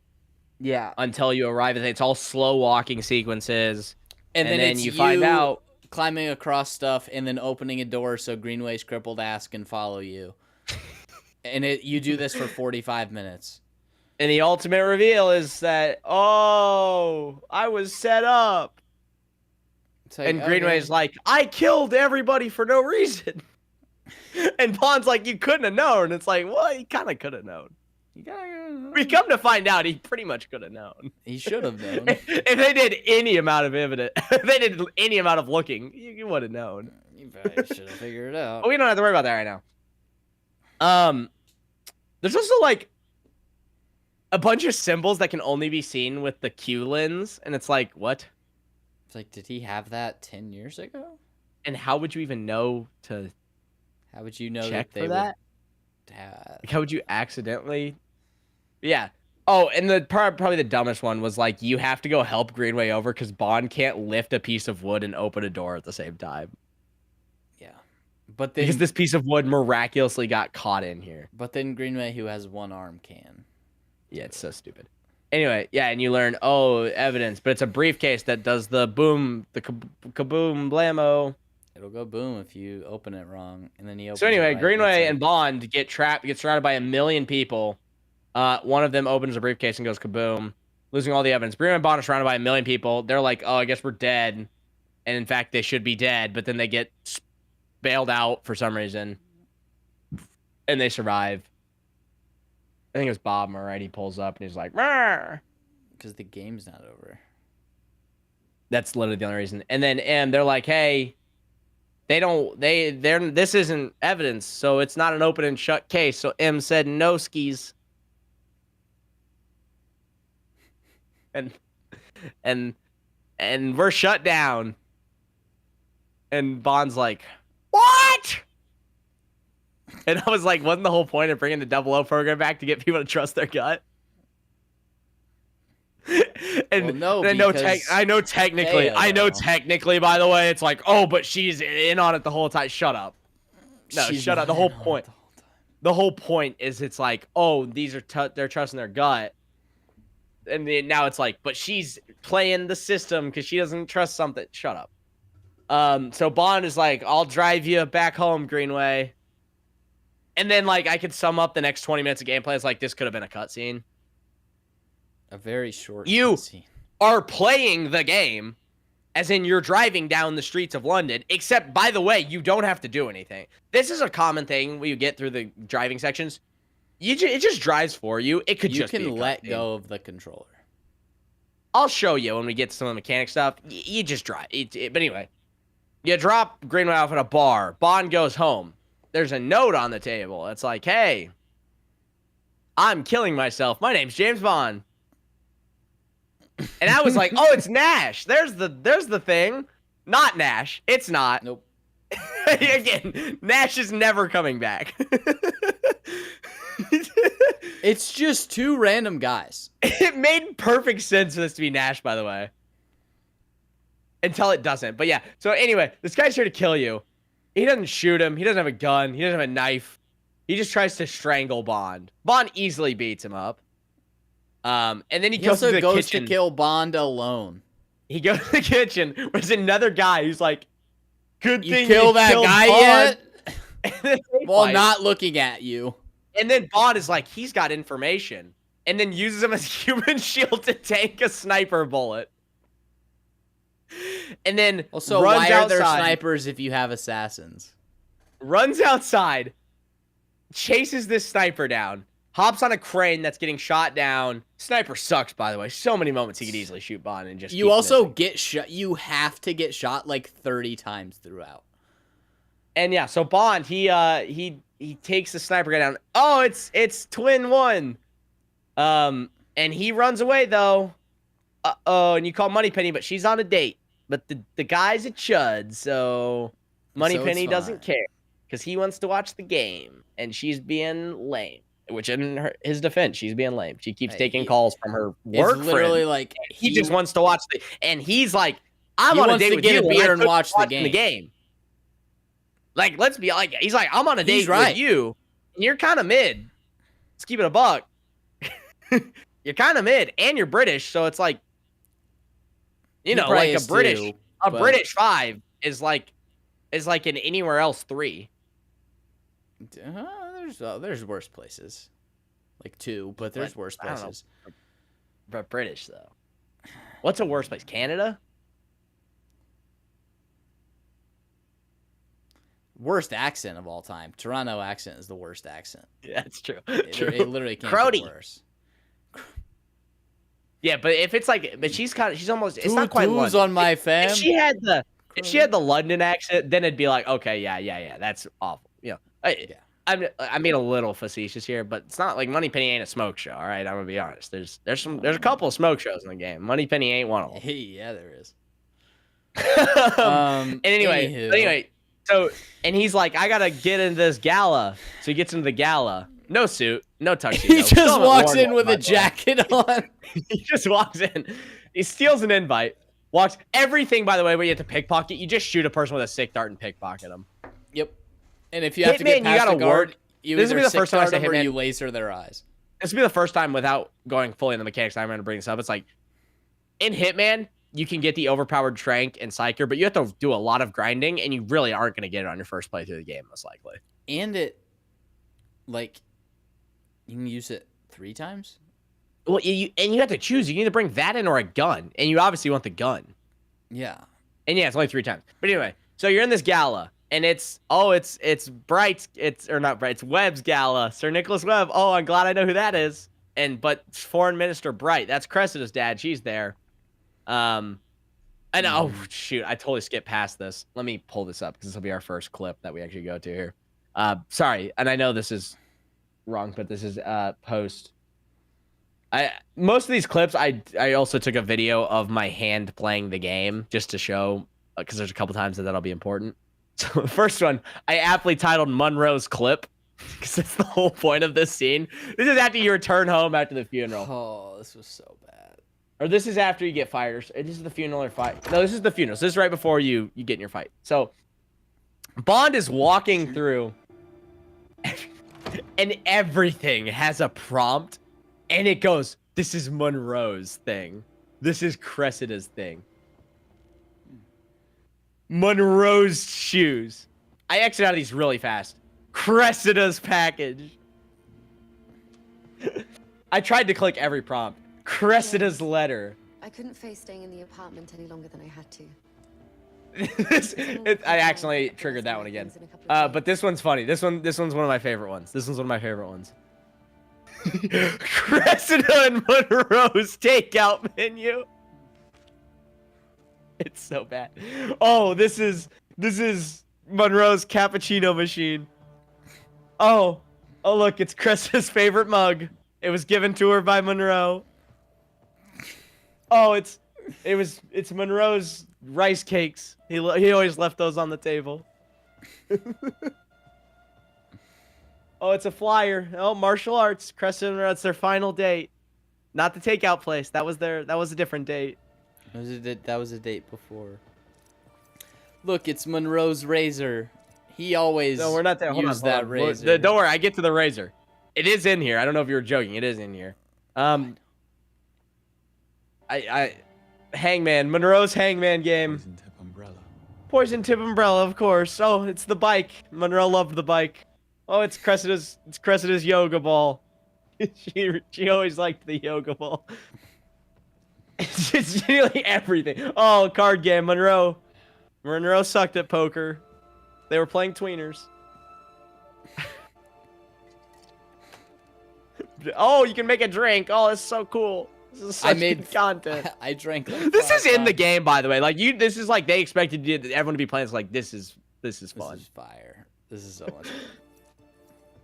Yeah. until you arrive. It's all slow walking sequences, And then it's you find out. climbing across stuff and then opening a door so Greenway's crippled ass can follow you. And you do this for 45 minutes. And the ultimate reveal is that, oh, I was set up. It's like, And Greenway's okay. like, I killed everybody for no reason. And Bond's like, you couldn't have known. It's like, well, he kind of could have known. We come to find out he pretty much could have known. He should have known. If they did any amount of evidence, if they did any amount of looking, you would have known. You probably should have figured it out. But we don't have to worry about that right now. There's also like a bunch of symbols that can only be seen with the Q lens, and it's like, what? It's like, did he have that 10 years ago? And how would you even know to How would you know check that they for that? would have... Like, how would you accidentally? Yeah. Oh, and the probably the dumbest one was like, you have to go help Greenway over because Bond can't lift a piece of wood and open a door at the same time. Yeah. But then, Because this piece of wood miraculously got caught in here. but then Greenway, who has one arm, can. Yeah, it's so stupid. Anyway, yeah, and you learn, oh, evidence, but it's a briefcase that does the boom, the kaboom, blammo. It'll go boom if you open it wrong, and then he opens So anyway, it right, Greenway it's and Bond get surrounded by 1 million people. One of them opens a briefcase and goes kaboom, losing all the evidence. Greenway and Bond are surrounded by 1 million people. They're like, oh, I guess we're dead. And in fact, they should be dead, but then they get bailed out for some reason. And they survive. I think it was Bob, right? He pulls up and he's like, because the game's not over. that's literally the only reason. And then they're like, hey, this isn't evidence, so it's not an open and shut case. So M said no skis. And we're shut down. And Bond's like, what? And I was like, wasn't the whole point of bringing the 00 program back to get people to trust their gut? And Well, no, I know technically, Taya, by the way, it's like, oh, but she's in on it the whole time. Shut up. No, She's shut up. The not whole in on it point. the whole time. The whole point is it's like, oh, these are they're trusting their gut. And then now it's like, but she's playing the system because she doesn't trust something. Shut up. So Bond is like, I'll drive you back home, Greenway. And then like I could sum up the next 20 minutes of gameplay. It's like this could have been a cutscene. A very short You cutscene. are playing the game, as in you're driving down the streets of London, except, by the way, you don't have to do anything. This is a common thing when you get through the driving sections. It just drives for you. It could You just be a can let cutscene. go of the controller. I'll show you when we get to some of the mechanic stuff. You just drive. But anyway, you drop Greenway off at a bar. Bond goes home. There's a note on the table. It's like, hey, I'm killing myself. My name's James Bond. And I was like, oh, it's Nash. There's the thing. Not Nash. It's not. Nope. Again, Nash is never coming back. It's just two random guys. It made perfect sense for this to be Nash, by the way. Until it doesn't. But yeah. So anyway, this guy's here to kill you. He doesn't shoot him. He doesn't have a gun. He doesn't have a knife. He just tries to strangle Bond. Bond easily beats him up. And then he goes to the kitchen. To kill Bond alone. He goes to the kitchen. There's another guy who's like, good You thing kill you that killed guy Bond. yet? And then they While fight. not looking at you. And then Bond is like, he's got information. And then uses him as human shield to tank a sniper bullet. And then Also, runs why are there outside, snipers if you have assassins? runs outside, chases this sniper down, hops on a crane that's getting shot down. Sniper sucks, by the way. So many moments he could easily shoot Bond and just You keep also missing. get shot. You have to get shot like 30 times throughout. And yeah, so Bond, he takes the sniper guy down. Oh, it's Twin One. And he runs away though. Uh-oh, and you call Moneypenny, but she's on a date. But the guy's a chud, so Moneypenny it's doesn't fine. care because he wants to watch the game, and she's being lame. Which, in his defense, she's being lame. She keeps taking calls from her work It's literally friend. like He just wants to watch and he's like, I'm He on a wants date to with get you a beer and I watch the watching game. Like, let's be like, he's like, I'm on a He's date right. with you, and you're kind of mid. Let's keep it a buck. You're kind of mid, and you're British, so it's like, you know, like a British, but- British 5 is like an anywhere else 3. There's worse places, like 2, but there's worse I don't know. places. But British though. What's a worse place? Canada? Worst accent of all time. Toronto accent is the worst accent. Yeah, that's true. It literally can't Crody. get worse. Yeah, but if it's like, but she's almost, it's not quite Who's London. on my fam? If she had the London accent, then it'd be like, okay, yeah, that's awful. You know, I'm being a little facetious here, but it's not like Moneypenny ain't a smoke show. All right, I'm gonna be honest. There's a couple of smoke shows in the game. Moneypenny ain't one of them. Yeah, there is. And anyway, so and he's like, I gotta get into this gala. So he gets into the gala. No suit, no tuxedo. He just walks in with a jacket on. He just walks in. He steals an invite. Walks everything, by the way, where you have to pickpocket. You just shoot a person with a sick dart and pickpocket them. Yep. And if you have to get Hitman, past you gotta the guard, work. you This will either be the first time I sick say dart 'em or Hitman. you laser their eyes. This will be the first time without going fully into the mechanics. I'm going to bring this up. It's like, in Hitman, you can get the overpowered Trank and Psyker, but you have to do a lot of grinding, and you really aren't going to get it on your first play through the game, most likely. And you can use it 3 times? Well, you have to choose. You can either bring that in or a gun, and you obviously want the gun. Yeah. And yeah, it's only 3 times. But anyway, so you're in this gala, and it's Bright's, it's Webb's gala. Sir Nicholas Webb. Oh, I'm glad I know who that is. But Foreign Minister Bright, that's Cressida's dad. She's there. And oh shoot, I totally skipped past this. Let me pull this up because this will be our first clip that we actually go to here. Sorry, and I know this is wrong, but this is post. Most of these clips, I also took a video of my hand playing the game just to show, because there's a couple times that'll be important. So the first one, I aptly titled Monroe's clip. Because that's the whole point of this scene. This is after you return home after the funeral. Oh, this was so bad. Or this is after you get fired. This is the funeral or fight. No, this is the funeral. So this is right before you get in your fight. So Bond is walking through and everything has a prompt and it goes, this is Monroe's thing. This is Cressida's thing. Monroe's shoes. I exit out of these really fast. Cressida's package. I tried to click every prompt. Cressida's letter. I couldn't face staying in the apartment any longer than I had to. I accidentally triggered that one again. But this one's funny. This one's one of my favorite ones. This one's one of my favorite ones. Cressida and Monroe's takeout menu. It's so bad. Oh, this is Monroe's cappuccino machine. Oh, look, it's Cressida's favorite mug. It was given to her by Monroe. Oh, it's Monroe's rice cakes. He always left those on the table. Oh, it's a flyer. Oh, martial arts. Cressida and Monroe, it's their final date. Not the takeout place. That was a different date. That was a date before. Look, it's Monroe's razor. He always we're not there. used that razor. Don't worry, I get to the razor. It is in here. I don't know if you were joking. It is in here. Hangman. Monroe's Hangman game. Poison tip umbrella, of course. Oh, it's the bike. Monroe loved the bike. Oh, it's Cressida's yoga ball. she always liked the yoga ball. It's nearly everything. Oh, card game. Monroe sucked at poker. They were playing tweeners. Oh, you can make a drink. Oh, that's so cool. This is such good content. I drank. This is in the game, by the way. Like this is like they expected everyone to be playing. It's like this is fun. This is fire. This is so much fun.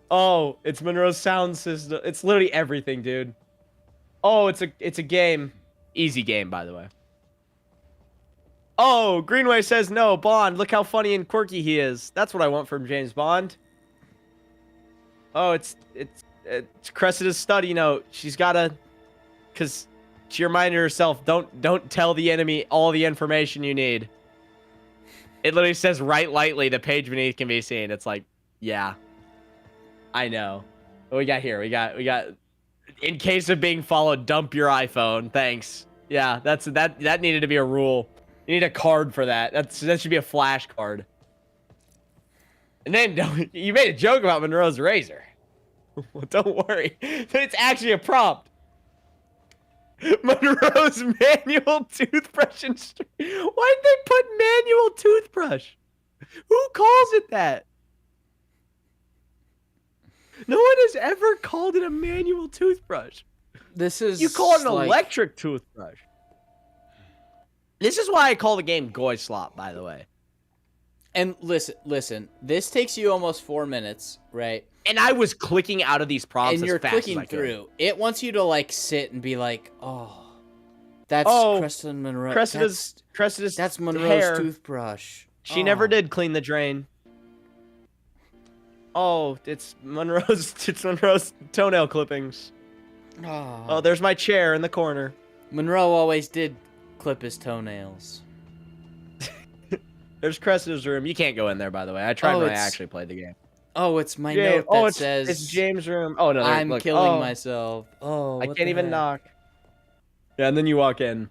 Oh, it's Monroe's sound system. It's literally everything, dude. Oh, it's a game. Easy game, by the way. Oh, Greenway says no. Bond, look how funny and quirky he is. That's what I want from James Bond. Oh, it's Cressida's study note. She's gotta, cause she reminded herself, don't tell the enemy all the information you need. It literally says write lightly. The page beneath can be seen. It's like, yeah, I know. What we got here? We got. In case of being followed, dump your iPhone. Thanks. Yeah, that needed to be a rule. You need a card for that. That should be a flash card. And then you made a joke about Monroe's razor. Well, don't worry. It's actually a prompt. Monroe's manual toothbrush and why'd they put manual toothbrush? Who calls it that? No one has ever called it a manual toothbrush. You call it an electric toothbrush. This is why I call the game Goy Slop, by the way. And listen. This takes you almost 4 minutes, right? And I was clicking out of these prompts and you're as fast as clicking I could. through. It wants you to like sit and be like, oh, that's Cressida Monroe. That's Monroe's hair. toothbrush. She never did clean the drain. Oh, it's Monroe's toenail clippings. Oh, there's my chair in the corner. Monroe always did clip his toenails. There's Cressida's room. You can't go in there, by the way. I tried when I actually played the game. Oh, it's my note that says... It's James' room. Oh, no. I'm killing myself. Oh, I can't even knock. Yeah, and then you walk in.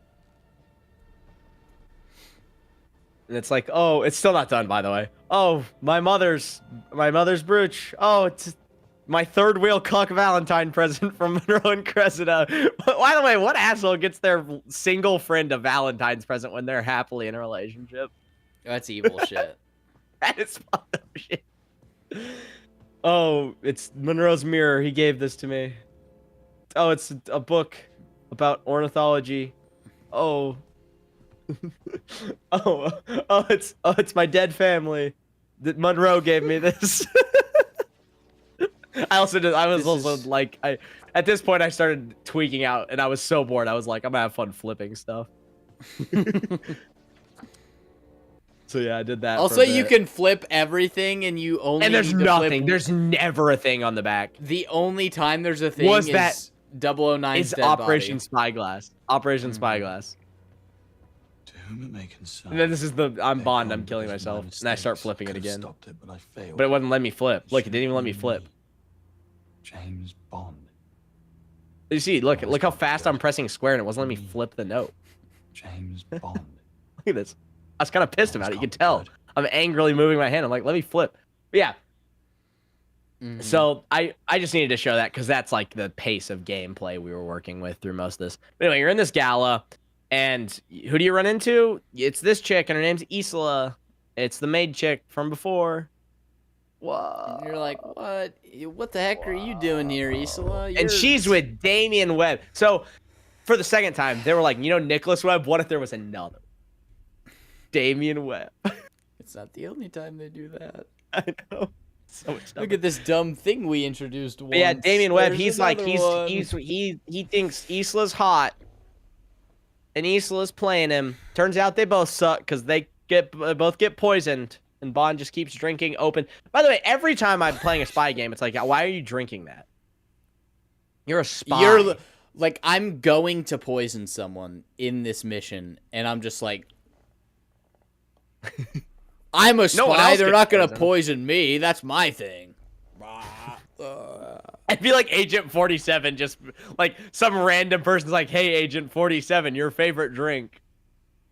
And it's like, oh, it's still not done, by the way. Oh, my mother's brooch. Oh, it's my third wheel cock Valentine present from Monroe and Cressida. By the way, what asshole gets their single friend a Valentine's present when they're happily in a relationship? That's evil shit. That is fucked up shit. Oh, it's Monroe's mirror. He gave this to me. Oh, it's a book about ornithology. Oh. It's my dead family. That Monroe gave me this. At this point I started tweaking out and I was so bored. I was like, I'm gonna have fun flipping stuff. So yeah, I did that. Also, for a you bit. can flip everything, and you only And there's need to flip nothing. There's never a thing on the back. The only time there's a thing Was is that 009's It's dead Operation body. Spyglass. Operation Spyglass. To whom it may concern. And then this is the I'm they're Bond. gone I'm killing because my myself, and I start mistakes flipping it could have again. Stopped it, but I failed. But it wouldn't let me flip. Look, it didn't even let me flip. James Bond. You see, look how fast I'm pressing square, and it wasn't letting me flip the note. James Bond. Look at this. I was kind of pissed about it. You can tell. I'm angrily moving my hand. I'm like, let me flip. But yeah. So I just needed to show that because that's like the pace of gameplay we were working with through most of this. But anyway, you're in this gala, and who do you run into? It's this chick, and her name's Isla. It's the maid chick from before. Whoa. And you're like, what? What the heck are you doing here, Isla? And she's with Damian Webb. So for the second time, they were like, you know, Nicholas Webb. What if there was another Damian Webb? It's not the only time they do that. I know. So much Look at this dumb thing we introduced once. But yeah, Damian Webb, There's he's like another he thinks Isla's hot, and Isla's playing him. Turns out they both suck because they both get poisoned, and Bond just keeps drinking open. By the way, every time I'm playing a spy game, it's like, why are you drinking that? You're a spy. You're like, I'm going to poison someone in this mission, and I'm just like, I'm a No one spy. else They're gets not gonna poisoned. poison me. That's my thing. I'd be like Agent 47, just like some random person's like, hey, Agent 47, your favorite drink.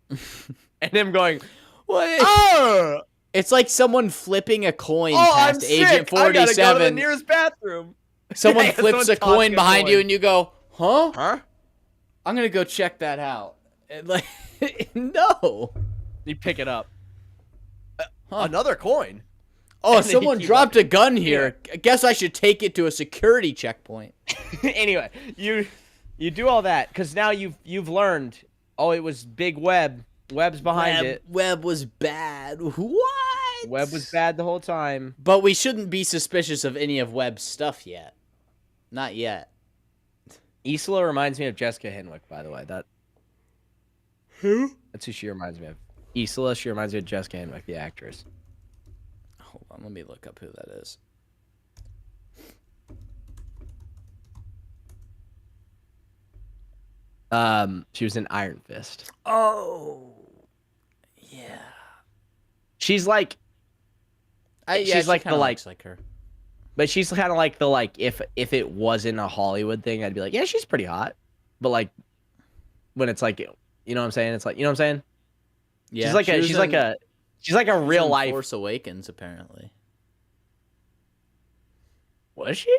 And him going, What? oh, It's like someone flipping a coin I'm past sick. Agent I gotta go to the 47. nearest bathroom. Someone Yeah, flips a someone coin tosses a behind you, coin. and you go, huh? Huh? I'm gonna go check that out. And like, no. You pick it up. Another coin. Oh, And then someone you keep dropped a gun here. I guess I should take it to a security checkpoint. Anyway, you do all that because now you've learned. Oh, it was Big Webb. Webb's behind it. Webb was bad. What? Webb was bad the whole time. But we shouldn't be suspicious of any of Webb's stuff yet. Not yet. Isla reminds me of Jessica Henwick, by the way. Who? That's who she reminds me of. Isla, she reminds me of Jessica Henwick, the actress. Hold on, let me look up who that is. She was in Iron Fist. Oh. Yeah. She's like, she's like the kinda like, looks like her. but she's kind of like the like if it wasn't a Hollywood thing, I'd be like, yeah, she's pretty hot. But like when it's like, you know what I'm saying? It's like, you know what I'm saying? Yeah. She's like a real life. Force Awakens, apparently. Was she?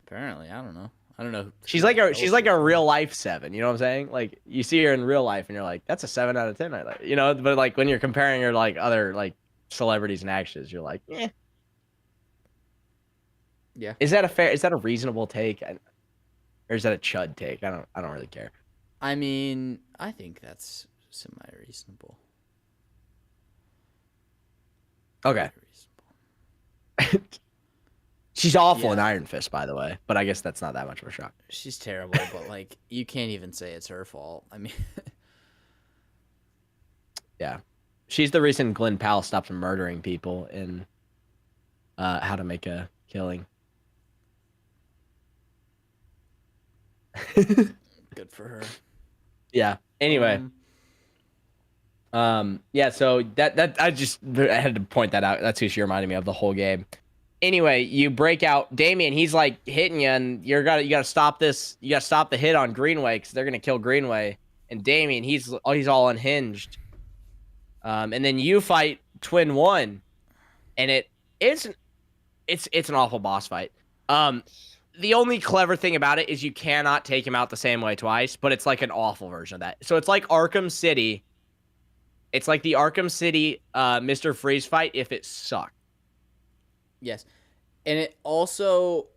Apparently, I don't know. I don't know. She's like a real life 7. You know what I'm saying? Like you see her in real life, and you're like, that's a 7 out of 10. I like, you know. But like when you're comparing her to like other like celebrities and actors, you're like, eh. Yeah. Is that a reasonable take, or is that a chud take? I don't really care. I mean, I think that's semi-reasonable. Okay. Reasonable. She's awful Yeah. in Iron Fist, by the way, but I guess that's not that much of a shock. She's terrible, but like you can't even say it's her fault. I mean, Yeah, she's the reason Glenn Powell stopped murdering people in How to Make a Killing. good for her. Yeah. Anyway. Yeah, so that I had to point that out. That's who she reminded me of the whole game. Anyway, you break out Damian, he's like hitting you, and you gotta stop this. You gotta stop the hit on Greenway because they're gonna kill Greenway. And Damian, he's all unhinged. And then you fight Twin One, and it's an awful boss fight. The only clever thing about it is you cannot take him out the same way twice, but it's like an awful version of that. So it's like Arkham City. It's like the Arkham City Mr. Freeze fight if it sucked. Yes. And it also,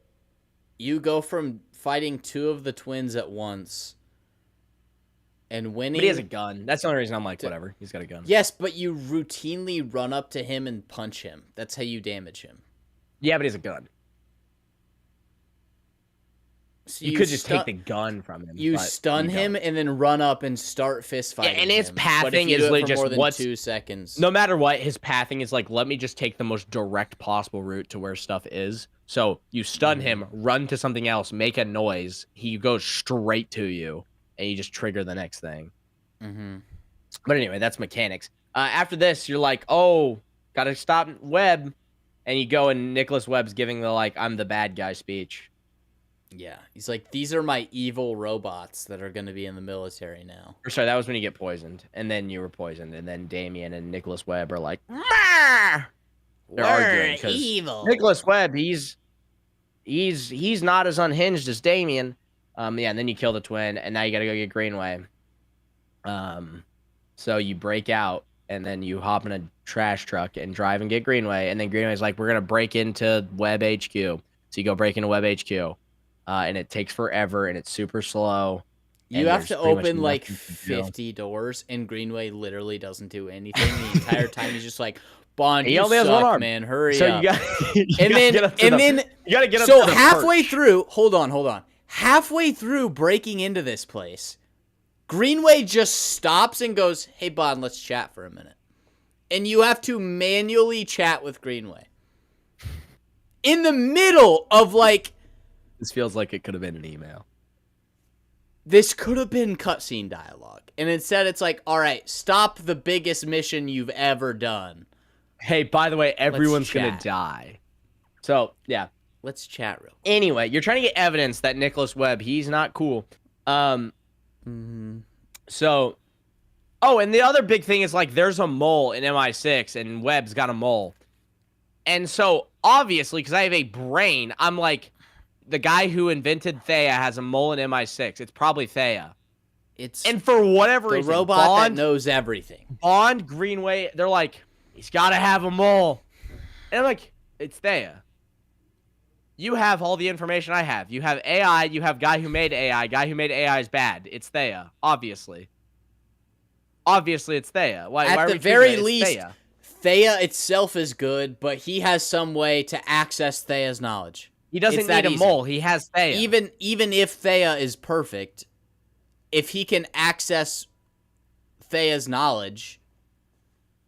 you go from fighting 2 of the twins at once and winning. But he has a gun. That's the only reason I'm like, whatever. He's got a gun. Yes, but you routinely run up to him and punch him. That's how you damage him. Yeah, but he has a gun. So you could just take the gun from him. You but stun you him don't. and then run up and start fist fighting. Yeah, and his him. pathing is literally literally just more than what's 2 seconds. No matter what, his pathing is like, let me just take the most direct possible route to where stuff is. So you stun him, run to something else, make a noise. He goes straight to you, and you just trigger the next thing. But anyway, that's mechanics. After this, you're like, oh, gotta stop Webb. And you go, and Nicholas Webb's giving the, like, I'm the bad guy speech. Yeah, he's like, these are my evil robots that are going to be in the military now. Or sorry, that was when you get poisoned, and then you were poisoned, and then Damien and Nicholas Webb are like, Mah! They're arguing because evil. Nicholas Webb, he's not as unhinged as Damien. Yeah, and then you kill the twin, and now you gotta go get Greenway. So you break out, and then you hop in a trash truck and drive and get Greenway, and then Greenway's like, we're gonna break into Webb HQ. So you go break into Webb HQ. And it takes forever, and it's super slow. You have to open like 50 doors, and Greenway literally doesn't do anything the entire time. He's just like, Bond, you suck, man. Hurry up. You gotta get up. So halfway through, hold on. Halfway through breaking into this place, Greenway just stops and goes, hey, Bond, let's chat for a minute. And you have to manually chat with Greenway. In the middle of like... This feels like it could have been an email. This could have been cutscene dialogue. And instead it's like, all right, stop the biggest mission you've ever done. Hey, by the way, everyone's going to die. So, yeah. Let's chat real quick. Anyway, you're trying to get evidence that Nicholas Webb, he's not cool. So, oh, and the other big thing is like there's a mole in MI6 and Webb's got a mole. And so, obviously, because I have a brain, I'm like, the guy who invented Thea has a mole in MI6. It's probably Thea. And for whatever reason, the robot that knows everything. Bond, Greenway, they're like, he's got to have a mole. And I'm like, it's Thea. You have all the information I have. You have AI. You have guy who made AI. Guy who made AI is bad. It's Thea, obviously. Obviously, it's Thea. Why At are the we very Thea? least, Thea itself is good, but he has some way to access Thea's knowledge. He doesn't need a mole. He has Thea. Even if Thea is perfect, if he can access Thea's knowledge,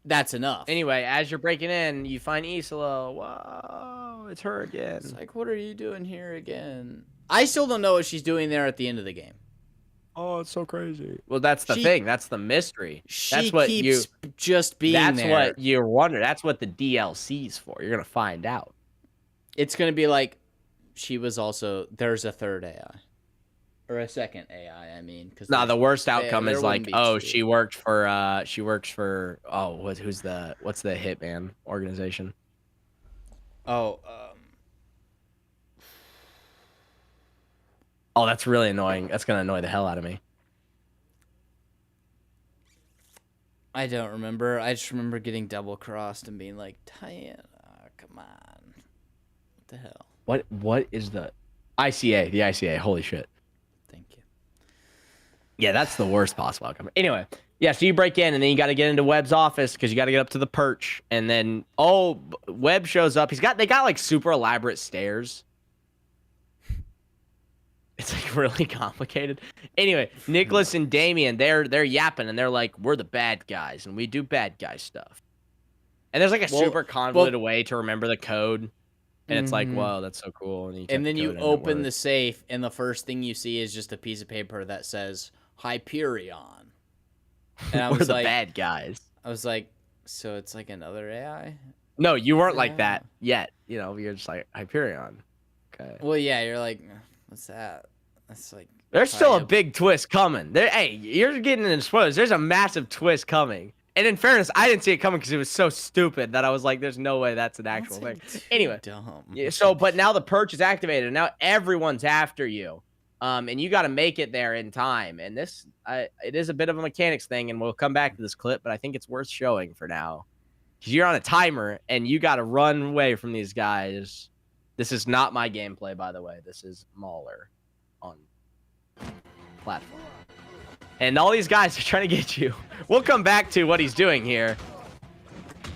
that's enough. Anyway, as you're breaking in, you find Isola. Whoa, it's her again. It's like, what are you doing here again? I still don't know what she's doing there at the end of the game. Oh, it's so crazy. Well, that's the thing. That's the mystery. She keeps just being there. That's what you're wondering. That's what the DLC's for. You're going to find out. It's going to be like, she was also, there's a third AI. Or a second AI, I mean. Nah, the worst outcome is like, oh, she works for, oh, what's the Hitman organization? Oh, Oh, that's really annoying. That's going to annoy the hell out of me. I don't remember. I just remember getting double-crossed and being like, Diana, come on. What the hell? What is the ICA? The ICA. Holy shit. Thank you. Yeah, that's the worst possible outcome. Anyway, yeah, so you break in, and then you got to get into Webb's office because you got to get up to the perch. And then, oh, Webb shows up. They got like super elaborate stairs. It's like really complicated. Anyway, Nicholas and Damien, they're yapping, and they're like, we're the bad guys, and we do bad guy stuff. And there's like a super convoluted way to remember the code. And it's like, whoa, that's so cool. And then you open the safe, and the first thing you see is just a piece of paper that says Hyperion. And I was We're the like, bad guys. I was like, so it's like another AI? No, you weren't like that yet. You know, you're just like Hyperion. Okay. Well, yeah, you're like, what's that? That's like. There's still a big twist coming. Hey, you're getting into spoilers. There's a massive twist coming. And in fairness, I didn't see it coming because it was so stupid that I was like, there's no way that's an actual thing. Anyway, dumb. But now the perch is activated, and now everyone's after you. And you got to make it there in time. And this, it is a bit of a mechanics thing, and we'll come back to this clip, but I think it's worth showing for now. Because you're on a timer, and you got to run away from these guys. This is not my gameplay, by the way. This is Mauler on platform. And all these guys are trying to get you. We'll come back to what he's doing here.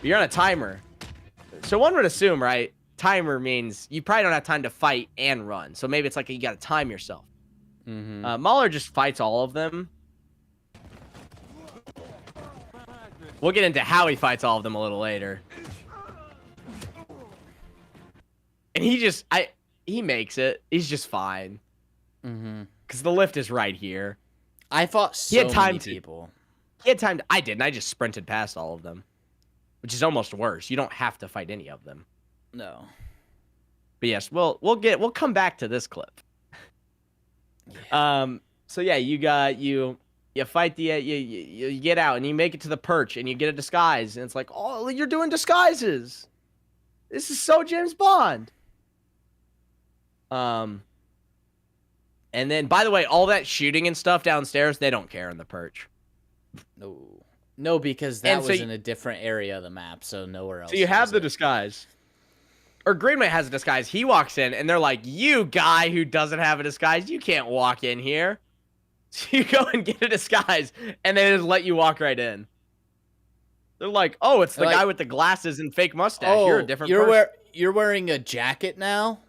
You're on a timer. So one would assume, right? timer means you probably don't have time to fight and run. So maybe it's like you got to time yourself. Mahler just fights all of them. We'll get into how he fights all of them a little later. And he makes it. He's just fine. Because the lift is right here. I fought so many people. He had time to, I didn't. I just sprinted past all of them. Which is almost worse. You don't have to fight any of them. No. But yes, we'll come back to this clip. Yeah. So yeah, you fight you get out and you make it to the perch and you get a disguise and it's like, oh, you're doing disguises. This is so James Bond. And then by the way, all that shooting and stuff downstairs, they don't care in the perch. No, because that was in a different area of the map, so nowhere else. So you have the disguise. Or Greenway has a disguise. He walks in, and they're like, you guy who doesn't have a disguise, you can't walk in here. So you go and get a disguise, and they just let you walk right in. They're like, oh, it's the guy with the glasses and fake mustache. Oh, you're a different person. You're wearing a jacket now?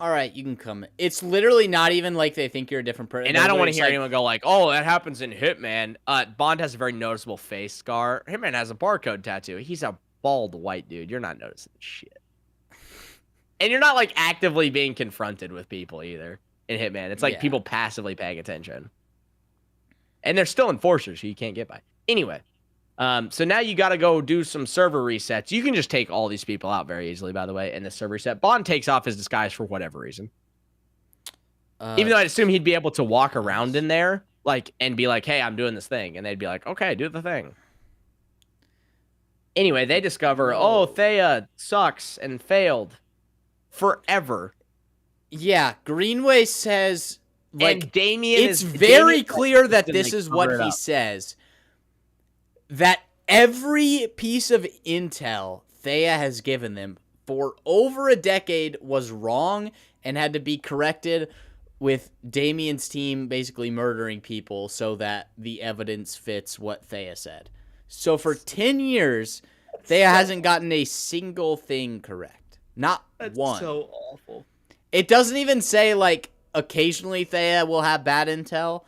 All right, you can come in. It's literally not even like they think you're a different person. And I don't want to hear anyone go like, oh, that happens in Hitman. Bond has a very noticeable face scar. Hitman has a barcode tattoo. He's a bald white dude. You're not noticing shit. And you're not like actively being confronted with people either in Hitman. It's like people passively paying attention. And they're still enforcers, so you can't get by. Anyway, so now you got to go do some server resets. You can just take all these people out very easily, by the way, in the server reset. Bond takes off his disguise for whatever reason. Even though I'd assume he'd be able to walk around in there like and be like, hey, I'm doing this thing. And they'd be like, okay, do the thing. Anyway, they discover, oh, Thea sucks and failed forever. Yeah, Greenway says, like, and Damien it's very clear that this is what he says. That every piece of intel Thea has given them for over a decade was wrong and had to be corrected, with Damien's team basically murdering people so that the evidence fits what Thea said. So for 10 years, Thea hasn't gotten a single thing correct. Not one. That's so awful. It doesn't even say, like, occasionally Thea will have bad intel.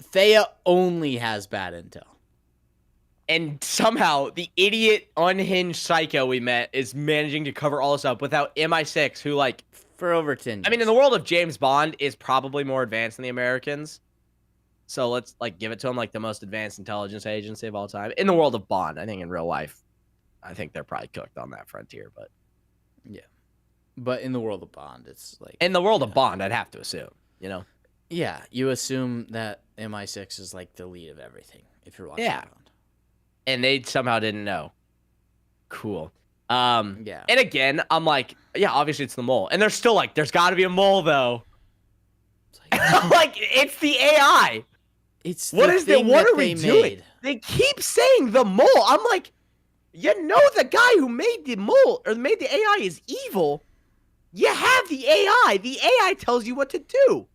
Thea only has bad intel. And somehow, the idiot, unhinged psycho we met is managing to cover all this up without MI6, who, like... For over 10 years. I mean, in the world of James Bond, is probably more advanced than the Americans. So let's, like, give it to him, like, the most advanced intelligence agency of all time. In the world of Bond, I think in real life, I think they're probably cooked on that frontier, but... Yeah. But in the world of Bond, it's like... In the world of Bond, I'd have to assume, you know? Yeah, you assume that MI6 is, like, the lead of everything, if you're watching Bond. And they somehow didn't know. Cool. Yeah. And again, I'm like, yeah, obviously it's the mole. And they're still like, there's got to be a mole, though. Like, it's the AI. It's what is it? What are we doing? They keep saying the mole. I'm like, you know, the guy who made the mole or made the AI is evil. You have the AI. The AI tells you what to do.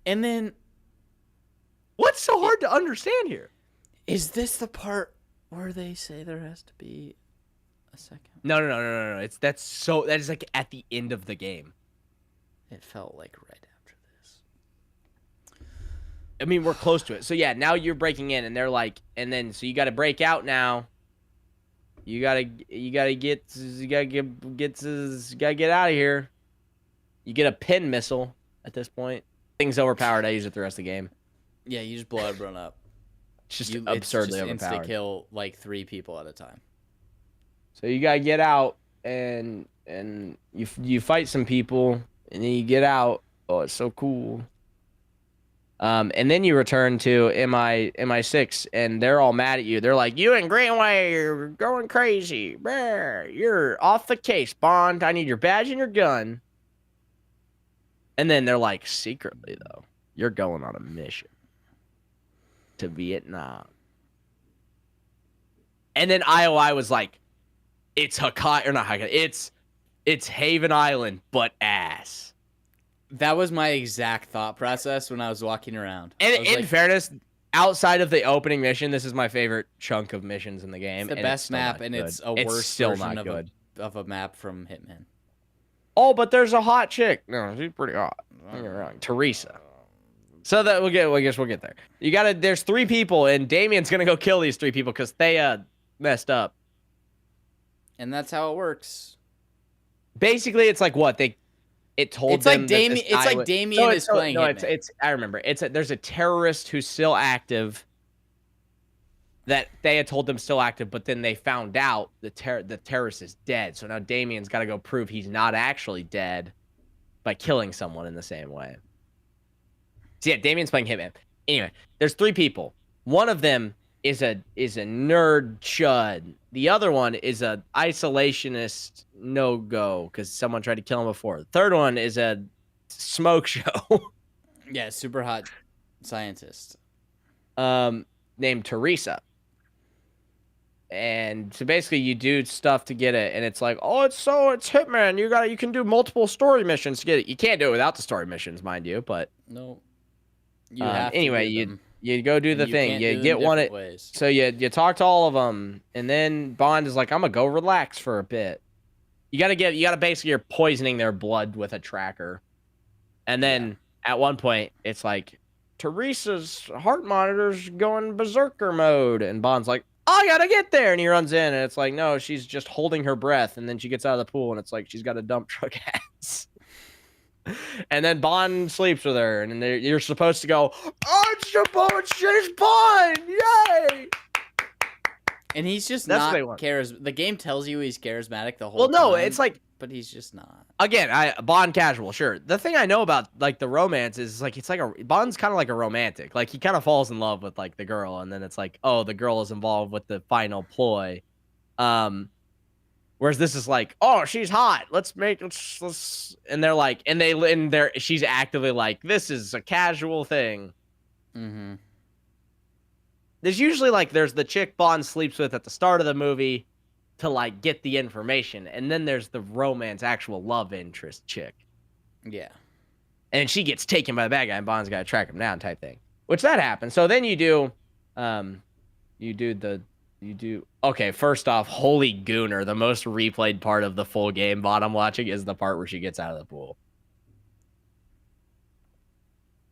And then, what's so hard to understand here? Is this the part where they say there has to be a second? No. That is like at the end of the game. It felt like right after this. I mean, we're close to it. So yeah, now you're breaking in, and they're like, and then so you got to break out now. You gotta get out of here. You get a pin missile at this point. Thing's overpowered. I use it the rest of the game. Yeah, you just blow everyone up. It's just absurdly overpowered. Insta kill like 3 people at a time. So you gotta get out and you fight some people and then you get out. Oh, it's so cool. And then you return to MI6 and they're all mad at you. They're like, you and Greenway, you're going crazy. You're off the case, Bond. I need your badge and your gun. And then they're like, secretly though, you're going on a mission to Vietnam. And then IOI was like, it's Hakai, or not Hakai, it's Haven Island, but ass. That was my exact thought process when I was walking around. And in fairness, outside of the opening mission, this is my favorite chunk of missions in the game. It's the best map, and it's a worse version of a map from Hitman. Oh, but there's a hot chick. No, she's pretty hot. Don't get me wrong. Teresa. So that I guess we'll get there. There's 3 people, and Damien's gonna go kill these 3 people because they messed up. And that's how it works. Basically, it's like what it told it's them. Like Damien, it's like Damien is playing. No, I remember. There's a terrorist who's still active. That they had told them still active, but then they found out the terrorist is dead. So now Damien's got to go prove he's not actually dead by killing someone in the same way. So yeah, Damien's playing Hitman. Anyway, there's 3 people. One of them is a nerd chud. The other one is a isolationist no-go because someone tried to kill him before. The third one is a smoke show. Yeah, super hot scientist. Named Teresa. And so basically you do stuff to get it, and it's like, oh, it's Hitman. You can do multiple story missions to get it. You can't do it without the story missions, mind you, but no. You have to anyway, you go do the thing. You get one ways. So you talk to all of them, and then Bond is like, I'm gonna go relax for a bit. You gotta basically you're poisoning their blood with a tracker. And then at one point it's like Teresa's heart monitor's going berserker mode, and Bond's like, I gotta get there, and he runs in, and it's like, no, she's just holding her breath, and then she gets out of the pool, and it's like she's got a dump truck ass. And then Bond sleeps with her, and then you're supposed to go, oh, she's Bond, yay! And he's just not charismatic. The game tells you he's charismatic the whole time. Well, no, it's like, but he's just not. Again, Bond casual, sure. The thing I know about like the romance is like Bond's kind of like a romantic. Like he kind of falls in love with like the girl, and then it's like, oh, the girl is involved with the final ploy. Whereas this is like, oh, she's hot. Let's and they're like, she's actively like, this is a casual thing. Mm-hmm. There's usually like there's the chick Bond sleeps with at the start of the movie to like get the information, and then there's the romance, actual love interest chick. Yeah. And she gets taken by the bad guy, and Bond's got to track him down type thing. Which that happens. So then you do okay, first off, holy gooner, the most replayed part of the full game Bond I'm watching is the part where she gets out of the pool.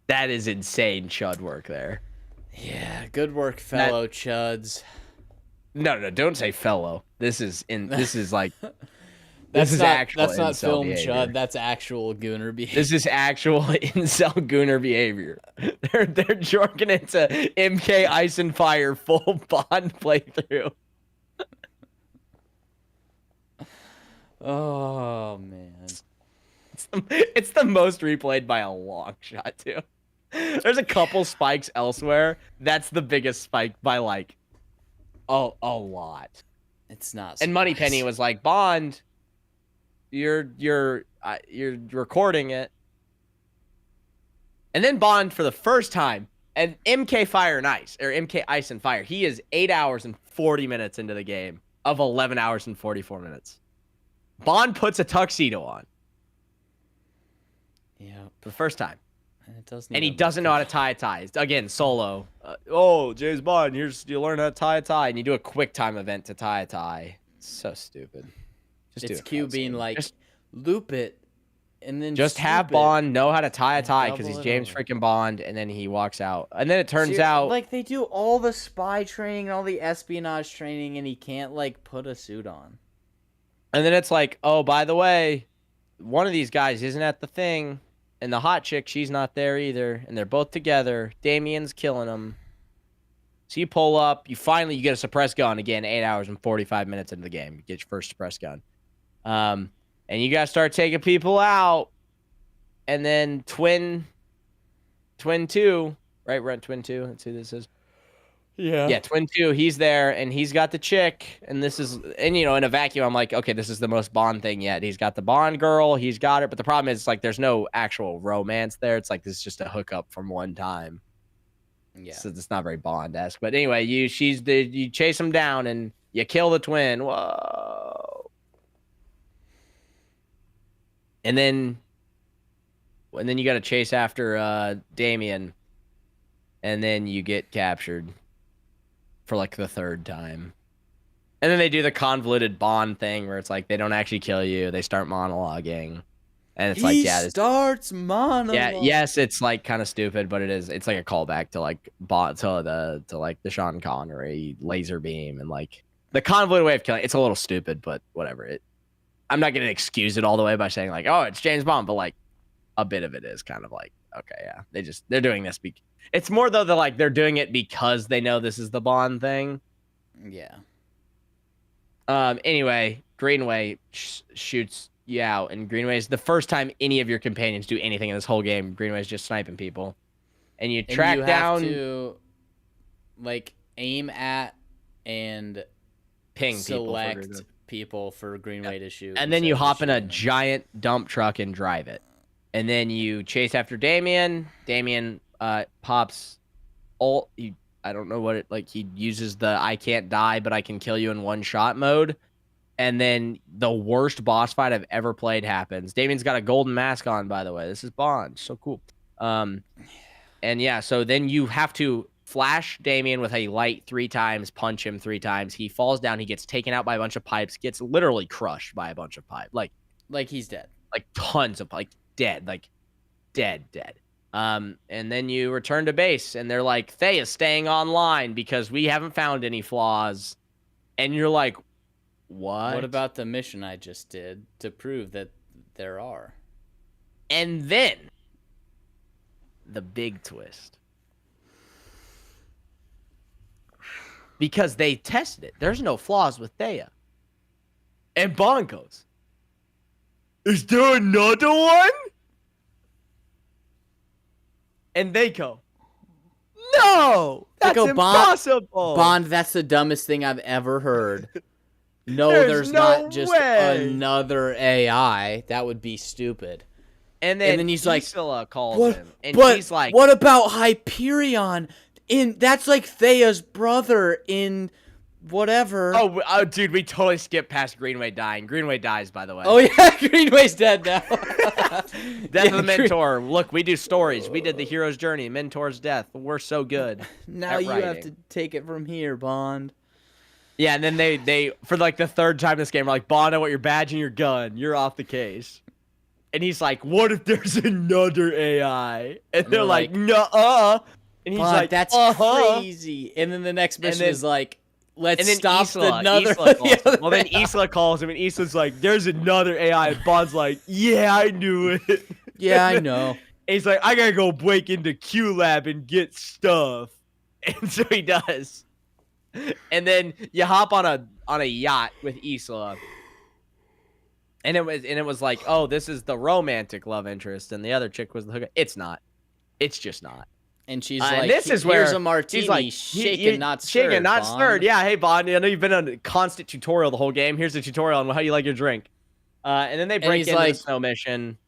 That is insane chud work there. Yeah, good work, fellow chuds. No, don't say fellow. This is like That's not film behavior. Chud. That's actual gooner behavior. This is actual incel gooner behavior. They're jorking into MK Ice and Fire full Bond playthrough. Oh man, it's the most replayed by a long shot too. There's a couple spikes elsewhere. That's the biggest spike by like a lot. It's not. And Moneypenny was like, Bond, you're recording it. And then Bond for the first time, and MK Fire and Ice, or MK Ice and Fire, he is 8 hours and 40 minutes into the game of 11 hours and 44 minutes. Bond puts a tuxedo on. Yeah. For the first time. And he doesn't know how to tie a tie. Again, solo. James Bond, you learn how to tie a tie, and you do a quick time event to tie a tie. It's so stupid. It's Q being like, loop it, and then just have Bond know how to tie a tie because he's James freaking Bond, and then he walks out. And then it turns out like they do all the spy training, all the espionage training, and he can't like put a suit on. And then it's like, oh, by the way, one of these guys isn't at the thing. And the hot chick, she's not there either. And they're both together. Damien's killing them. So you pull up. You get a suppressed gun. Again, 8 hours and 45 minutes into the game. You get your first suppressed gun. And you got to start taking people out. And then Twin 2. Right? We're at Twin 2. Let's see who this is. Yeah, Twin 2, he's there, and he's got the chick, and in a vacuum, I'm like, okay, this is the most Bond thing yet. He's got the Bond girl, he's got it, but the problem is, like, there's no actual romance there. It's like, this is just a hookup from one time. Yeah. So it's not very Bond-esque. But anyway, you chase him down, and you kill the twin. Whoa. And then you got to chase after Damien, and then you get captured. For like the third time. And then they do the convoluted Bond thing where it's like they don't actually kill you. They start monologuing. And it's he like, yeah, this, starts monologue. yeah, yes, it's like kind of stupid, but it's like a callback to like the Sean Connery laser beam and like the convoluted way of killing. It's a little stupid, but whatever. I'm not gonna excuse it all the way by saying like, oh, it's James Bond, but like a bit of it is kind of like, okay, yeah, they're doing this. It's more though that they're doing it because they know this is the Bond thing. Yeah. Anyway, Greenway shoots you out, and Greenway is the first time any of your companions do anything in this whole game. Greenway's just sniping people, and you track down, have to like aim at and ping select people for Greenway to shoot, and then you hop in a giant dump truck and drive it, and then you chase after Damien. Damien pops ult. I don't know what it like. He uses the I can't die, but I can kill you in one shot mode. And then the worst boss fight I've ever played happens. Damien's got a golden mask on, by the way. This is Bond. So cool. And yeah, so then you have to flash Damien with a light 3 times, punch him 3 times. He falls down. He gets taken out by a bunch of pipes, gets literally crushed by a bunch of pipes. Like he's dead. Like tons of, like dead. Like dead. And then you return to base, and they're like, Thea's staying online because we haven't found any flaws. And you're like, what? What about the mission I just did to prove that there are? And then the big twist. Because they tested it. There's no flaws with Thea. And Bond goes, is there another one? And they go, no, that's impossible. Bond, that's the dumbest thing I've ever heard. No, there's not just another AI. That would be stupid. And then he's Isla like, calls him, and he's like, what about Hyperion? That's like Thea's brother in whatever. Oh, dude, we totally skipped past Greenway dying. Greenway dies, by the way. Oh yeah, Greenway's dead now. Death of the Mentor. Look, we do stories. We did the hero's journey, Mentor's death. We're so good. Now you have to take it from here, Bond. Yeah, and then they for like the 3rd time in this game, are like, Bond, I want your badge and your gun. You're off the case. And he's like, what if there's another AI? And they're like, nuh-uh. And he's Bond, like, that's crazy. And then the next mission is like, let's stop another. Well, then Isla calls him, and Isla's like, there's another AI. And Bond's like, yeah, I knew it. Yeah, I know. And he's like, I gotta go break into Q Lab and get stuff. And so he does. And then you hop on a yacht with Isla. And it was like, oh, this is the romantic love interest, and the other chick was the hookup. It's not. It's just not. And she's like, this is where here's a martini, like, shaken, not stirred. Shaken, not Bond. stirred. Yeah, hey, Bond, I know you've been on a constant tutorial the whole game. Here's a tutorial on how you like your drink. And then they break into the snow mission.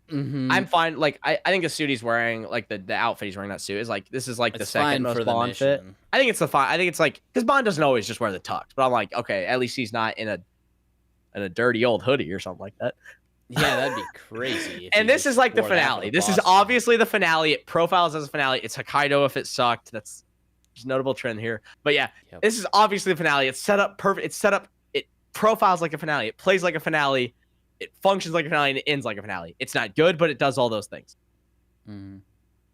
Mm-hmm. I'm fine. Like, I think the suit he's wearing, like the outfit he's wearing, that suit, is like, this is like the second most Bond fit. I think it's I think it's like, because Bond doesn't always just wear the tux. But I'm like, okay, at least he's not in a dirty old hoodie or something like that. Yeah, that'd be crazy. And this is like the finale. This is obviously the finale. It profiles as a finale. It's Hokkaido if it sucked. That's just a notable trend here. But yeah, This is obviously the finale. It's set up perfect. It's set up. It profiles like a finale. It plays like a finale. It functions like a finale, and it ends like a finale. It's not good, but it does all those things. Mm-hmm.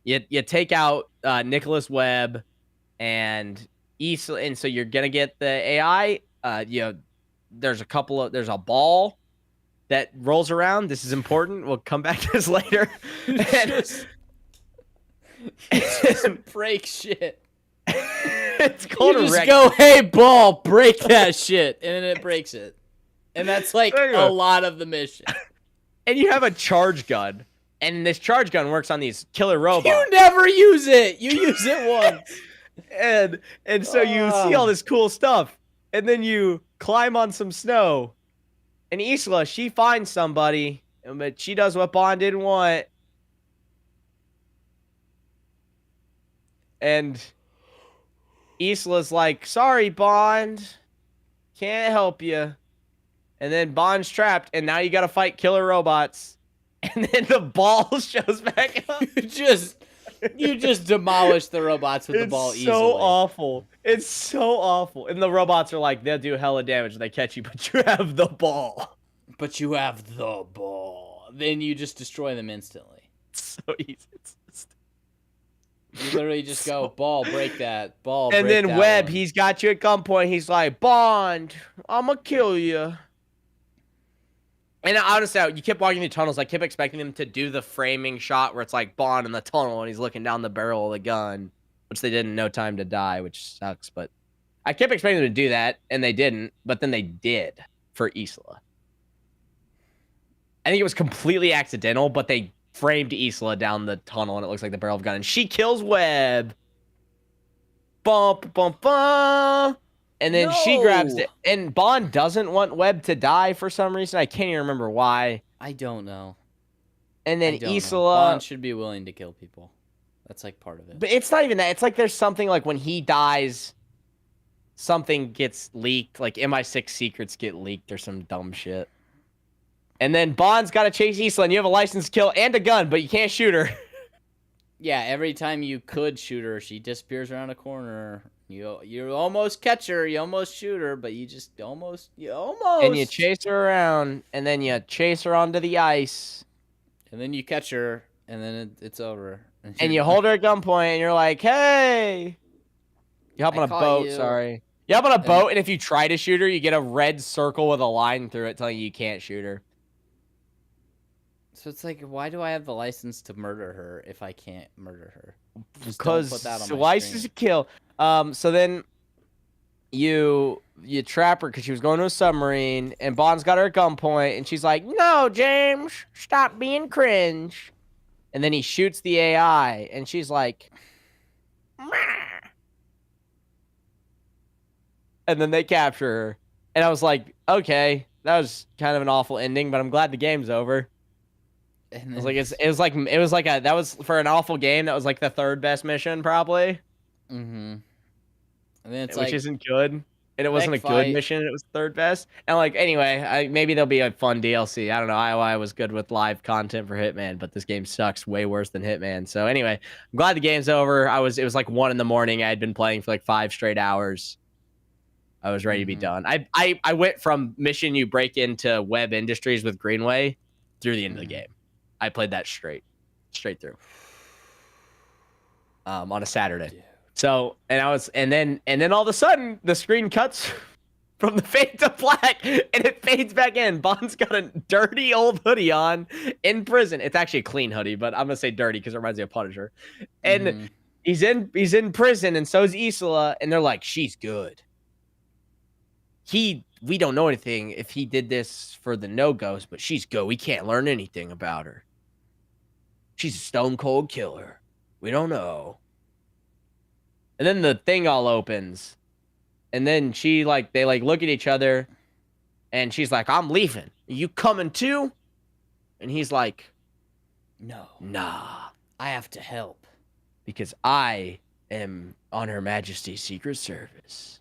You take out Nicholas Webb and Isla, and so you're gonna get the AI. There's a ball that rolls around. This is important. We'll come back to this later. It just break shit. It's called you just go, hey, ball, break that shit, and then it breaks it. And that's like a lot of the mission. And you have a charge gun, and this charge gun works on these killer robots. You never use it. You use it once. And so you see all this cool stuff, and then you climb on some snow. And Isla, she finds somebody, but she does what Bond didn't want. And Isla's like, sorry, Bond. Can't help you. And then Bond's trapped, and now you gotta fight killer robots. And then the ball shows back up. You just demolish the robots with the ball easily. It's so awful. It's so awful. And the robots are like, they'll do hella damage. They catch you, but you have the ball. But you have the ball. then you just destroy them instantly. So easy. You literally just go, ball, break that, ball, And break then that Webb, one. he's got you at gunpoint. He's like, Bond, I'm gonna kill you. And honestly, you kept walking through tunnels. I kept expecting them to do the framing shot where it's like Bond in the tunnel and he's looking down the barrel of the gun, which they did in No Time to Die, which sucks. But I kept expecting them to do that, and they didn't. But then they did for Isla. I think it was completely accidental, but they framed Isla down the tunnel, and it looks like the barrel of a gun. And she kills Webb. Bump, bump, bump. And then she grabs it. And Bond doesn't want Webb to die for some reason. I can't even remember why. I don't know. And then I don't know. Isla... Bond should be willing to kill people. That's like part of it. But it's not even that. It's like there's something like when he dies, something gets leaked. Like MI6 secrets get leaked or some dumb shit. And then Bond's got to chase Isla, and you have a license to kill and a gun, but you can't shoot her. Yeah, every time you could shoot her, she disappears around a corner. You almost catch her, you almost shoot her, but you just almost. And you chase her around, and then you chase her onto the ice. And then you catch her, and then it's over. And you hold her at gunpoint, and you're like, hey. You hop on a boat, sorry. You hop on a boat, and if you try to shoot her, you get a red circle with a line through it telling you can't shoot her. So it's like, why do I have the license to murder her if I can't murder her? Because license to kill. So then you trap her because she was going to a submarine, and Bond's got her at gunpoint, and she's like, no, James, stop being cringe. And then he shoots the AI, and she's like, meh. And then they capture her. And I was like, okay, that was kind of an awful ending, but I'm glad the game's over. And it was like that was for an awful game. That was like the third best mission probably. Mm-hmm. And then it's which isn't good, and it wasn't a good mission. It was third best. And like anyway, maybe there'll be a fun DLC. I don't know. I was good with live content for Hitman, but this game sucks way worse than Hitman. So anyway, I'm glad the game's over. It was like 1 a.m. I had been playing for like 5 straight hours. I was ready to be done. I went from mission you break into Web Industries with Greenway through the end of the game. I played that straight through. On a Saturday. Dude. So, and then all of a sudden the screen cuts from the fade to black and it fades back in. Bond's got a dirty old hoodie on in prison. It's actually a clean hoodie, but I'm gonna say dirty because it reminds me of Punisher. And he's in prison, and so is Isla, and they're like, she's good. We don't know anything if he did this for the no-goes, but she's good. We can't learn anything about her. She's a stone cold killer. We don't know. And then the thing all opens. And then they look at each other. And she's like, I'm leaving. Are you coming too? And he's like, no. Nah. I have to help. Because I am on Her Majesty's Secret Service.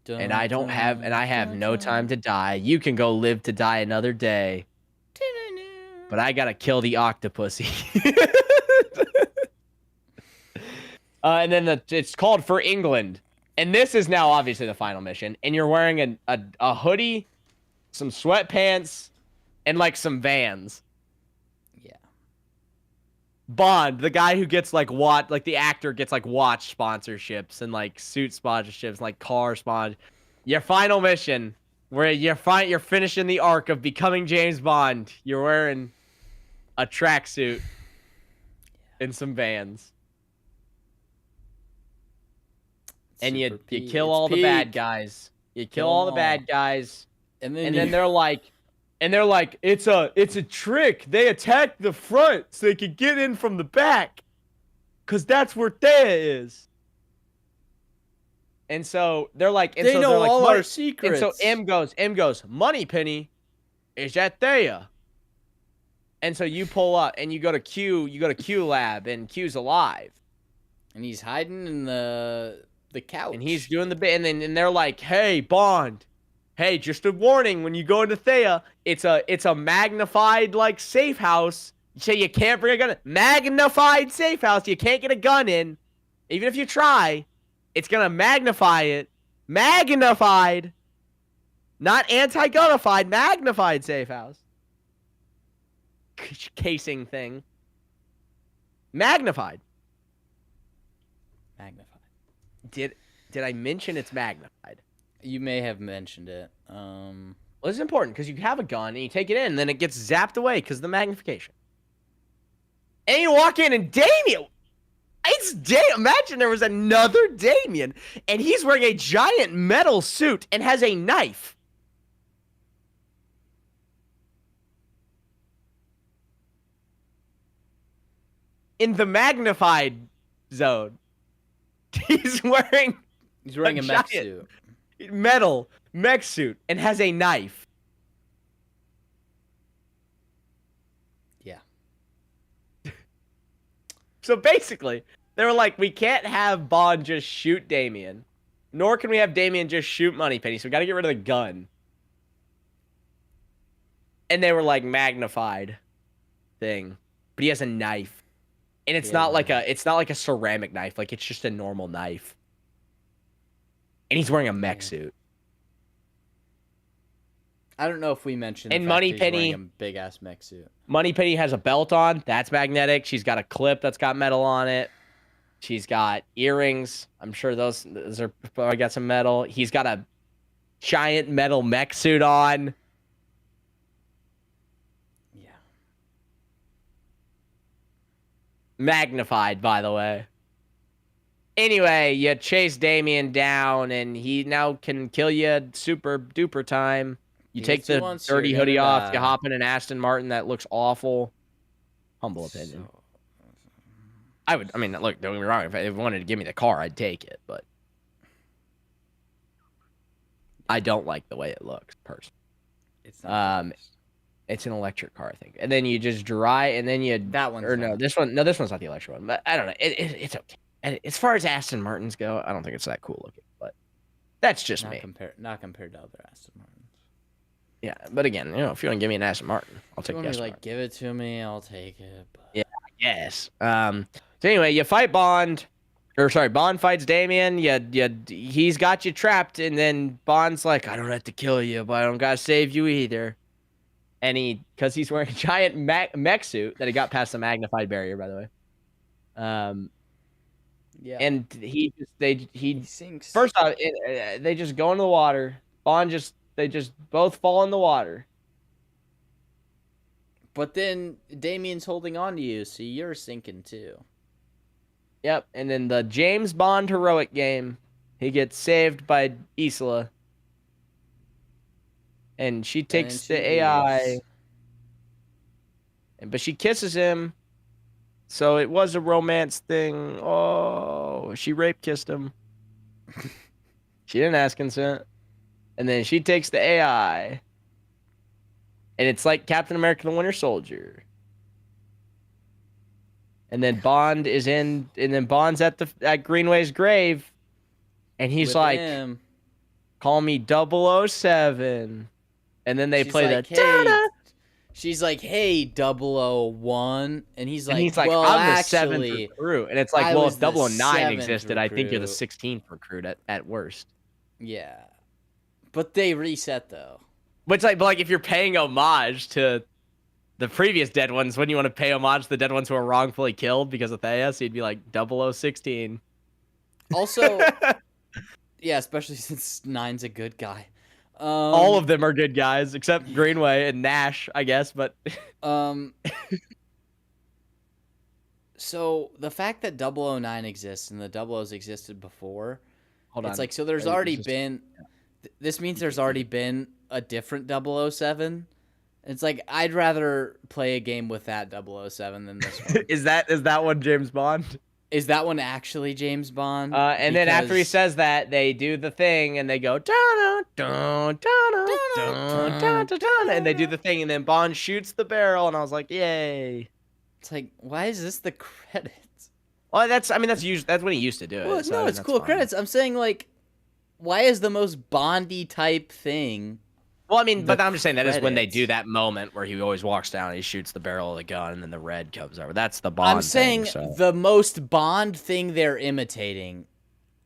And I have no time to die. You can go live to die another day. But I gotta kill the octopusy. And then it's called For England. And this is now obviously the final mission. And you're wearing a hoodie, some sweatpants, and like some Vans. Yeah. Bond, the guy who gets like the actor gets like watch sponsorships and like suit sponsorships, like car sponsors. Your final mission, where you're finishing the arc of becoming James Bond. You're wearing a tracksuit and some Vans. And you kill all the bad guys. You kill all the bad guys. And then they're like, it's a trick. They attacked the front so they could get in from the back. 'Cause that's where Thea is. And so they're like, they know all our secrets. And so M goes, Moneypenny is at Thea. And so you pull up and you go to Q lab, and Q's alive. And he's hiding in the couch. And he's doing the bit, and they're like, hey, Bond. Hey, just a warning, when you go into Thea, it's a magnified like safe house. So you can't bring a gun in. Magnified safe house. You can't get a gun in. Even if you try, it's gonna magnify it. Magnified. Not anti-gunnified, magnified safe house. casing thing. Magnified. Magnified. Did I mention it's magnified? You may have mentioned it. Well, it's important because you have a gun and you take it in, and then it gets zapped away because of the magnification. And you walk in and Damien, imagine there was another Damien, and he's wearing a giant metal suit and has a knife. In the magnified zone, he's wearing a mech giant suit. Metal mech suit and has a knife. Yeah. So basically, they were like, we can't have Bond just shoot Damien, nor can we have Damien just shoot Moneypenny, so we got to get rid of the gun. And they were like, magnified thing, but he has a knife, and it's not like a ceramic knife, like it's just a normal knife. And he's wearing a mech suit. I don't know if we mentioned. And the fact that he's Moneypenny, wearing a big ass mech suit. Moneypenny has a belt on. That's magnetic. She's got a clip that's got metal on it. She's got earrings. I'm sure those are probably got some metal. He's got a giant metal mech suit on. Yeah. Magnified, by the way. Anyway, you chase Damien down, and he now can kill you super duper time. You take the dirty hoodie off. You hop in an Aston Martin that looks awful. Humble opinion. I mean, look, don't get me wrong. If they wanted to give me the car, I'd take it, but I don't like the way it looks, personally. It's not it's an electric car, I think. And then you just drive, and then you that one. Or no, this one's not the electric one. But I don't know. It's okay. And as far as Aston Martins go, I don't think it's that cool looking, but that's just not me. Not compared to other Aston Martins. Yeah, but again, if you want to give me an Aston Martin, I'll take the Aston Martin. Give it to me, I'll take it. But... Yeah, I guess. So anyway, you fight Bond, Bond fights Damien. He's got you trapped, and then Bond's like, I don't have to kill you, but I don't gotta save you either. And because he's wearing a giant mech suit that he got past the magnified barrier, by the way. Yeah. And he sinks. First off, they just go into the water. They just both fall in the water. But then Damien's holding on to you, so you're sinking too. Yep, and then the James Bond heroic game, he gets saved by Isla. And she takes the AI. But she kisses him. So it was a romance thing. Oh, she rape kissed him. She didn't ask consent. And then she takes the AI. And it's like Captain America the Winter Soldier. And then Bond is in, and then Bond's at Greenway's grave. And he's With like, him. call me 007. And then they play like, the she's like, hey, 001. And he's like, well, I'm the 7th actually, recruit. And it's like, I well, was if the 009 7th existed, I think you're the recruit. 16th recruit at worst. Yeah. But they reset, though. But if you're paying homage to the previous dead ones, wouldn't you want to pay homage to the dead ones who were wrongfully killed because of Thea? So you'd be like 0016. Also, yeah, especially since 9's a good guy. All of them are good guys, except Greenway and Nash, I guess, but... So, the fact that 009 exists and the 00s existed before... Hold on. It's like, so there's already been... This means there's already been a different 007. It's like, I'd rather play a game with that 007 than this one. Is that one James Bond? Is that one actually James Bond? And then after he says that, they do the thing, and they go, dun dun dun dun dun dun, and they do the thing, and then Bond shoots the barrel, and I was like, yay. It's like, why is this the credits? Well, that's what he used to do. Well, no, it's cool credits. I'm saying, like, why is the most Bondy type thing? Well, I mean, but I'm just saying that is when they do that moment where he always walks down and he shoots the barrel of the gun and then the red comes over. That's the Bond I'm saying thing, so. the most Bond thing they're imitating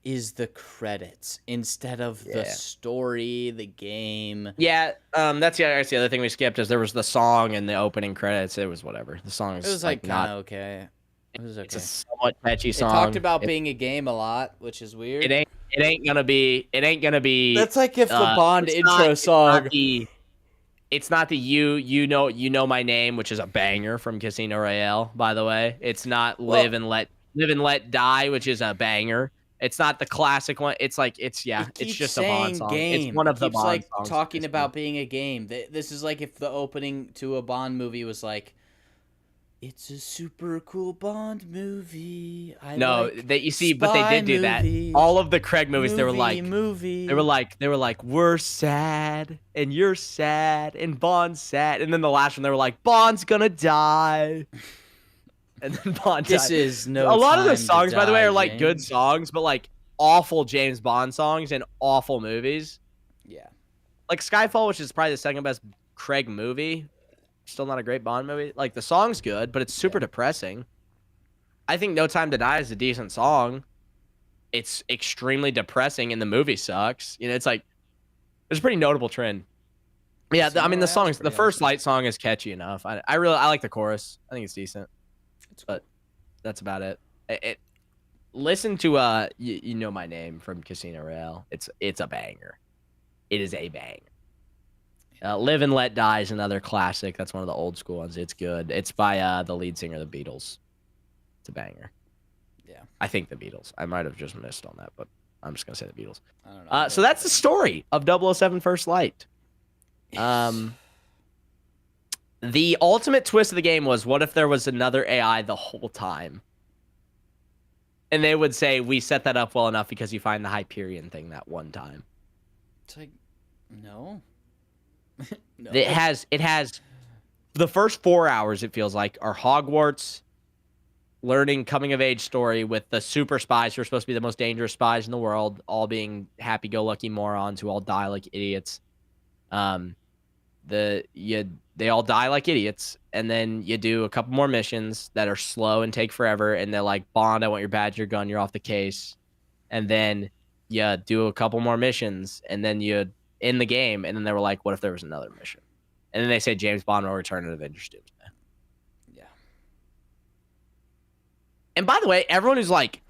is the credits instead of the story, the game. Yeah, that's the other thing we skipped is there was the song and the opening credits. It was whatever. The song It was like kind of okay. It was okay. It's a somewhat catchy song. It talked about being a game a lot, which is weird. It ain't gonna be. That's like if the Bond intro song. It's not the you know my name, which is a banger from Casino Royale, by the way. It's not Live and Let Die, which is a banger. It's not the classic one. It's like it's just a Bond song. Game. It's one of the Bond songs. Talking about being a game. This is like if the opening to a Bond movie was like, it's a super cool Bond movie. But they did do that. All of the Craig movies, they were like, we're sad and you're sad and Bond's sad, and then the last one they were like, Bond's gonna die, and then Bond died. This is no. A lot of those songs, die, by the way, are like James. good songs, but like awful James Bond songs and awful movies. Yeah. Like Skyfall, which is probably the second best Craig movie. Still not a great Bond movie. Like the song's good, but it's super depressing. I think No Time to Die is a decent song. It's extremely depressing and the movie sucks. You know, it's like there's a pretty notable trend. Yeah, I mean the songs, the first light song is catchy enough. I like the chorus. I think it's decent. But that's about it. Listen to you know my name from Casino Royale. It's a banger. It is a banger. Live and Let Die is another classic. That's one of the old school ones. It's good. It's by the lead singer of the Beatles. It's a banger. Yeah. I think the Beatles. I might have just missed on that, but I'm just going to say the Beatles. I don't know. So that's the story of 007 First Light. The ultimate twist of the game was, what if there was another AI the whole time? And they would say, we set that up well enough because you find the Hyperion thing that one time. It's like, no. No. It has the first 4 hours, it feels like, are Hogwarts learning coming of age story with the super spies who are supposed to be the most dangerous spies in the world, all being happy-go-lucky morons who all die like idiots. They all die like idiots, and then you do a couple more missions that are slow and take forever, and they're like, Bond, I want your badge, your gun, you're off the case. And then you do a couple more missions, and then you in the game, and then they were like, what if there was another mission? And then they say James Bond will return in Avengers Doomsday. Yeah. And by the way, everyone who's like,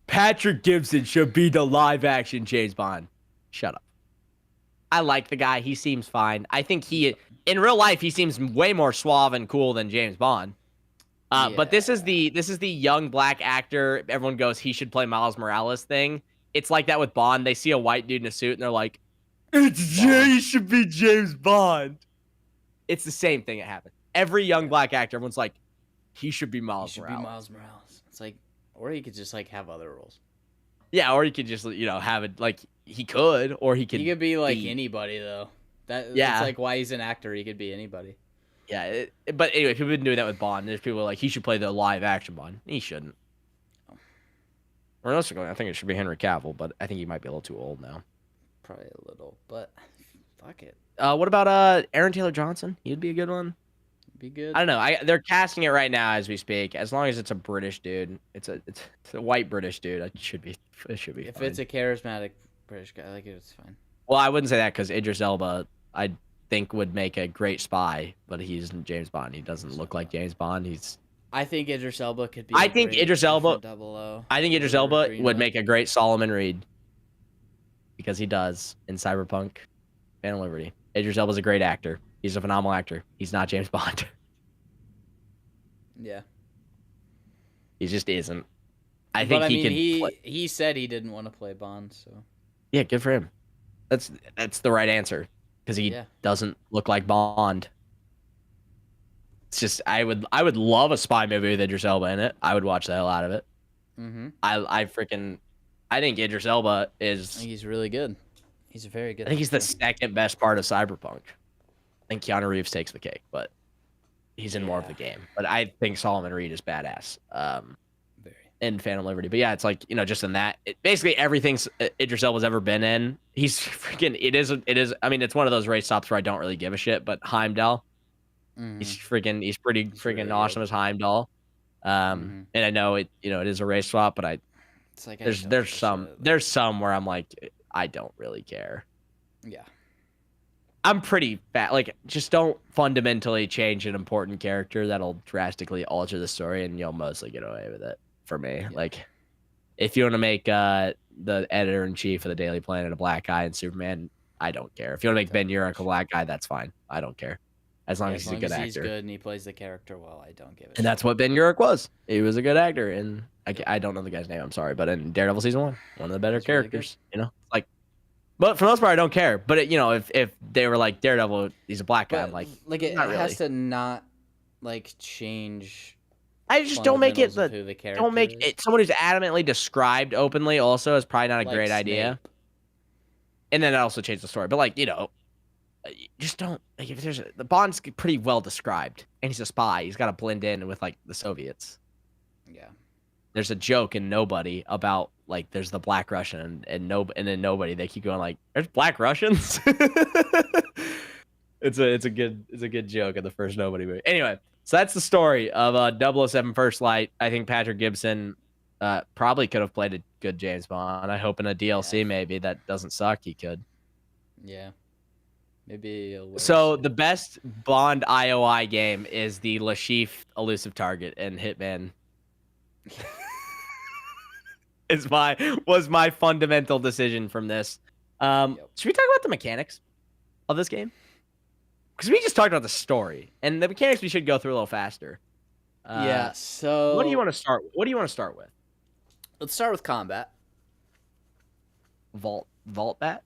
Patrick Gibson should be the live action James Bond. Shut up. I like the guy. He seems fine. I think in real life, he seems way more suave and cool than James Bond. But this is the young black actor. Everyone goes, he should play Miles Morales thing. It's like that with Bond. They see a white dude in a suit and they're like, he should be James Bond. It's the same thing that happened. Every young black actor, everyone's like, he should be Miles Morales. It's like, or he could just like have other roles. Yeah, or he could just have it like he could, or he could. He could be like anybody though. That's like why he's an actor. He could be anybody. Yeah, but anyway, people have been doing that with Bond. There's people like he should play the live action Bond. He shouldn't. Or else I think it should be Henry Cavill, but I think he might be a little too old now. Probably a little, but fuck it. What about Aaron Taylor Johnson? He'd be a good one. Be good. I don't know. They're casting it right now as we speak. As long as it's a British dude, it's a white British dude. It should be. If fine. it's a charismatic British guy, like it's fine. Well, I wouldn't say that because Idris Elba, I think, would make a great spy, but he's James Bond. He doesn't look like James Bond. I think Idris Elba could be. I think Idris Elba would Green make a great Solomon Reed. Because he does in Cyberpunk, Phantom Liberty. Idris Elba's a great actor. He's a phenomenal actor. He's not James Bond. Yeah. He just isn't. I think he said he didn't want to play Bond, so. Yeah, good for him. That's the right answer because he doesn't look like Bond. It's just I would love a spy movie with Idris Elba in it. I would watch the hell out of it. Mm-hmm. I think Idris Elba is. I think he's really good. He's very good. I think he's the second best part of Cyberpunk. I think Keanu Reeves takes the cake, but he's in more of the game. But I think Solomon Reed is badass. In Phantom Liberty. But yeah, it's like, just in that, basically everything Idris Elba's ever been in, he's freaking, it is, I mean, it's one of those race stops where I don't really give a shit, but Heimdall, he's pretty freaking awesome as Heimdall. And I know it is a race swap, but It's like there's some where I'm like, I don't really care. Yeah. I'm pretty fat. Like, just don't fundamentally change an important character that'll drastically alter the story, and you'll mostly get away with it. For me, Yeah. like, if you want to make the editor-in-chief of the Daily Planet a black guy and Superman, I don't care. If you want to make Ben Urich a black guy, that's fine. I don't care. As long as he's a good actor. He's good and he plays the character well, I don't give it. And that's what Ben Urich was. He was a good actor, and I don't know the guy's name. I'm sorry, but in Daredevil season 1, one of the better characters. Really, like, but for the most part, I don't care. But if they were like Daredevil, he's a black guy, I'm like it has to not like change. I just don't make it don't make it someone who's adamantly described openly. Also, is probably not a great idea. And then it also changed the story. But like just don't like if there's the Bond's pretty well described, and he's a spy. He's got to blend in with like the Soviets. Yeah. There's a joke in Nobody about like there's the Black Russian and then Nobody. They keep going like there's Black Russians. It's a good joke in the first Nobody movie. Anyway, so that's the story of 007 First Light. I think Patrick Gibson probably could have played a good James Bond. I hope in a DLC maybe that doesn't suck he could. Yeah. Maybe so the best Bond IOI game is the Lashif Elusive Target and Hitman. was my fundamental decision from this. Should we talk about the mechanics of this game? Because we just talked about the story and the mechanics. We should go through a little faster. Yeah. So what do you want to start? What do you want to start with? Let's start with combat. Vault bat.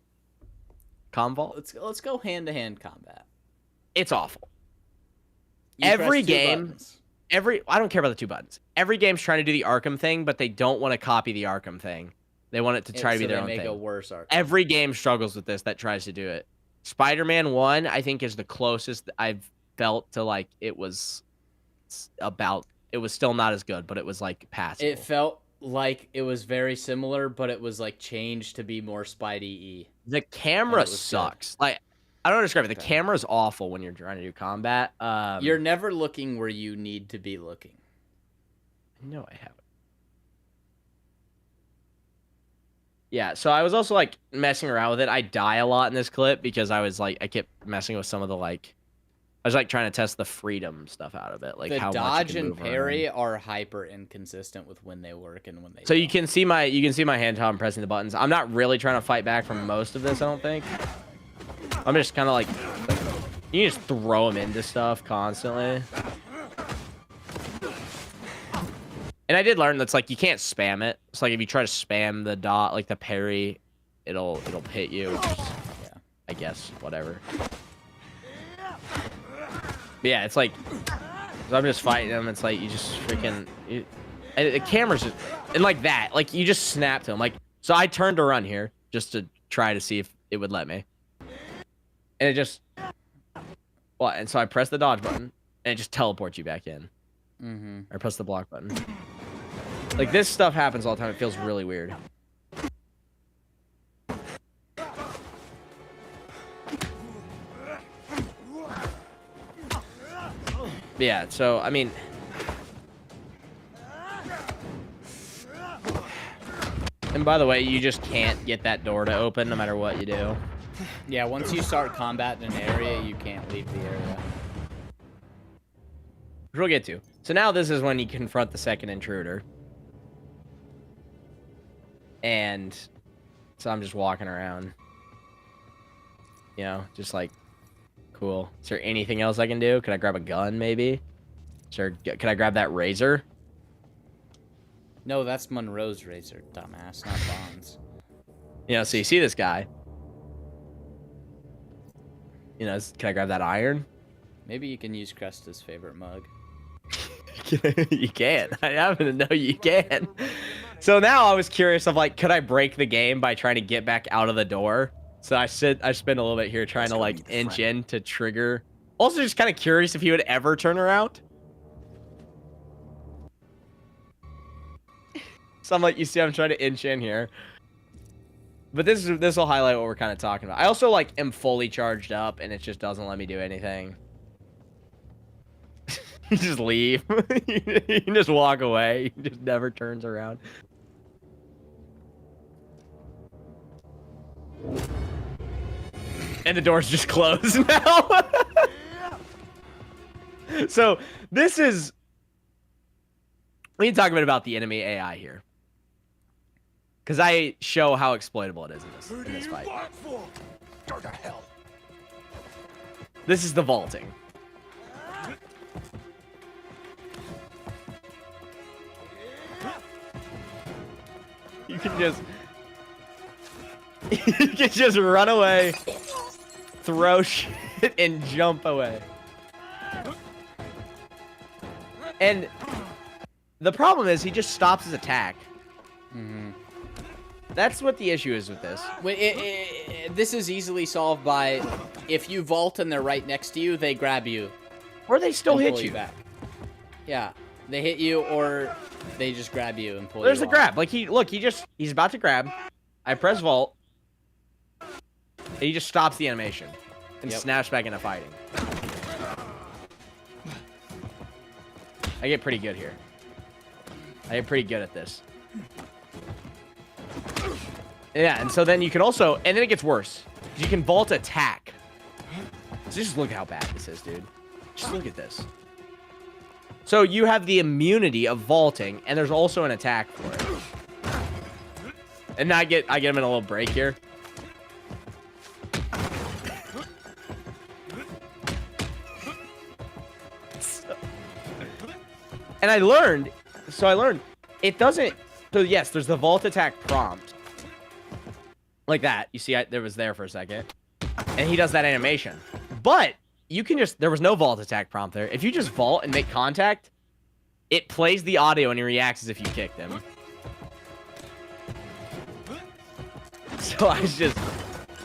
Comvault. Let's go hand to hand combat. It's awful. Every game, I don't care about the 2 buttons. Every game's trying to do the Arkham thing, but they don't want to copy the Arkham thing. They want it to try to be their own thing. Make a worse Arkham. Every game struggles with this that tries to do it. Spider-Man 1, I think, is the closest I've felt to like it was still not as good, but it was like passable. It felt like it was very similar, but it was like changed to be more Spidey-y. The camera sucks. Good. Like, I don't describe it. The camera's awful when you're trying to do combat. You're never looking where you need to be looking. No, I haven't. Yeah, so I was also like messing around with it. I die a lot in this clip because I kept messing with some of the like. I was like trying to test the freedom stuff out of it, like the how dodge much you can and move parry around. are hyper inconsistent with when they work and when they. So don't. you can see my hand how I'm pressing the buttons. I'm not really trying to fight back from most of this. I don't think. I'm just kind of like you just throw them into stuff constantly. And I did learn that's like you can't spam it. It's like if you try to spam the dot, like the parry, it'll hit you. Which is, yeah, I guess whatever. But yeah, it's like so I'm just fighting them. It's like you just freaking the camera's just and like that, like you just snapped him. Like so, I turned to run here just to try to see if it would let me, and it just and so I press the dodge button and it just teleports you back in. Mm-hmm. Or press the block button. Like this stuff happens all the time. It feels really weird. Yeah, so I mean and by the way, you just can't get that door to open no matter what you do. Yeah, once you start combat in an area, you can't leave the area. Which we'll get to. So now this is when you confront the second intruder. And so I'm just walking around. You know, just like, cool. Is there anything else I can do? Can I grab a gun, maybe? Can I grab that razor? No, that's Monroe's razor, dumbass, not Bond's. You know, so you see this guy. You know, can I grab that iron? Maybe you can use Cresta's favorite mug. You can. I happen to know you can. So now I was curious of like, could I break the game by trying to get back out of the door? So I spent a little bit here trying to like inch in to trigger. Also just kind of curious if he would ever turn around. So I'm like, you see, I'm trying to inch in here. But this will highlight what we're kind of talking about. I also like am fully charged up and it just doesn't let me do anything. You just leave. You can just walk away. He just never turns around. And the door's just closed now. So this is... We need to talk a bit about the enemy AI here. Because I show how exploitable it is in this fight. Go to hell. This is the vaulting. You can just... You can just run away, throw shit, and jump away. And the problem is he just stops his attack. Mm-hmm. That's what the issue is with this. This is easily solved by if you vault and they're right next to you, they grab you. Or they still hit you. Back. Yeah, they hit you or they just grab you and pull There's you a off. grab. Like he's about to grab. I press vault. And he just stops the animation and snaps back into fighting. I get pretty good here. I get pretty good at this. Yeah, and so then you can also, and then it gets worse. You can vault attack. So just look how bad this is, dude. Just look at this. So you have the immunity of vaulting, and there's also an attack for it. And I get him in a little break here. And I learned, it doesn't, so yes, there's the vault attack prompt. Like that. You see, there was there for a second. And he does that animation. But you can just, there was no vault attack prompt there. If you just vault and make contact, it plays the audio and he reacts as if you kicked him. So I was just,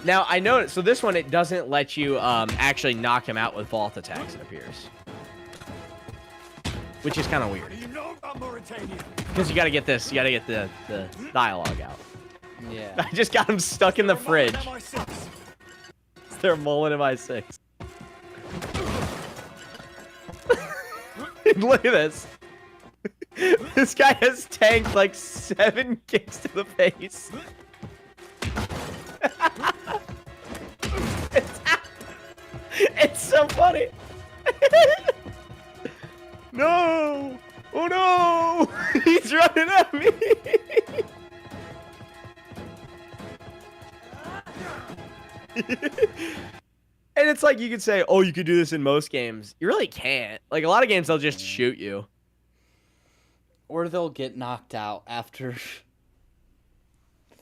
now I know, so this one, it doesn't let you actually knock him out with vault attacks, it appears. Which is kind of weird. Because you got to get this, you got to get the dialogue out. Yeah. I just got him stuck in the fridge. They're mulling MI6. Look at this. This guy has tanked like 7 kicks to the face. It's so funny. No! Oh no! He's running at me! And it's like you could say, oh, you could do this in most games. You really can't. Like a lot of games, they'll just shoot you. Or they'll get knocked out after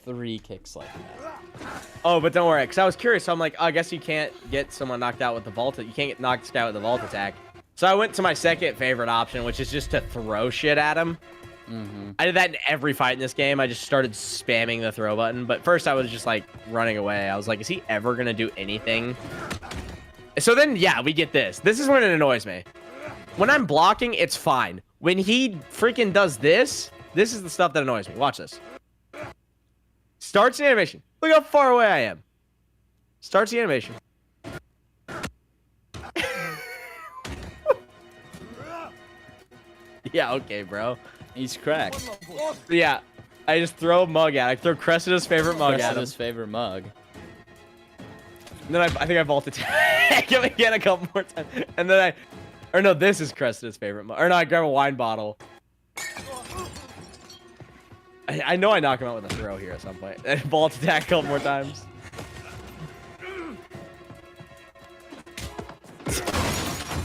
3 kicks like that. Oh, but don't worry, because I was curious. So I'm like, oh, I guess you can't get someone knocked out with the vault. You can't get knocked out with the vault attack. So I went to my second favorite option, which is just to throw shit at him. Mm-hmm. I did that in every fight in this game. I just started spamming the throw button. But first I was just like running away. I was like, is he ever going to do anything? So then, yeah, we get this. This is when it annoys me. When I'm blocking, it's fine. When he freaking does this, this is the stuff that annoys me. Watch this. Starts the animation. Look how far away I am. Starts the animation. Yeah, okay, bro. He's cracked. Yeah, I just throw a mug at him. I throw Cressida's favorite mug at him. Cressida's favorite mug. And then I think I vault attack him again a couple more times. And then or no, this is Cressida's favorite mug. Or no, I grab a wine bottle. I know I knock him out with a throw here at some point. And vault attack a couple more times.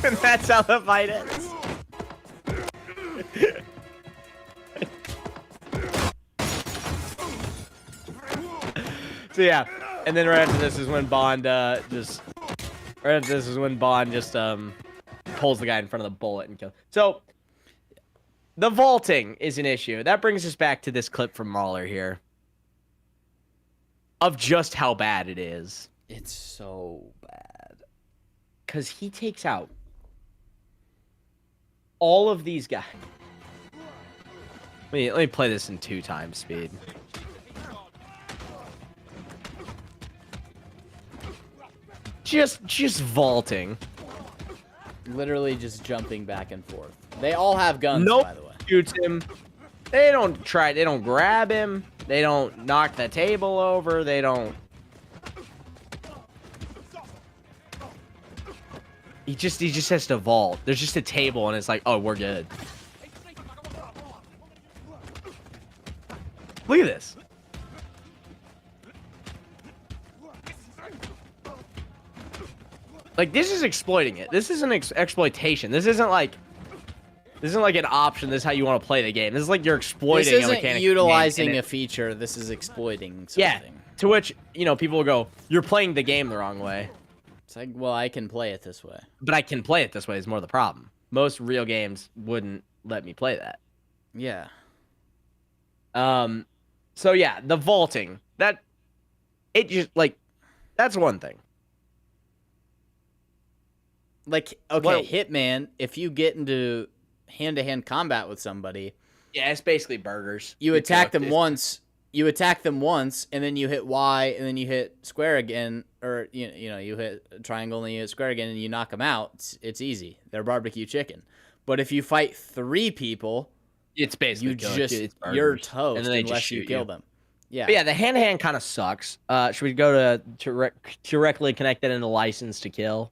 And that's how the fight ends. So yeah, and then right after this is when Bond just pulls the guy in front of the bullet and kills. So the vaulting is an issue. That brings us back to this clip from Mahler here of just how bad it is. It's so bad. Because he takes out all of these guys. Let me play this in 2 times speed. Just vaulting. Literally just jumping back and forth. They all have guns, Nope. by the way. Shoots him. They don't grab him. They don't knock the table over. They don't He just has to vault. There's just a table, and it's like, oh, we're good. Look at this. Like, this is exploiting it. This isn't exploitation. This isn't like an option. This is how you want to play the game. This is like you're exploiting This a isn't mechanic. utilizing a feature. This is exploiting something. Yeah. To which, you know, people will go, you're playing the game the wrong way. It's like, well, I can play it this way. But I can play it this way is more the problem. Most real games wouldn't let me play that. Yeah. So yeah, the vaulting. That's one thing. Like, okay, Hitman, if you get into hand-to-hand combat with somebody, yeah, it's basically burgers. You attack them once, and then you hit Y, and then you hit square again, or you know, you hit triangle and then you hit square again, and you knock them out. It's easy. They're barbecue chicken. But if you fight 3 people, it's basically you're toast and then unless you kill them. Yeah. But yeah, the hand-to-hand kind of sucks. Should we go to directly connect that into license to kill?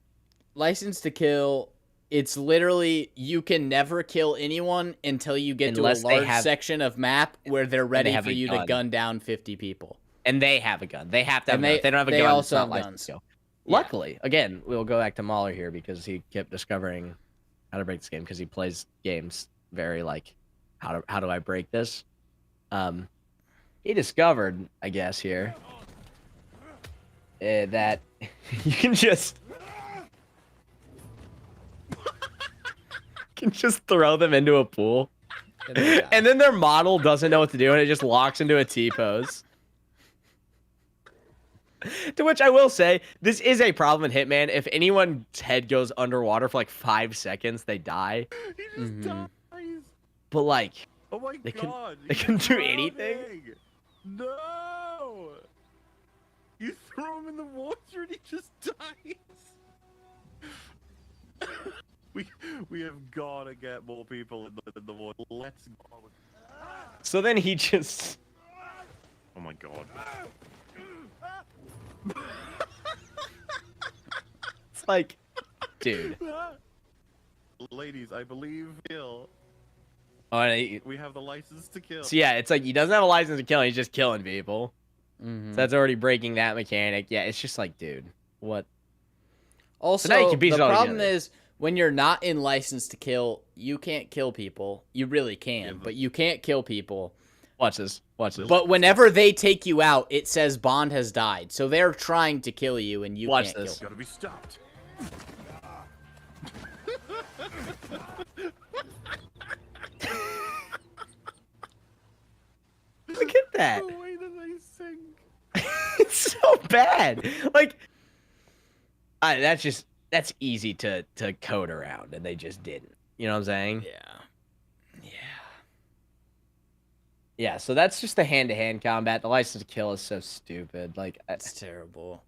License to kill, it's literally you can never kill anyone until you get to a large section of map where they're ready for you to gun down 50 people. And they have a gun. They have to have a gun. If they don't have a gun, also it's not have licensed to kill. Yeah. Luckily, again, we'll go back to Mahler here because he kept discovering how to break this game because he plays games very like, how do I break this? He discovered, I guess, here that you can just throw them into a pool, and then their model doesn't know what to do, and it just locks into a T-pose. To which I will say, this is a problem in Hitman. If anyone's head goes underwater for like 5 seconds, they die. He just dies. But like, Oh my god. They can do anything. No. You throw him in the water and he just dies. We have gotta get more people in the water. Let's go. So then he just. Oh my god. It's like, dude. Ladies, I believe kill. Oh, and we have the license to kill. So yeah, it's like he doesn't have a license to kill. He's just killing people. Mm-hmm. So that's already breaking that mechanic. Yeah, it's just like, dude, what? Also, so the problem is when you're not in license to kill, you can't kill people. You really can, but you can't kill people. Watch this. Watch this. But whenever they take you out, it says Bond has died. So they're trying to kill you, and you Watch can't this. kill them. Gotta be stopped. Look at that. The way that they sing. It's so bad. Like, that's easy to code around, and they just didn't. You know what I'm saying? Yeah. Yeah, so that's just the hand-to-hand combat. The license to kill is so stupid. Like, It's terrible.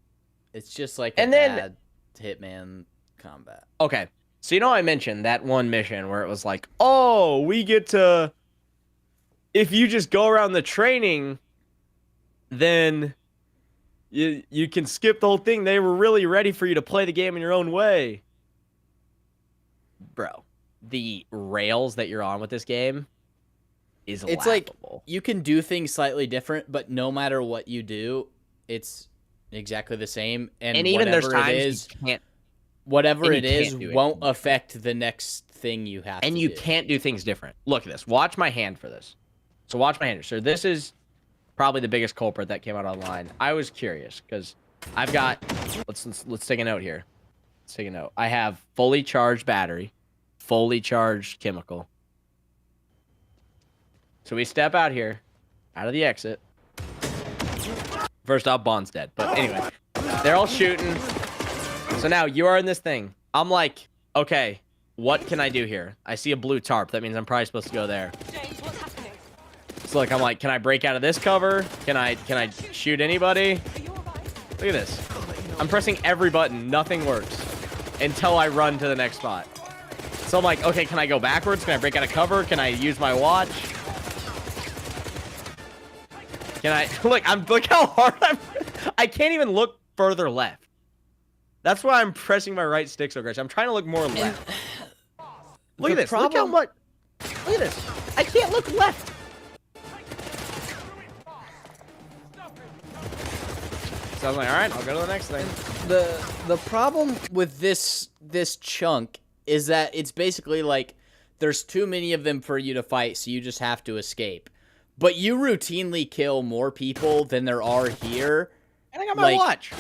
It's just like bad Hitman combat. Okay, so you know I mentioned that one mission where it was like, oh, we get to, if you just go around the training, then you can skip the whole thing. They were really ready for you to play the game in your own way. Bro, the rails that you're on with this game is It's laughable. like you can do things slightly different, but no matter what you do, it's exactly the same. And even there's whatever times it is, you can't, whatever and it you is can't do it. won't affect the next thing you have to and you do. can't do things different. Look at this. Watch my hand for this. So watch my hand. So this is probably the biggest culprit that came out online. I was curious because I've got. Let's take a note here. Let's take a note. I have fully charged battery, fully charged chemical. So we step out here, out of the exit. First off, Bond's dead. But anyway, they're all shooting. So now you are in this thing. I'm like, okay, what can I do here? I see a blue tarp. That means I'm probably supposed to go there. James, what's happening? So like, I'm like, can I break out of this cover? Can I shoot anybody? Are you alright? Look at this. I'm pressing every button. Nothing works until I run to the next spot. So I'm like, okay, can I go backwards? Can I break out of cover? Can I use my watch? Can I look how hard I can't even look further left. That's why I'm pressing my right stick so aggressive. I'm trying to look more left. Look at this. Look how much. Look at this. I can't look left. So I was like, all right, I'll go to the next thing. The problem with this chunk is that it's basically like there's too many of them for you to fight, so you just have to escape. But you routinely kill more people than there are here. And I got my watch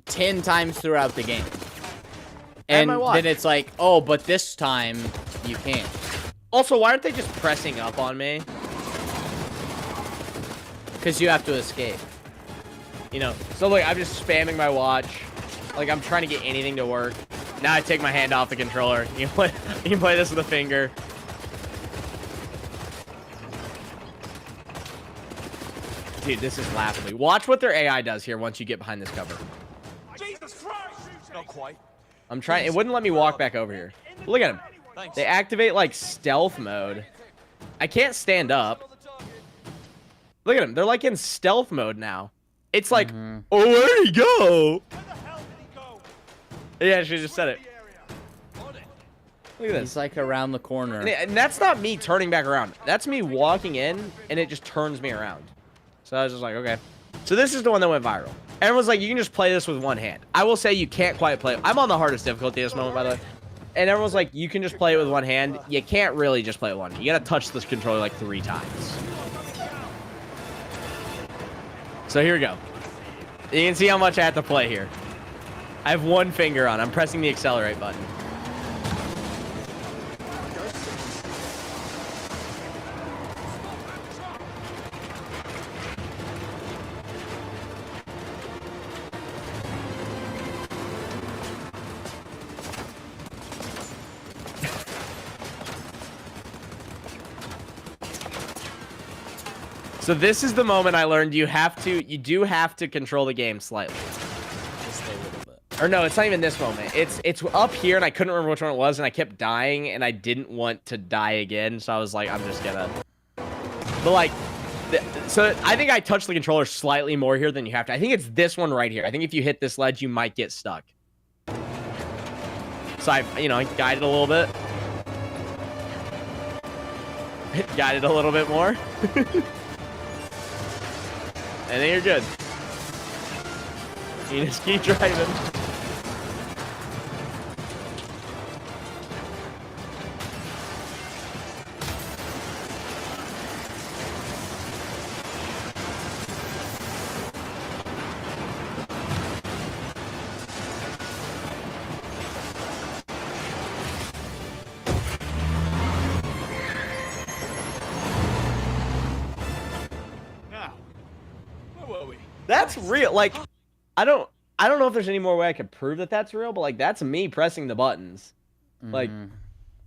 10 times throughout the game. And then it's like, oh, but this time you can't. Also, why aren't they just pressing up on me? Because you have to escape. You know, so like I'm just spamming my watch. Like I'm trying to get anything to work. Now I take my hand off the controller. You can play this with a finger. Dude, this is laughable. Watch what their AI does here once you get behind this cover. Jesus Christ! Not quite. I'm trying. It wouldn't let me walk back over here. Look at them. They activate like stealth mode. I can't stand up. Look at them. They're like in stealth mode now. It's like, oh, where'd he go? Yeah, she just said it. Look at this. He's like around the corner. And that's not me turning back around. That's me walking in, and it just turns me around. So I was just like, okay. So this is the one that went viral. Everyone's like, you can just play this with one hand. I will say you can't quite play it. I'm on the hardest difficulty at this moment, by the way. And everyone's like, you can just play it with one hand. You can't really just play it with one hand. You gotta touch this controller like 3 times. So here we go. You can see how much I have to play here. I have one finger on. I'm pressing the accelerate button. So this is the moment I learned you do have to control the game slightly. Just a little bit. Or no, it's not even this moment. It's up here, and I couldn't remember which one it was, and I kept dying, and I didn't want to die again, so I was like, I'm just gonna... But like, so I think I touched the controller slightly more here than you have to. I think it's this one right here. I think if you hit this ledge, you might get stuck. So I guided a little bit. Guided a little bit more. And then you're good. You just keep driving. That's real. Like, I don't know if there's any more way I could prove that that's real, but like that's me pressing the buttons. Like,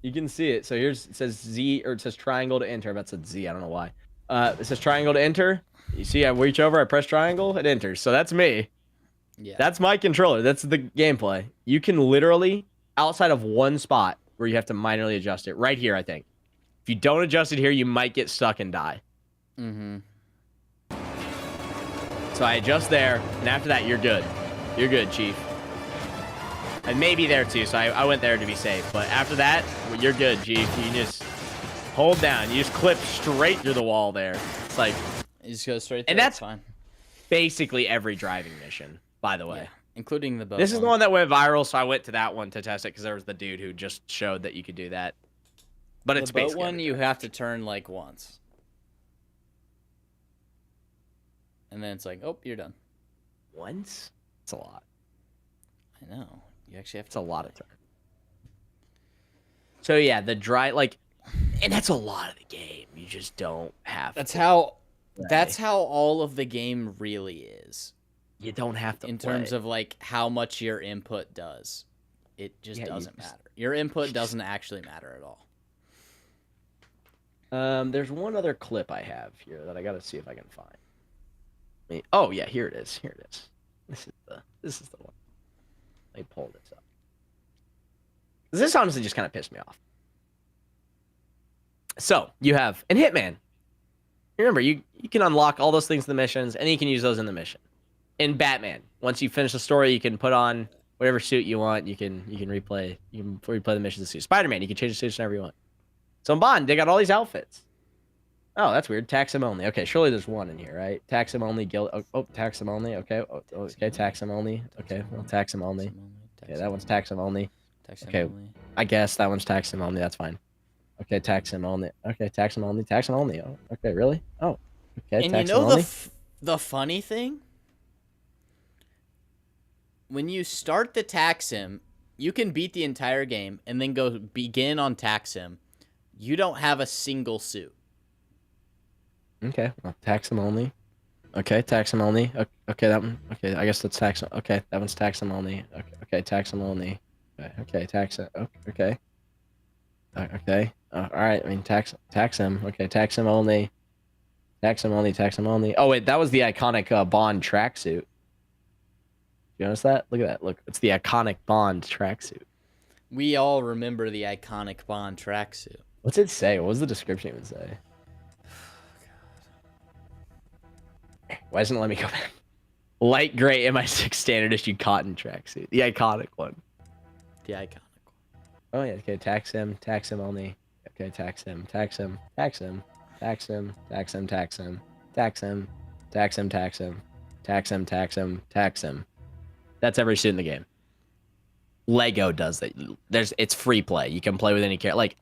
you can see it. So here's, it says Z, or it says triangle to enter. But it said Z. I don't know why. It says triangle to enter. You see, I reach over, I press triangle, it enters. So that's me. Yeah. That's my controller. That's the gameplay. You can literally, outside of one spot where you have to minorly adjust it, right here, I think. If you don't adjust it here, you might get stuck and die. So I adjust there, and after that, you're good. You're good, Chief. And maybe there, too, so I went there to be safe. But after that, you're good, Chief. You can just hold down. You just clip straight through the wall there. It's like... You just go straight through, and that's fine. Basically every driving mission, by the way. Yeah, including the boat. This is the one that went viral, so I went to that one to test it, because there was the dude who just showed that you could do that. But it's the boat basically one, you have to turn, like, once. And then it's like, oh, you're done. Once? It's a lot. I know. You actually have to. It's a lot of turn. So yeah, the dry, like, and that's a lot of the game. You just don't have. That's how. That's how all of the game really is. You don't have to. In terms of like how much your input does, it just doesn't matter. Your input doesn't actually matter at all. There's one other clip I have here that I got to see if I can find. Oh yeah, here it is. Here it is. This is the one. Let me pull this up. This honestly just kind of pissed me off. So you have in Hitman. Remember, you can unlock all those things in the missions, and you can use those in the mission. In Batman, once you finish the story, you can put on whatever suit you want, you can replay. You can replay the missions as suit. Spider-Man, you can change the suits whenever you want. So in Bond, they got all these outfits. Oh, that's weird. Tax him only. Okay, surely there's one in here, right? Tax him only. Guild. Oh, tax him only. Okay. Okay, tax him only. Okay, well, tax him only. Okay, that one's tax him only. Okay, I guess that one's tax him only. That's fine. Okay, tax him only. Okay, tax him only. Tax him only. Oh, okay, really? Oh, okay. And tax you know him only. the funny thing? When you start the tax him, you can beat the entire game and then go begin on tax him. You don't have a single suit. Okay, well, tax him only. Okay, tax him only. Okay, that one. Okay, I guess that's tax. Okay, that one's tax him only. Okay, tax him only. Okay, tax it. Okay. Okay. All right. I mean, tax him. Okay, tax him only. Tax him only. Tax him only. Oh wait, that was the iconic Bond tracksuit. You notice that? Look at that. Look, it's the iconic Bond tracksuit. We all remember the iconic Bond tracksuit. What's it say? What was the description even say? Why doesn't it let me go back? Light gray MI6 standard issue cotton tracksuit. The iconic one. The iconic one. Oh yeah, okay, tax him only. Okay, tax him. Tax him. Tax him. Tax him. Tax him. Tax him. Tax him. Tax him. Tax him. Tax him. Tax him. Tax him. That's every suit in the game. Lego does that. It's free play. You can play with any character. Like,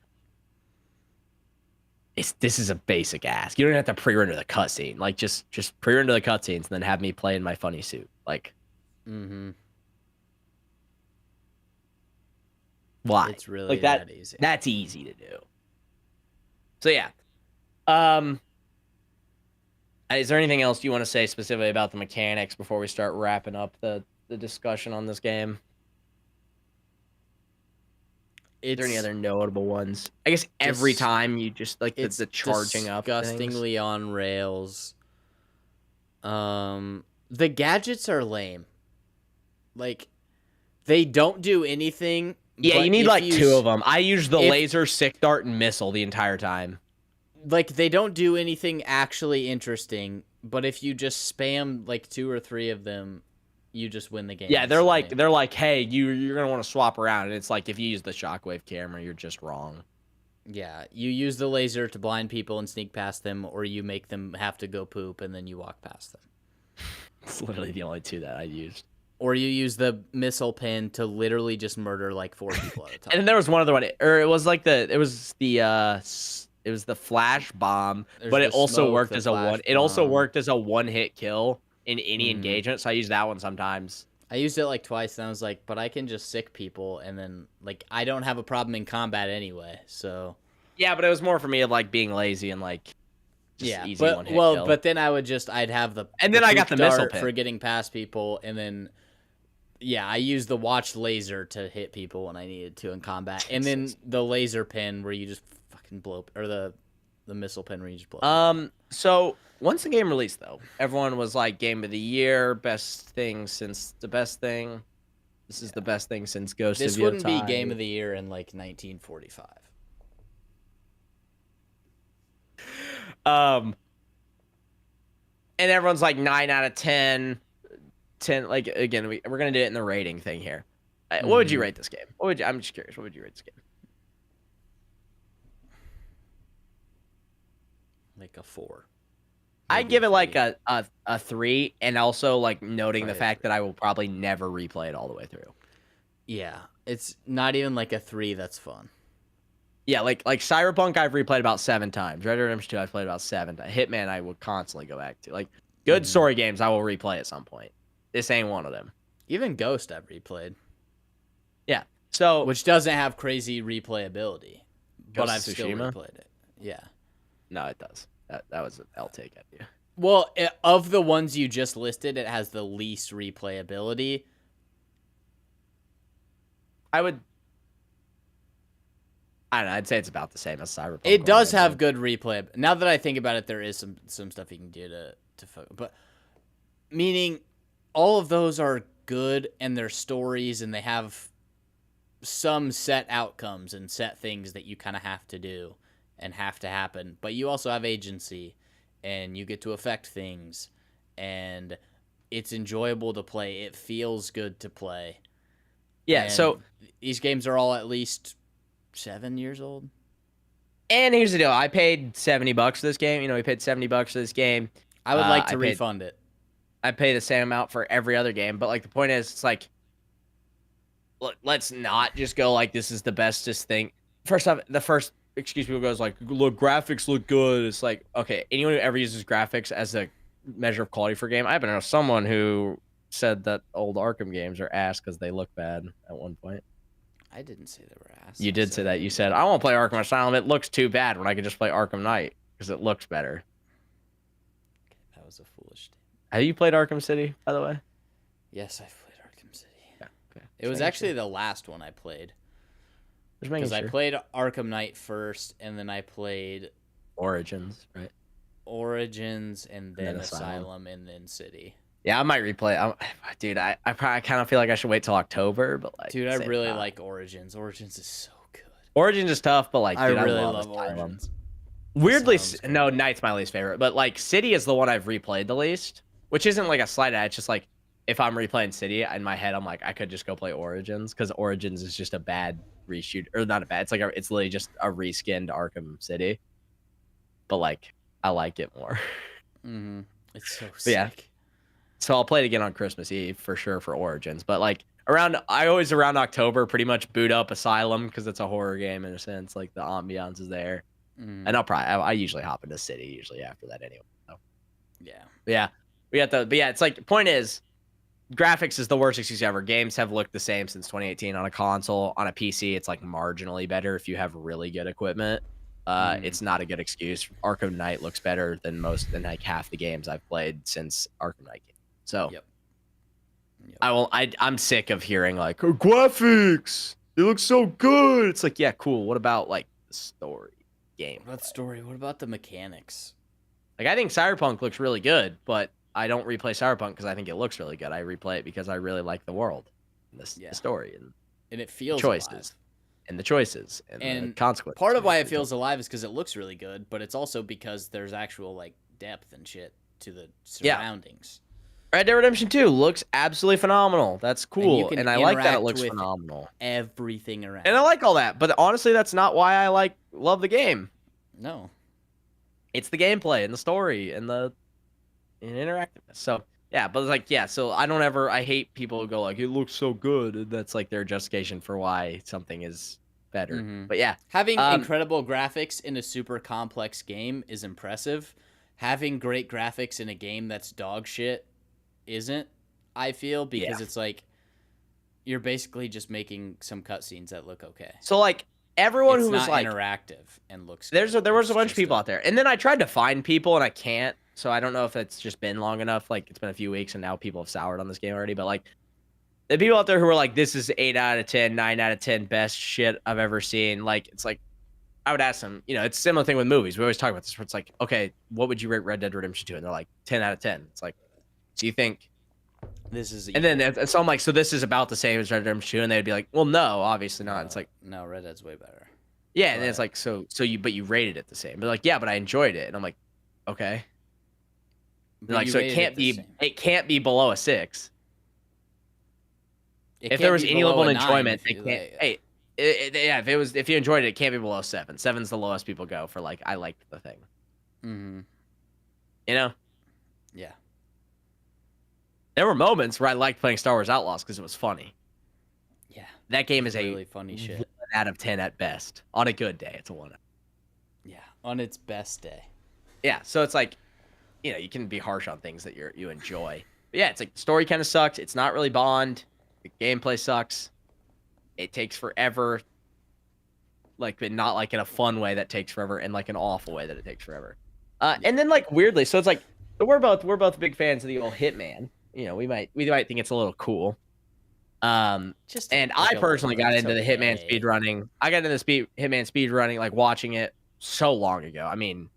this is a basic ask. You don't have to pre-render the cutscene. Like, just pre-render the cutscenes and then have me play in my funny suit. Like, why? It's really like that easy. That's easy to do. So yeah. Is there anything else you want to say specifically about the mechanics before we start wrapping up the discussion on this game? Is there any other notable ones? I guess every time you just like the charging up things. Disgustingly on rails. The gadgets are lame. Like, they don't do anything. Yeah, you need like two of them. I use the laser, sick dart, and missile the entire time. Like, they don't do anything actually interesting, but if you just spam like 2 or 3 of them, you just win the game. Yeah, they're like, hey, you're gonna want to swap around, and it's like if you use the shockwave camera, you're just wrong. Yeah, you use the laser to blind people and sneak past them, or you make them have to go poop and then you walk past them. It's literally the only two that I used. Or you use the missile pin to literally just murder like 4 people at a time. And then there was one other one, or it was the flash bomb, but it also worked as a one. It also worked as a one-hit kill in any engagement, so I use that one sometimes. I used it like twice, and I was like, but I can just sick people, and then like I don't have a problem in combat anyway, so. Yeah, but it was more for me of like being lazy and like just easy one-hit kill. But then I'd have the and then I got the missile pin for getting past people, and then I used the watch laser to hit people when I needed to in combat, and then the laser pin where you just fucking blow up, or the missile pin where you just blow up. So once the game released, though, everyone was like, game of the year, best thing since the best thing. This is the best thing since Ghost of Yotei. This wouldn't be game of the year in like 1945. And everyone's like 9 out of 10. 10, like, again, we're going to do it in the rating thing here. What would you rate this game? I'm just curious. What would you rate this game? Like a 4. I give it like a 3, and also like noting the fact that I will probably never replay it all the way through. Yeah, it's not even like a 3 that's fun. Yeah, like Cyberpunk I've replayed about 7 times. Red Dead Redemption 2 I've played about 7 times. Hitman I will constantly go back to. Like good story games I will replay at some point. This ain't one of them. Even Ghost I've replayed. Yeah. So which doesn't have crazy replayability, but I've still Tsushima? replayed it. Yeah. No, it does. That was an L take at you. Well, of the ones you just listed, it has the least replayability. I don't know. I'd say it's about the same as Cyberpunk. It does have good replay. Now that I think about it, there is some stuff you can do to focus. But meaning all of those are good and they're stories and they have some set outcomes and set things that you kind of have to do and have to happen. But you also have agency and you get to affect things and it's enjoyable to play. It feels good to play. Yeah, And so these games are all at least 7 years old. and here's the deal. I paid $70 for this game. We paid $70 for this game. I would like to I paid- refund it. I pay the same amount for every other game, but like the point is, it's like, look, let's not just go like this is the bestest thing. First off, the first excuse people goes like, look, graphics look good. It's like, okay, anyone who ever uses graphics as a measure of quality for a game, I happen to know someone who said that old Arkham games are ass because they look bad at one point. I didn't say they were ass. You did say that. You said, I won't play Arkham Asylum. It looks too bad when I could just play Arkham Knight because it looks better. That was a foolish statement. Have you played Arkham City, by the way? Yes, I've played Arkham City. Yeah, okay. It was actually the last one I played. Just making Because I sure. played Arkham Knight first, and then I played Origins, right? Origins, and then then Asylum, and then City. Yeah, I might replay. Dude, I probably kind of feel like I should wait till October, but like, Dude, I same really time. like Origins. Origins is so good. Origins is tough, but like, I dude, really love love Asylum. Origins. Weirdly, Asylum's no, great. Knight's my least favorite, but like City is the one I've replayed the least, which isn't like a slight at. It's just like if I'm replaying City in my head, I'm like I could just go play Origins because Origins is just a bad reshoot or not a bad. It's like it's literally just a reskinned Arkham City, but like I like it more. Mm-hmm. It's so But yeah. sick. So I'll play it again on Christmas Eve for sure for Origins. But like around October pretty much boot up Asylum because it's a horror game in a sense. Like the ambiance is there, Mm, and I usually hop into City usually after that anyway. So. yeah. But yeah, but yeah, it's like point is, graphics is the worst excuse ever. Games have looked the same since 2018 on a console. On a PC, it's like marginally better if you have really good equipment. It's not a good excuse. Arkham Knight looks better than like half the games I've played since Arkham Knight came. So Yep. I'm sick of hearing like oh, graphics. They look so good. It's like, yeah, cool. What about like the story game? What story? What about the mechanics? Like I think Cyberpunk looks really good, but I don't replay Cyberpunk because I think it looks really good. I replay it because I really like the world, and the story, and And it feels choices, alive. and the choices, and the And consequences. Part of why it feels alive is because it looks really good, but it's also because there's actual like depth and shit to the surroundings. Red Dead Redemption 2 looks absolutely phenomenal. That's cool, can and I like that it interact looks with phenomenal, Everything around. and I like all that. But honestly, that's not why I love the game. No. It's the gameplay and the story and the interactiveness. So yeah, but it's like yeah. So I hate people who go like it looks so good. And that's like their justification for why something is better. Mhm. But yeah, Having incredible graphics in a super complex game is impressive. Having great graphics in a game that's dog shit isn't, I feel, because it's like you're basically just making some cutscenes that look okay. so like everyone It's who was not like interactive and looks there good. was a It's bunch of just people out there, and then I tried to find people and I can't. So I don't know if it's just been long enough. Like it's been a few weeks and now people have soured on this game already. But like the people out there who are like, this is 8 out of 10, 9 out of 10 best shit I've ever seen. Like it's like I would ask them, it's a similar thing with movies. We always talk about this where it's like, okay, what would you rate Red Dead Redemption 2? And they're like 10 out of 10. It's like, do you think This is and then so I'm like, so this is about the same as Red Dead Redemption 2, and they'd be like, well, no, obviously not. It's like, no, Red Dead's way better. yeah, and then it's like, so you rated it the same. But like, yeah, but I enjoyed it, and I'm like, okay. But Like, you so rated it can't be below a 6. It If can't there was be any below level a of 9 enjoyment, if it you, can't. like- If you enjoyed it, it can't be below 7. 7's the lowest people go for. Like, I liked the thing. Mhm. You know, Yeah. there were moments where I liked playing Star Wars Outlaws because it was funny. Yeah. That game is Really a funny shit. 1 out of 10 at best. On a good day, it's a 1. Yeah. On its best day. Yeah, so it's like, you can be harsh on things that you enjoy. But yeah, it's like the story kind of sucks. It's not really Bond. The gameplay sucks. It takes forever. But not like in a fun way that takes forever, and like an awful way that it takes forever. And then like weirdly, so it's like we're both big fans of the old Hitman. We might think it's a little cool. Just And like I a personally got little, into the it's Hitman okay. speed running. I got into the Hitman speed running, like watching it so long ago. I mean,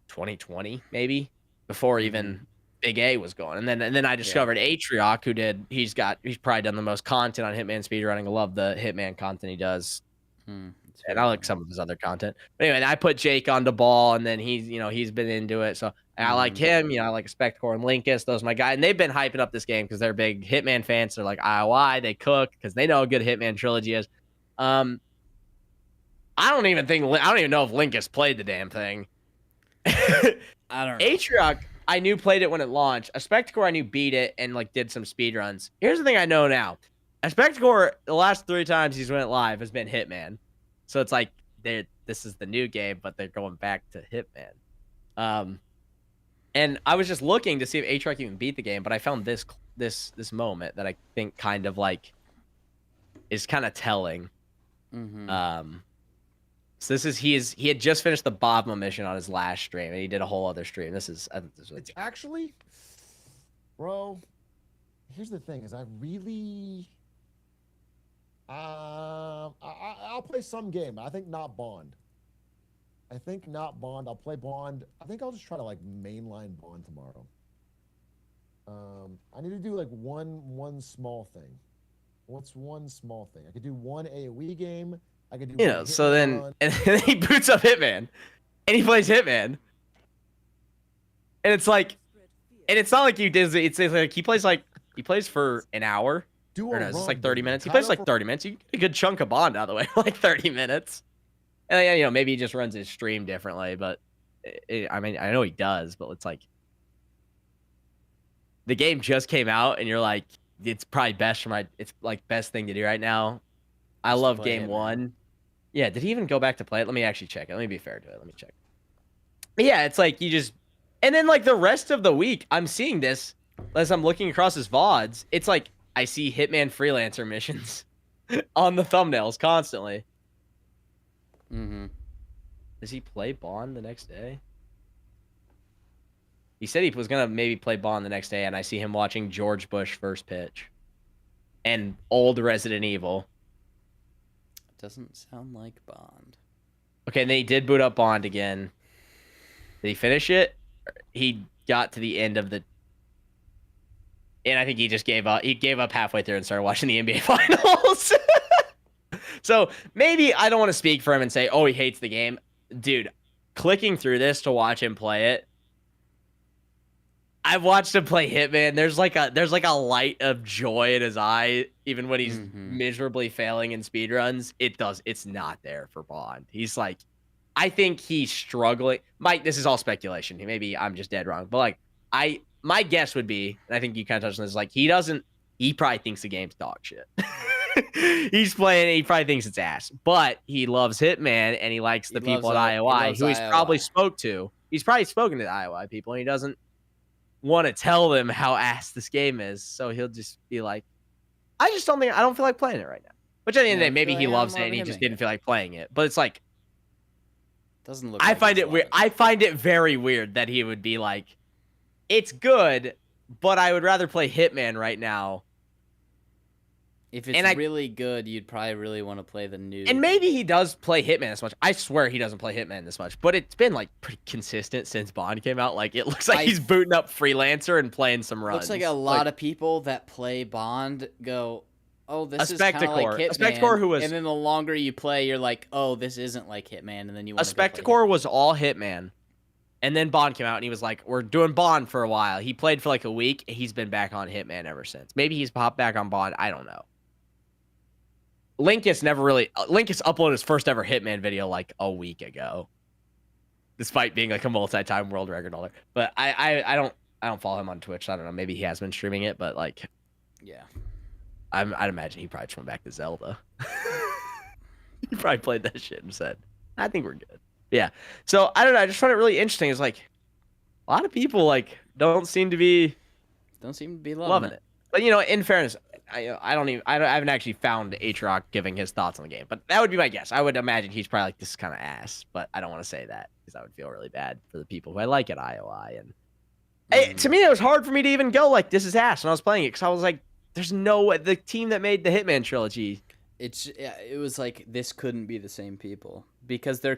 2020 maybe, before even Big A was going. And then I discovered Atrioc, he's probably done the most content on Hitman speedrunning. I love the Hitman content he does. And I like some of his other content. But anyway, I put Jake on the ball, and then he's been into it. So I like him. I like Spector and Linkus. Those are my guy. And they've been hyping up this game because they're big Hitman fans. They're like IOI. They cook because they know how good Hitman trilogy is. I don't even know if Linkus played the damn thing. I don't know. Atrioc, I knew played it when it launched. A Spector, I knew beat it and like did some speed runs. Here's the thing I know now. A Spector, the last 3 times he's went live has been Hitman. So it's like this is the new game, but they're going back to Hitman. And I was just looking to see if Atrioc even beat the game, but I found this moment that I think kind of like is kind of telling. So this is he had just finished the Bobma mission on his last stream, and he did a whole other stream. It's actually, bro. Here's the thing: is I really. I'll play some game. I think not Bond. I'll play Bond. I think I'll just try to like mainline Bond tomorrow. I need to do like one small thing. What's one small thing? I could do one AoE game. I could do so then and then he boots up Hitman, and he plays Hitman, and it's like, and it's not like you did. It's like he plays for an hour. It's like 30 minutes. He plays like 30 minutes. You get a good chunk of Bond out of the way, like 30 minutes. And then, maybe he just runs his stream differently, but I mean, I know he does, but it's like the game just came out, and you're like, it's probably best it's like best thing to do right now. I love game 1. Yeah, did he even go back to play it? Let me actually check it. Let me be fair to it. Let me check. But yeah, it's like and then like the rest of the week, I'm seeing this as I'm looking across his VODs. It's like I see Hitman freelancer missions on the thumbnails constantly. Does he play Bond the next day? He said he was gonna maybe play Bond the next day, and I see him watching George Bush First Pitch and old Resident Evil. Doesn't sound like Bond. Okay, and then he did boot up Bond again. Did he finish it? He got to the end of the... And I think he just gave up. He gave up halfway through and started watching the NBA Finals. So maybe I don't want to speak for him and say, oh, he hates the game. Dude, clicking through this to watch him play it, I've watched him play Hitman. There's like a light of joy in his eye, even when he's miserably failing in speedruns. It's not there for Bond. He's like, I think he's struggling. Mike, this is all speculation. Maybe I'm just dead wrong. But like my guess would be, and I think you kind of touched on this, like he probably thinks the game's dog shit. He's playing, he probably thinks it's ass. But he loves Hitman, and he likes the people at IOI who he's probably spoke to. He's probably spoken to the IOI people, and he doesn't want to tell them how ass this game is, so he'll just be like, I don't feel like playing it right now. Which at the end of the day, maybe he loves it and he just didn't feel like playing it. But it's like, doesn't look. I find it very weird that he would be like, it's good, but I would rather play Hitman right now. If it's really good, you'd probably really want to play the new. And maybe he does play Hitman this much. I swear he doesn't play Hitman this much, but it's been like pretty consistent since Bond came out. Like it looks like he's booting up Freelancer and playing some runs. Looks like a lot of people that play Bond go, oh, this is kind of like Hitman. A Spector and then the longer you play, you're like, oh, this isn't like Hitman, and then you want to. A Spector was all Hitman, and then Bond came out, and he was like, we're doing Bond for a while. He played for like a week. He's been back on Hitman ever since. Maybe he's popped back on Bond. I don't know. Linkus uploaded his first ever Hitman video like a week ago, despite being like a multi-time world record holder. But I don't follow him on Twitch. So I don't know. Maybe he has been streaming it, but like, yeah, I'd imagine he probably just went back to Zelda. He probably played that shit and said, I think we're good. Yeah. So I don't know. I just find it really interesting. It's like a lot of people like don't seem to be loving it. But in fairness, I haven't actually found Atrioc giving his thoughts on the game, but that would be my guess. I would imagine he's probably like, this is kind of ass, but I don't want to say that because I would feel really bad for the people who I like at IOI. And to me, it was hard for me to even go like, this is ass when I was playing it, because I was like, there's no way. The team that made the Hitman trilogy. It was like, this couldn't be the same people, because there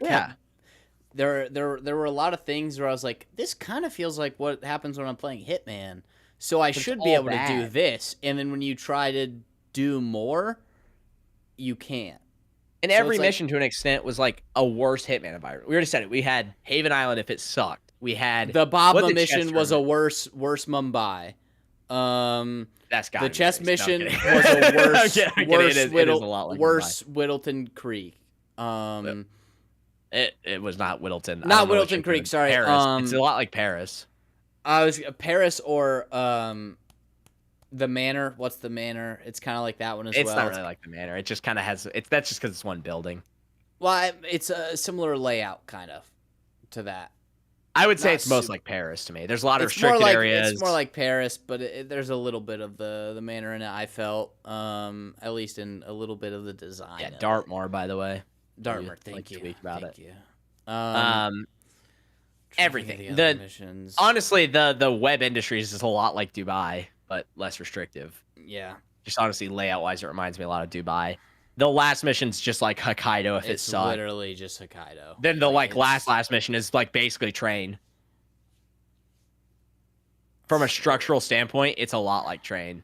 were a lot of things where I was like, this kind of feels like what happens when I'm playing Hitman. So I should be able to do this, and then when you try to do more, you can't. And So every it's like- mission, to an extent, was like a worse Hitman environment. We already said it. We had Haven Island if it sucked. We had The Bobma what mission was a tournament? worse Mumbai. That's got The chess No, I'm mission kidding. was a worse, I'm kidding. worse, It is a lot like worse Whittleton Creek. It was not Whittleton. I Not don't know what Whittleton you're Creek, doing. sorry, Paris. It's a lot like Paris. I was Paris or the Manor. What's the Manor? It's kind of like that one as It's well. not really like the Manor. It just kind of has. That's just because it's one building. Well, it's a similar layout, kind of, to that. I would say Not it's most super- like Paris to me. There's a lot of It's more restricted like areas. it's more like Paris, but there's a little bit of the Manor in it. I felt, at least in a little bit of the design. yeah, of it. Dartmoor, by the way. Dartmoor. Like Thank to you. tweak about Thank it. you. Everything. Trying to think of the other The missions. honestly, the web industries is a lot like Dubai, but less restrictive. Yeah. Just honestly, layout wise, it reminds me a lot of Dubai. The last mission's just like Hokkaido if it It's sucked. literally just Hokkaido. Then the like it's- last mission is like basically Train. From a structural standpoint, it's a lot like Train.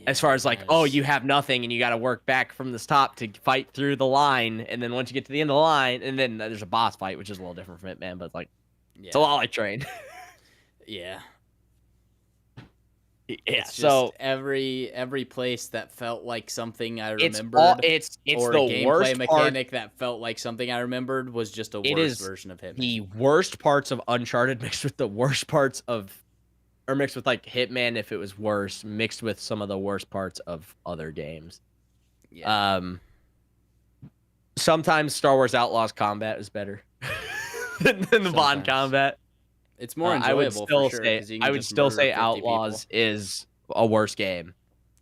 As far as like, oh, you have nothing and you got to work back from this top to fight through the line, and then once you get to the end of the line, and then there's a boss fight, which is a little different from Hitman, but it's like it's a lot like Train. Yeah. Yeah. It's So just every place that felt like something I it's remembered. it's or the a gameplay worst mechanic that felt like something I remembered was just a It worse is version of Hitman. the worst parts of Uncharted mixed with the worst parts of, or mixed with like Hitman if it was worse, mixed with some of the worst parts of other games. Yeah. Sometimes Star Wars Outlaws combat is better than the Bond Sometimes. combat. It's more I would enjoyable still for sure. say 'cause you can just still murder say 50 Outlaws people. is a worse game.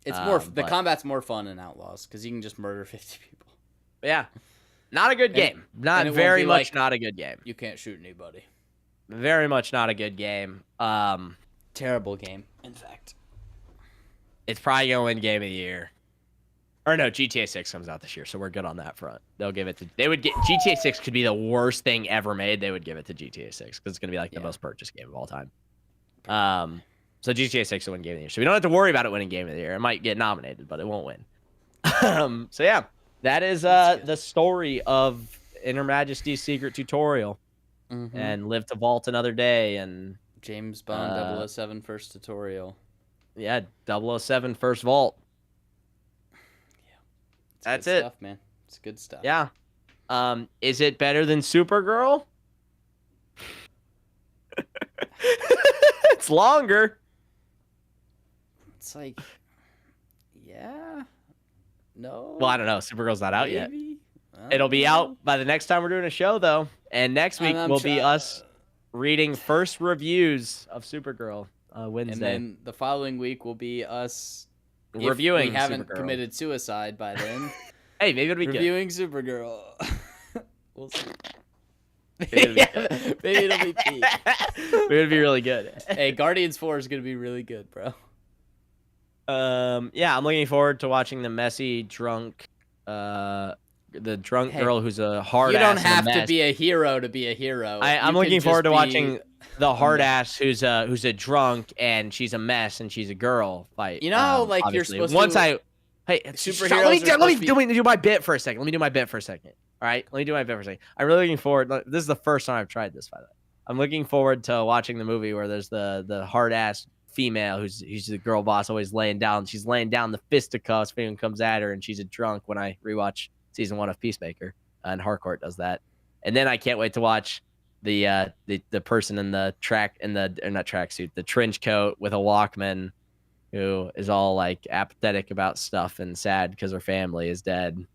It's more the but- combat's more fun in Outlaws because you can just murder 50 people. Yeah, not a good game. and Not it won't very be much. like- Not a good game. You can't shoot anybody. Very much not a good game. Terrible game, in fact. It's probably gonna win Game of the Year. Or no, GTA 6 comes out this year, so we're good on that front. They'll give it to. They would get GTA 6 could be the worst thing ever made. They would give it to GTA 6 because it's gonna be like the most purchased game of all time. So GTA 6 will win Game of the Year. So we don't have to worry about it winning Game of the Year. It might get nominated, but it won't win. So yeah, that is the story of Her Majesty's Secret Tutorial and Live to Vault Another Day and James Bond 007 first tutorial. yeah, 007 First Vault. It's That's good it. stuff, man. It's good stuff. Yeah. Is it better than Supergirl? It's longer. It's like, yeah, no. Well, I don't know. Supergirl's not out yet. maybe? I don't It'll be know. out by the next time we're doing a show, though. And next week I'm will be try- us reading first reviews of Supergirl Wednesday. And then the following week will be us if Reviewing We haven't Supergirl. committed suicide by then. Hey, maybe it'll be good. Reviewing Supergirl. We'll see. Maybe it'll be good. Maybe it'll be peak. Maybe it'll be really good. Hey, Guardians 4 is gonna be really good, bro. Yeah, I'm looking forward to watching the messy, drunk, the drunk Hey, girl who's a hard You ass. don't and a have to mess. be a hero to be a hero. I'm You looking can forward to just watching be- the hard ass who's a drunk and she's a mess and she's a girl fight. You know how, like, you're obviously. supposed Once to- I hey Superheroes let me are do, supposed to be- do my bit for a second. Let me do my bit for a second. All right, let me do my bit for a second. I'm really looking forward. This is the first time I've tried this, by the way. I'm looking forward to watching the movie where there's the hard ass female who's the girl boss always laying down. She's laying down the fisticuffs if anyone comes at her, and she's a drunk. When I rewatch season 1 of Peacemaker, and Harcourt does that, and then I can't wait to watch the person in the not tracksuit, the trench coat with a Walkman, who is all like apathetic about stuff and sad because her family is dead.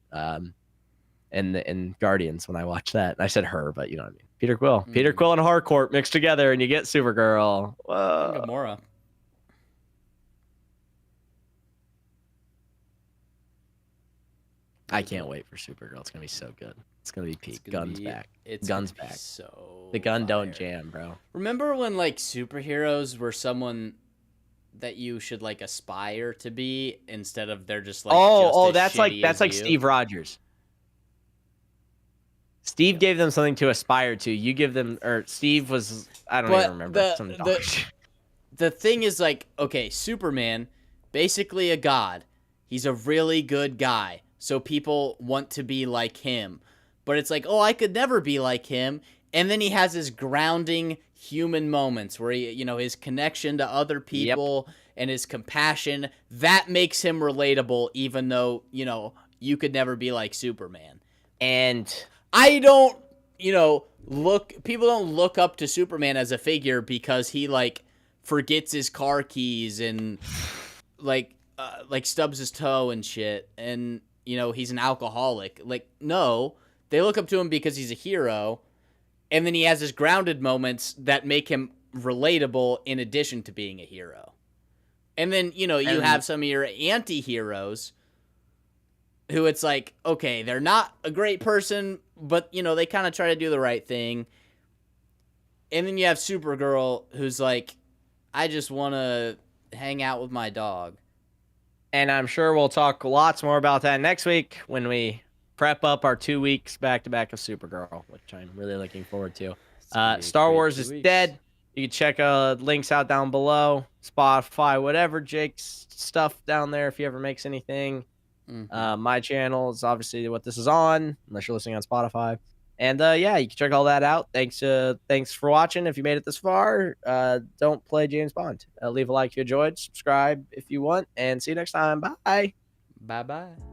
In Guardians, when I watch that, and I said her, but you know what I mean. Peter Quill and Harcourt mixed together, and you get Supergirl. Whoa. Gamora. I can't wait for Supergirl. It's gonna be so good. It's gonna be peak. Guns back. It's Guns gonna be back. So The gun don't fire. jam, bro. Remember when like superheroes were someone that you should like aspire to be instead of they're just like just as shitty as you? Steve Rogers. Steve gave them something to aspire to. You give them, or Steve was, I don't even remember. Some dog shit. The thing is like, okay, Superman, basically a god. He's a really good guy. so people want to be like him. But it's like, oh, I could never be like him. And then he has his grounding human moments where he, you know, his connection to other people and his compassion, that makes him relatable, even though, you know, you could never be like Superman. And I don't, you know, people don't look up to Superman as a figure because he, like, forgets his car keys and, like stubs his toe and shit. And, you know, he's an alcoholic. Like, no, they look up to him because he's a hero. And then he has his grounded moments that make him relatable in addition to being a hero. And then, you know, you have some of your anti-heroes who it's like, okay, they're not a great person, but, you know, they kind of try to do the right thing. And then you have Supergirl who's like, I just want to hang out with my dog. And I'm sure we'll talk lots more about that next week when we prep up our 2 weeks back-to-back of Supergirl, which I'm really looking forward to. Star Wars is dead. You can check links out down below. Spotify, whatever Jake's stuff down there if he ever makes anything. My channel is obviously what this is on, unless you're listening on Spotify. And yeah, you can check all that out. Thanks for watching. If you made it this far, don't play James Bond. Leave a like if you enjoyed. Subscribe if you want. And see you next time. Bye. Bye-bye.